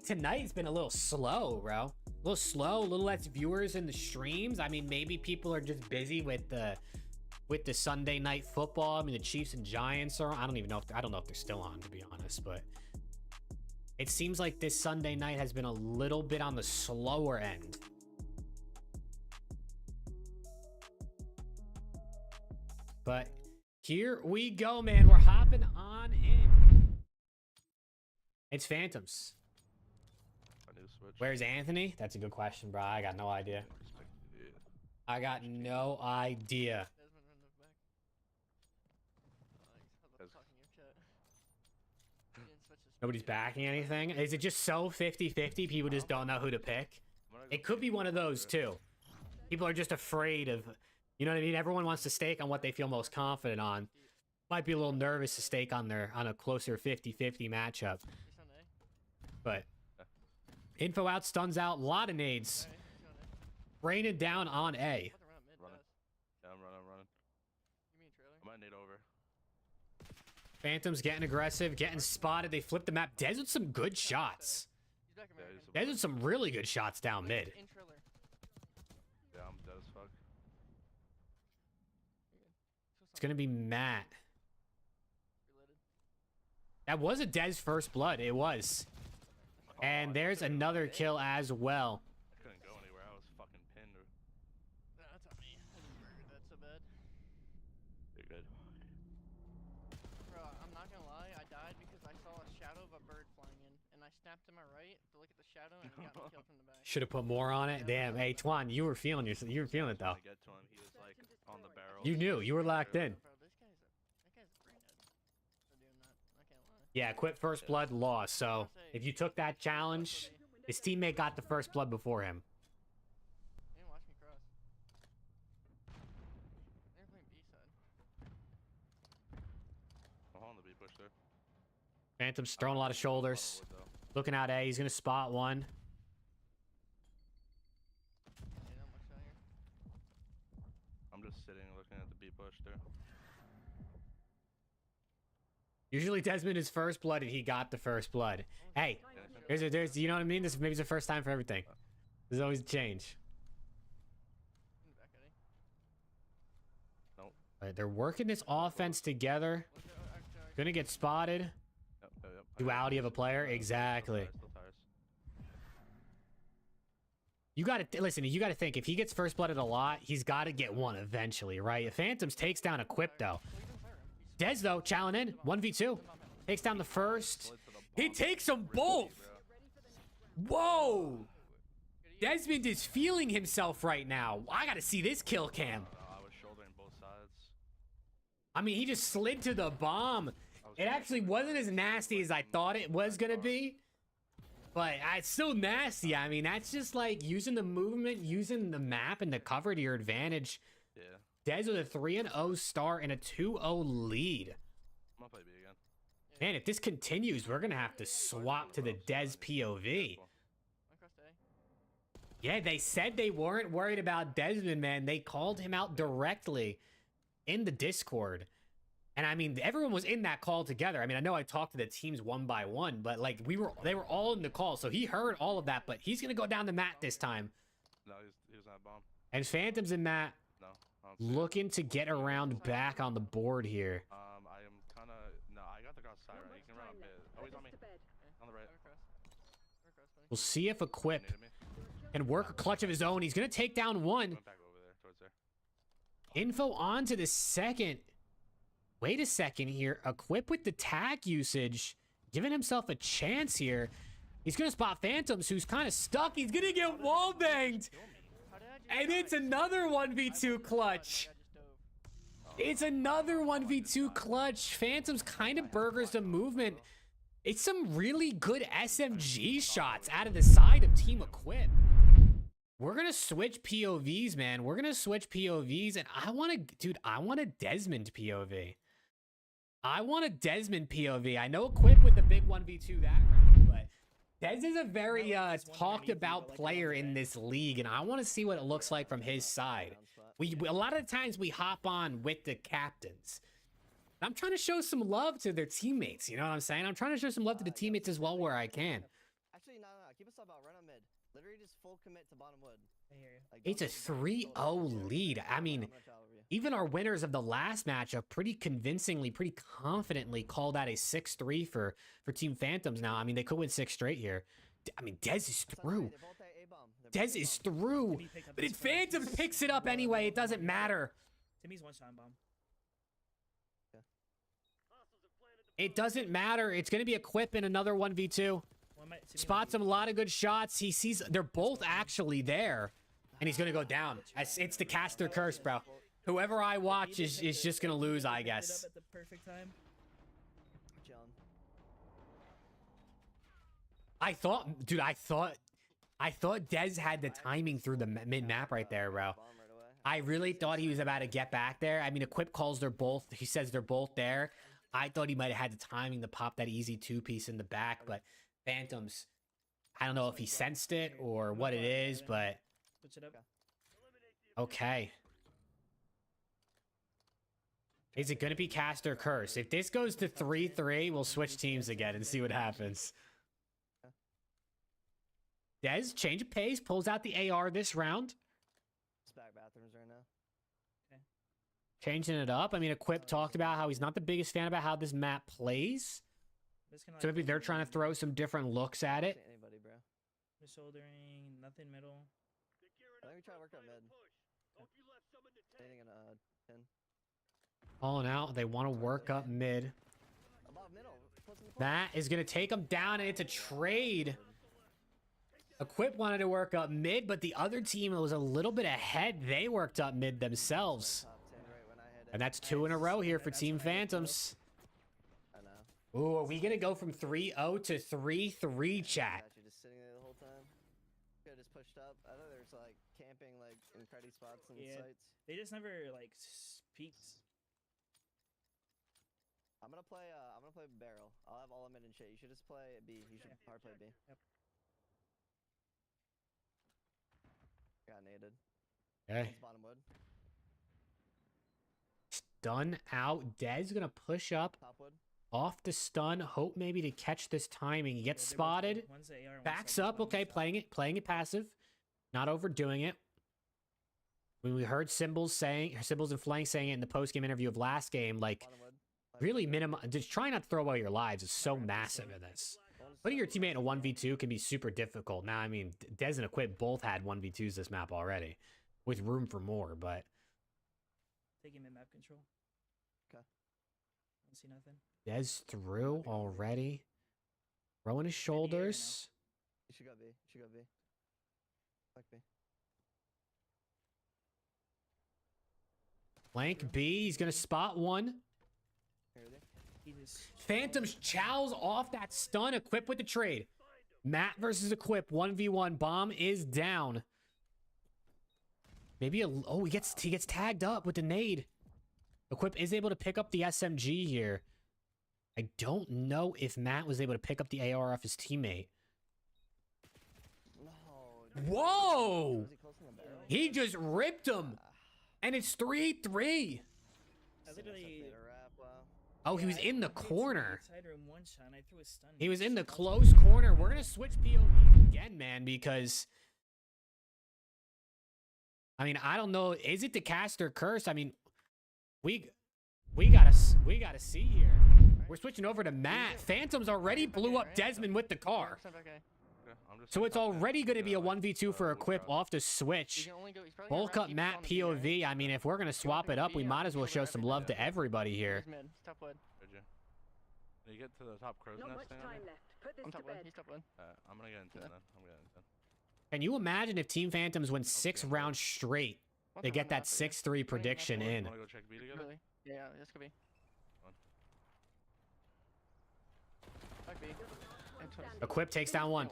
tonight's been a little slow, bro. A little slow, a little less viewers in the streams. I mean, maybe people are just busy with the Sunday night football. I mean, the Chiefs and Giants are on. I don't know if they're still on, to be honest, but it seems like this Sunday night has been a little bit on the slower end. But here we go, man. We're hopping on in. It's Phantomz. Where's Anthony? That's a good question, bro. I got no idea. I got no idea. Nobody's backing anything? Is it just so 50-50? People just don't know who to pick? It could be one of those, too. People are just afraid of... You know what I mean? Everyone wants to stake on what they feel most confident on. Might be a little nervous to stake on a closer 50-50 matchup. But... Info out, stuns out, a lot of nades. Raining down on A. Running. Yeah, I'm running. I might nade over. Phantomz getting aggressive, getting spotted. They flip the map. Dez with some good shots. Dez with some really good shots down mid. Yeah, I'm dead as fuck. It's going to be Matt. That was a Dez first blood. It was. And there's another kill as well. I couldn't go anywhere. I was fucking pinned. That's on me. I just murdered that so bad. You're good. Bro, I'm not gonna lie. I died because I saw a shadow of a bird flying in, and I snapped to my right to look at the shadow and got me killed from the back. Should have put more on it. Damn. Hey, Twan, you were feeling it though. I get to him. He was like on the barrel. You knew. You were locked in. Bro, that guy's brain dead for doing that. I can't lie. Yeah, quit first blood, lost. So if you took that challenge, his teammate got the first blood before him. They didn't watch me cross. They're playing B side. I'm on the B push there. Phantomz throwing a lot of shoulders. Looking out A. He's going to spot one. I'm just sitting looking at the B push there. Usually Desmond is first blood and he got the first blood. Hey, there's you know what I mean? This maybe it's the first time for everything. There's always a change. Nope. Right, they're working this offense together. Gonna get spotted. Yep. Duality of a player, exactly. You gotta listen. You gotta think if he gets first blooded a lot, he's got to get one eventually, right? If Phantomz takes down Equuip though. Dez though, challenging in 1v2, takes down the first. He takes them both. Whoa! Desmond is feeling himself right now. I gotta see this kill cam. I was shouldering both sides. I mean, he just slid to the bomb. It actually wasn't as nasty as I thought it was gonna be, but it's still nasty. I mean, that's just like using the movement, using the map and the cover to your advantage. Yeah. Dez with a 3-0 start and a 2-0 lead. I'm gonna play B again. Man, if this continues, we're gonna have to swap to the Dez POV. Yeah, they said they weren't worried about Desmond, man. They called him out directly in the Discord. And I mean, everyone was in that call together. I mean, I know I talked to the teams one by one, but like they were all in the call. So he heard all of that, but he's gonna go down the mat this time. No, he was not bomb. And Phantomz and Matt looking to get around back on the board here. I am kind of I got the cross side right. You can run a bit. Oh, he's on me. On the right. We'll see if Equuip can work a clutch of his own. He's gonna take down one. Back over there, towards there. Info on to the second. Wait a second here. Equuip with the tag usage, giving himself a chance here. He's gonna spot Phantomz, who's kind of stuck. He's gonna get wall banged. And it's another 1v2 clutch. It's another 1v2 clutch. Phantomz kind of burgers the movement. It's some really good SMG shots out of the side of Team Equip. We're going to switch POVs, man. We're going to switch POVs, and I want a Desmond POV. I want a Desmond POV. I know Equip with the big 1v2 that round, but Dez is a very talked about player in this league, and I want to see what it looks like from his side. A lot of the times we hop on with the captains. I'm trying to show some love to their teammates, you know what I'm saying? I'm trying to show some love to the teammates as well where I can. Actually, no. Keep us up about run on mid. Literally just full commit to bottom wood. It's a 3-0 lead. I mean, even our winners of the last matchup pretty convincingly, pretty confidently called out a 6-3 for Team Phantomz now. I mean, they could win 6 straight here. I mean, Dez is through. Dez is through. But if Phantomz picks it up anyway, it doesn't matter. Timmy's one-shot bomb. It doesn't matter. It's going to be Equip in another 1v2. Spots him a lot of good shots. He sees they're both actually there. And he's going to go down. It's the caster curse, bro. Whoever I watch is just going to lose, I guess. At the perfect time. I thought Dez had the timing through the mid-map right there, bro. I really thought he was about to get back there. I mean, Equip calls they're both. He says they're both there. I thought he might have had the timing to pop that easy 2-piece in the back, but Phantomz, I don't know if he sensed it or what it is, but okay. Is it going to be cast or curse? If this goes to 3-3, we'll switch teams again and see what happens. Dez, change of pace, pulls out the AR this round. Back bathrooms right now. Changing it up. I mean, Equip talked about how he's not the biggest fan about how this map plays. So maybe they're trying to throw some different looks at it. Anybody, bro. The shouldering, nothing middle. I think we try to work out mid. Anything in 10. Calling out. They want to work up mid. That is going to take them down, and it's a trade. Equip wanted to work up mid, but the other team was a little bit ahead. They worked up mid themselves. And that's 2 in a row here for Team Phantomz. Ooh, are we going to go from 3-0 to 3-3, chat? Just sitting there the whole time. Could just pushed up. I thought there's like camping like in credit spots and sites. They just never like peeked. I'm gonna play barrel. I'll have all of mid and shit. You should just play B. You should hard play B. Yep. Got naded. Okay. Bottom wood. Stun out. Dez gonna push up off the stun. Hope maybe to catch this timing. He gets spotted. Backs up. Okay, playing it passive. Not overdoing it. When we heard Symbols and Flank saying it in the post-game interview of last game, like really just trying not to throw away your lives is so massive in this. Putting your teammate in a 1v2 can be super difficult. Now, I mean, Dez and Equip both had 1v2s this map already, with room for more, but taking mid-map control. Okay. Don't see nothing. Dez through already. Throwing his shoulders. You should go B. You should go B. Like B. Flank B. He's going to spot one. Phantomz chows off that stun. Equip with the trade. Matt versus Equip. 1v1. Bomb is down. Maybe he gets tagged up with the nade. Equip is able to pick up the SMG here. I don't know if Matt was able to pick up the AR off his teammate. Whoa! He just ripped him. And it's 3-3. Oh, he was in the corner. He was in the close corner. We're going to switch POVs again, man, because I mean, I don't know. Is it the caster curse? I mean, we gotta see here. We're switching over to Matt. Phantomz already blew up Desmond with the car. So it's already going to be a 1v2 for Equip off the switch. Bulk up Matt POV. I mean, if we're going to swap it up, we might as well show some love to everybody here. Did you get to the top crow's nest thing? I'm top one. He's top one. I'm going to get into it then. Can you imagine if Team Phantomz win 6 rounds straight? They get that 6-3 prediction in. Want to go check B together? Yeah, this could be. Flag B. And 20 Equip takes down one.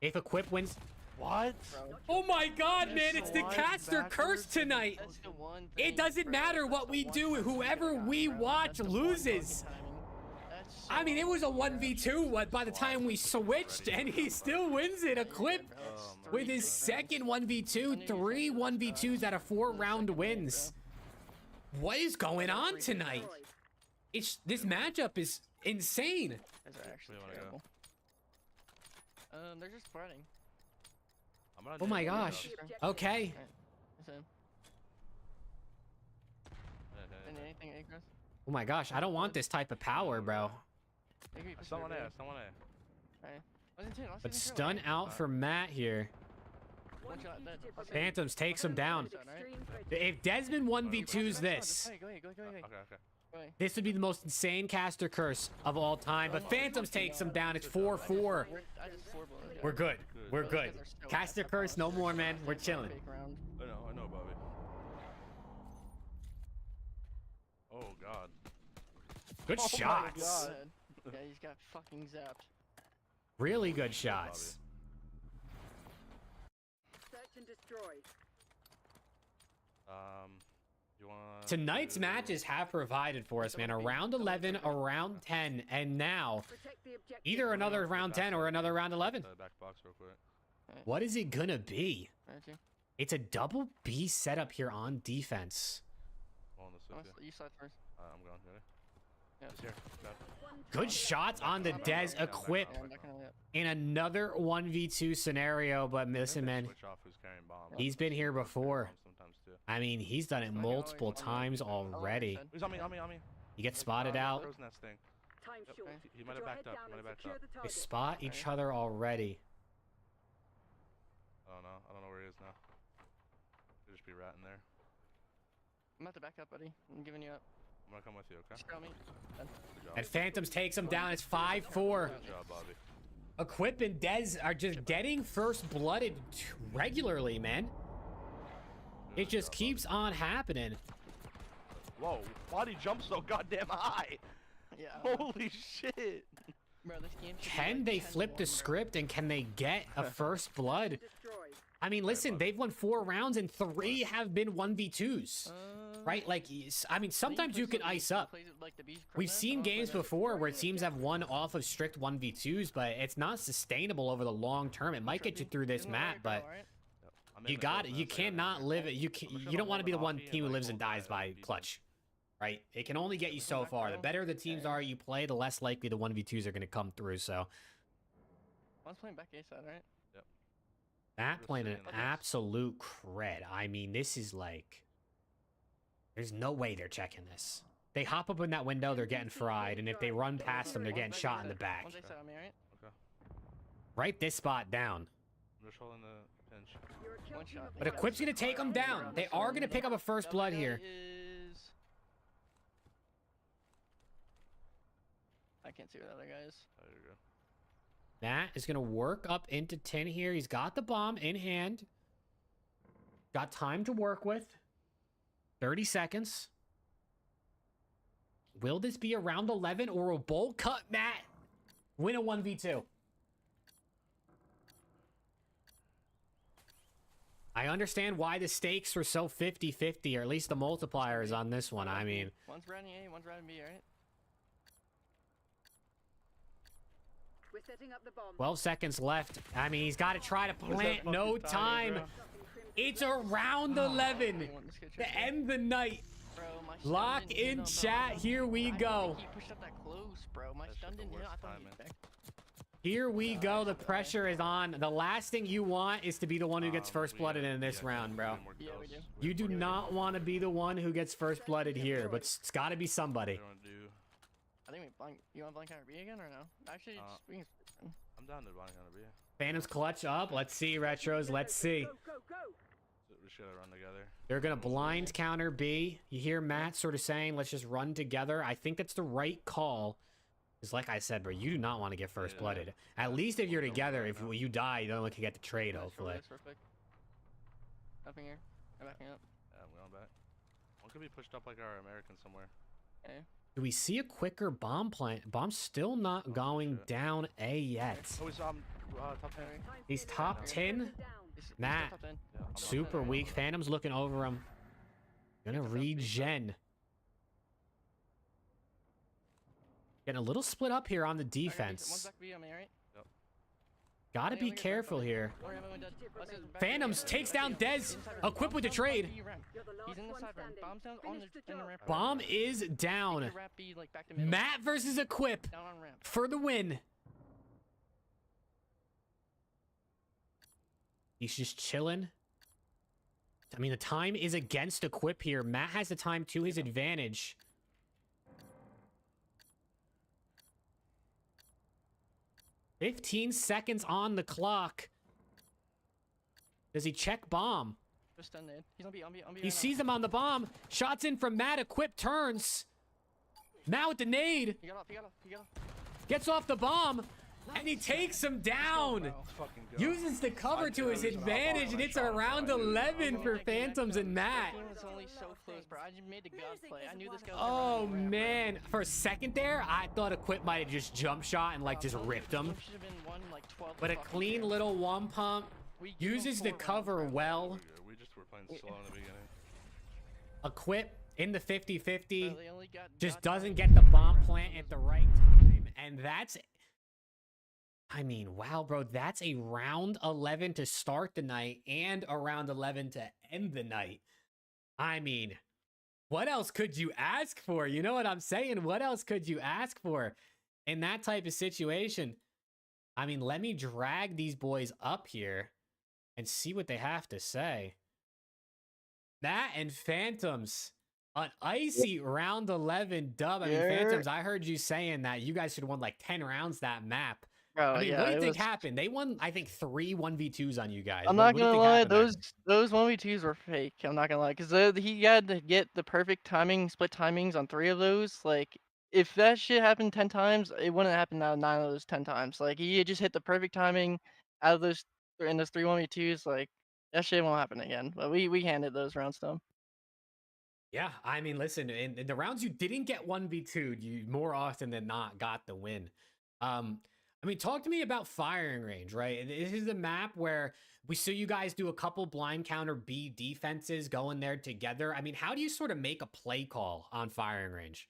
If Equip wins. What? Oh my god, man, it's the Slide caster curse backwards. tonight. That's the one It thing, doesn't bro. matter That's what the we one do. fucking Whoever thing I got, we bro. watch That's the one loses. fucking timing. That's I mean, it so was a unfair. 1v2 by the time we switched, and he still wins it. Equip Bro, it's Oh my with his 3 second rounds. 1v2, 3 1v2s out of 4 round wins. What is going on tonight? This matchup is insane. Those are actually wanna go? terrible. They're just spreading. I'm gonna Oh do my it. gosh. Okay. That's him. And anything, Acres? Oh my gosh, I don't want this type of power, bro. Someone A, someone A. Alright. Wasn't it? But stun out for Matt here. One shot, dead. Phantomz takes him down. Alright. If Desmond 1v2s this, Go ahead. Okay. this would be the most insane caster curse of all time. But Phantomz takes him down. It's 4-4. I just 4-blown. We're good. We're good. Caster curse, no more, man. We're chilling. I know, Bobby. Oh god. Good Oh my shots. God. Yeah, he's got fucking zapped. Really good shots. Search and destroy. You want Tonight's matches have provided for us, man. Around 11, around 10, and now Protect the objective. either another round 10 or another round 11. back box real quick? What is it gonna be? Right, It's a double B setup here on defense. On this with you. you slide first. I'm going. Ready? Yeah. It's here. Got Good shots on the Des Equip Yeah, I'm not gonna let. in another 1v2 scenario, but listen, man, Switch off who's carrying bomb. he's been here before. Sometimes too. I mean, he's done it multiple times already. He's on me. You get spotted out. Frozen that thing. Time short. He might have backed up. He might have backed up. They spot each other already. Oh no, I don't know where he is now. He'll just be ratting there. I'm about to back up, buddy. I'm giving you up. I'm gonna come with you, okay? Just tell me. Done. Good job. And Phantomz takes him down. It's 5-4. Good job, Bobby. Equip and Dez are just getting first blooded regularly, man. It just keeps on happening. Whoa, why'd he jump so goddamn high? Yeah. Holy shit. Bro, this game should be Can like they 10-1, flip the bro. script and can they get a first blood? Destroy. I mean, listen, they've won 4 rounds and 3 have been 1v2s. Right? Like, I mean, sometimes you can ice up. We've seen games before where teams have won off of strict 1v2s, but it's not sustainable over the long term. It might get you through this map, but you cannot live it. You don't want to be the one team who lives and dies by clutch. Right? It can only get you so far. The better the teams are you play, the less likely the 1v2s are going to come through, so. One's playing back A side, right? Yep. That playing an absolute cred. I mean, this is like... There's no way they're checking this. They hop up in that window, they're getting fried, and if they run past them, they're getting shot in the back. One's A side on me, right? Okay. Write this spot down. I'm just holding the pinch. One shot. But Equip's going to take them down. They are going to pick up a first blood here. Is... I can't see where the other guy is. There you go. Matt is going to work up into 10 here. He's got the bomb in hand. Got time to work with. 30 seconds. Will this be around 11 or will Bolt cut Matt win a 1v2? I understand why the stakes were so 50-50, or at least the multipliers on this one. I mean, One's riding A, one's riding B, right? We're setting up the bomb. 12 seconds left. I mean, he's got to try to plant. No time. It's around 11 to end the night. Bro, my Lock stun didn't hit in him, chat. bro. Here we I didn't go. think he pushed up that close, bro. My stun didn't hit him. I thought he back. Here we go. The pressure is on. The last thing you want is to be the one who gets first blooded in this round, bro. Yeah, we do. You do not want to be the one who gets first blooded here, but it's got to be somebody. I think we blank. You want blank on B again or no? Actually, just, we can. I'm down to blank on a B. Phantomz clutch up. Let's see, Retros. Let's see. We should run together. They're going to blind counter B. You hear Matt sort of saying, let's just run together. I think that's the right call. Because like I said, bro, you do not want to get first blooded. At least if you're together, if you die, you don't look to get the trade, hopefully. Up in here. I'm backing up. Yeah, I'm going back. One could be pushed up like our American somewhere. Okay. Do we see a quicker bomb plant? Bomb's still not going down A yet. Oh, he's top 10. He's top 10. He's Matt, top 10. super weak. Phantom's looking over him. Gonna regen. Getting a little split up here on the One's defense. back B on me, right? Gotta be careful here. Phantomz takes down Dez. Equip with the trade. He's in the side ramp. Bomb's down on the in the ramp. Bomb is down. Ramp B, like back to middle. Matt versus Equip Down on ramp. for the win. He's just chilling. I mean, the time is against Equip here. Matt has the time to his advantage. "15 seconds on the clock. Does he check bomb? Just done it. He's on B, on B, on B. He right now. sees him on the bomb. Shots in from Matt. Equip turns. Matt with the nade. He got off, he got off, he got off. Gets off the bomb. And he takes him down. Uses the cover to his advantage, and it's a round 11 for Phantomz and Matt. The game was only so close, bro. I just made the god play. I knew this guy was Oh man, for a second there, I thought Equip might have just jump shot and like just ripped him. should have been one like 12. But a clean little one pump, uses the cover well. We just were playing slow in the beginning. Equip in the 50-50, They only got just doesn't get the bomb plant at the right time, and that's. I mean, wow, bro, that's a round 11 to start the night and a round 11 to end the night. I mean, what else could you ask for? You know what I'm saying? What else could you ask for in that type of situation? I mean, let me drag these boys up here and see what they have to say. That and Phantomz, an icy round 11 dub. I mean, Phantomz, I heard you saying that you guys should have won like 10 rounds that map. Bro, I mean, yeah, what do you it think was- happened? They won, I think, 3 1v2s on you guys. I'm What- not what do you gonna think lie, happened there? those 1v2s were fake. I'm not gonna lie, because he had to get the perfect timing, split timings on 3 of those. Like, if that shit happened 10 times, it wouldn't happen out of 9 of those 10 times. Like, he had just hit the perfect timing out of those in those 3 1v2s. Like, that shit won't happen again. But we handed those rounds to him. Yeah, I mean, listen, in the rounds you didn't get 1v2'd, you more often than not got the win. I mean, talk to me about firing range, right? This is a map where we saw you guys do a couple blind counter B defenses going there together. I mean, how do you sort of make a play call on firing range?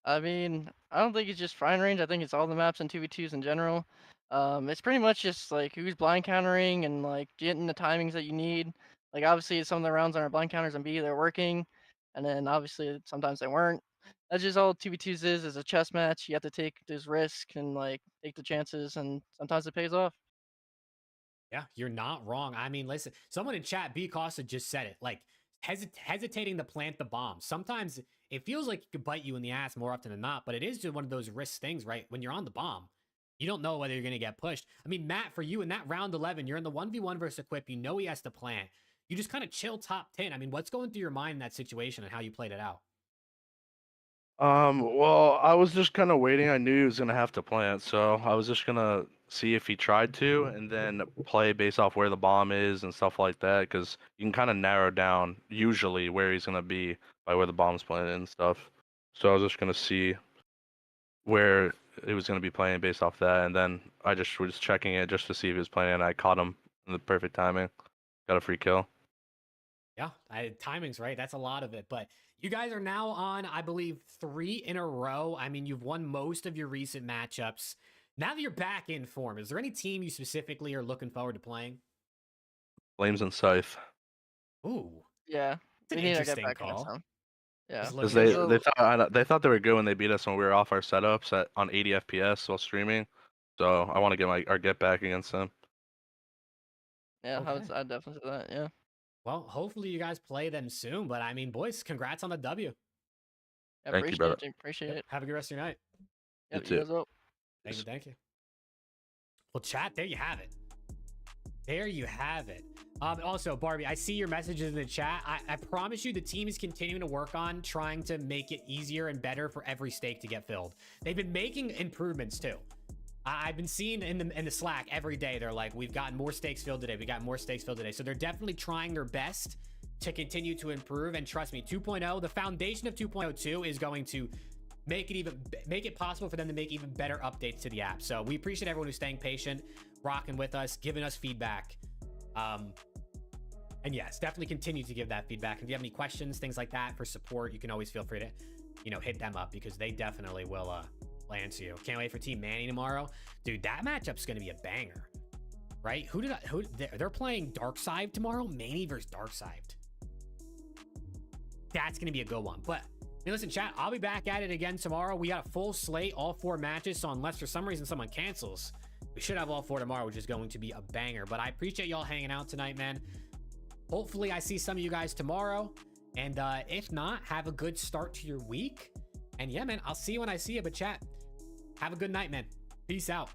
I mean, I don't think it's just firing range. I think it's all the maps and 2v2s in general. It's pretty much just like who's blind countering and like getting the timings that you need. Like obviously some of the rounds on our blind counters on B they're working, and then obviously sometimes they weren't. That's just all 2v2s is a chess match. You have to take this risk and like take the chances, and sometimes it pays off. Yeah, you're not wrong. I mean, listen, someone in chat, B Costa, just said it. Like, hesitating to plant the bomb. Sometimes it feels like it could bite you in the ass more often than not, but it is just one of those risk things, right? When you're on the bomb, you don't know whether you're going to get pushed. I mean, Matt, for you in that round 11, you're in the 1v1 versus Equip. You know he has to plant. You just kind of chill top 10. I mean, what's going through your mind in that situation and how you played it out? Well, I was just kind of waiting. I knew he was gonna have to plant, so I was just gonna see if he tried to, and then play based off where the bomb is and stuff like that, because you can kind of narrow down usually where he's gonna be by where the bomb's planted and stuff. So I was just gonna see where he was gonna be playing based off that, and then I just was checking it just to see if he was playing, and I caught him in the perfect timing, got a free kill. Yeah, timing's right. That's a lot of it. But you guys are now on, I believe, 3 in a row. I mean, you've won most of your recent matchups. Now that you're back in form, is there any team you specifically are looking forward to playing? Flames and Scythe. Ooh, Yeah, it's an we need to get interesting back against call. them. Yeah, Just Because looking at they thought they were good when they beat us when we were off our setups on 80 FPS while streaming. So I want to get our get back against them. yeah, Okay. I'd definitely say that. Yeah. Well, hopefully you guys play them soon. But I mean, boys, congrats on the W. I Thank you, appreciate brother. it. Jake, Appreciate Yep, it. have a good rest of your night. Yep, You you too. as well. Thank you, thank you. Well, chat, there you have it. There you have it. Also, Barbie, I see your messages in the chat. I promise you the team is continuing to work on trying to make it easier and better for every stake to get filled. They've been making improvements too. I've been seeing in the Slack every day, they're like, we've gotten more stakes filled today. We got more stakes filled today. So they're definitely trying their best to continue to improve. And trust me, 2.0, the foundation of 2.02 is going to make it possible for them to make even better updates to the app. So we appreciate everyone who's staying patient, rocking with us, giving us feedback. And yes, definitely continue to give that feedback. If you have any questions, things like that for support, you can always feel free to, hit them up because they definitely will answer you. Can't wait for Team Manny tomorrow. Dude, that matchup's going to be a banger, right? They're playing Darkside tomorrow? Manny versus Darkside. That's going to be a good one. But listen, chat, I'll be back at it again tomorrow. We got a full slate, all 4 matches. So unless for some reason someone cancels, we should have all 4 tomorrow, which is going to be a banger. But I appreciate y'all hanging out tonight, man. Hopefully I see some of you guys tomorrow. And if not, have a good start to your week. And yeah, man, I'll see you when I see you. But chat, have a good night, man. Peace out.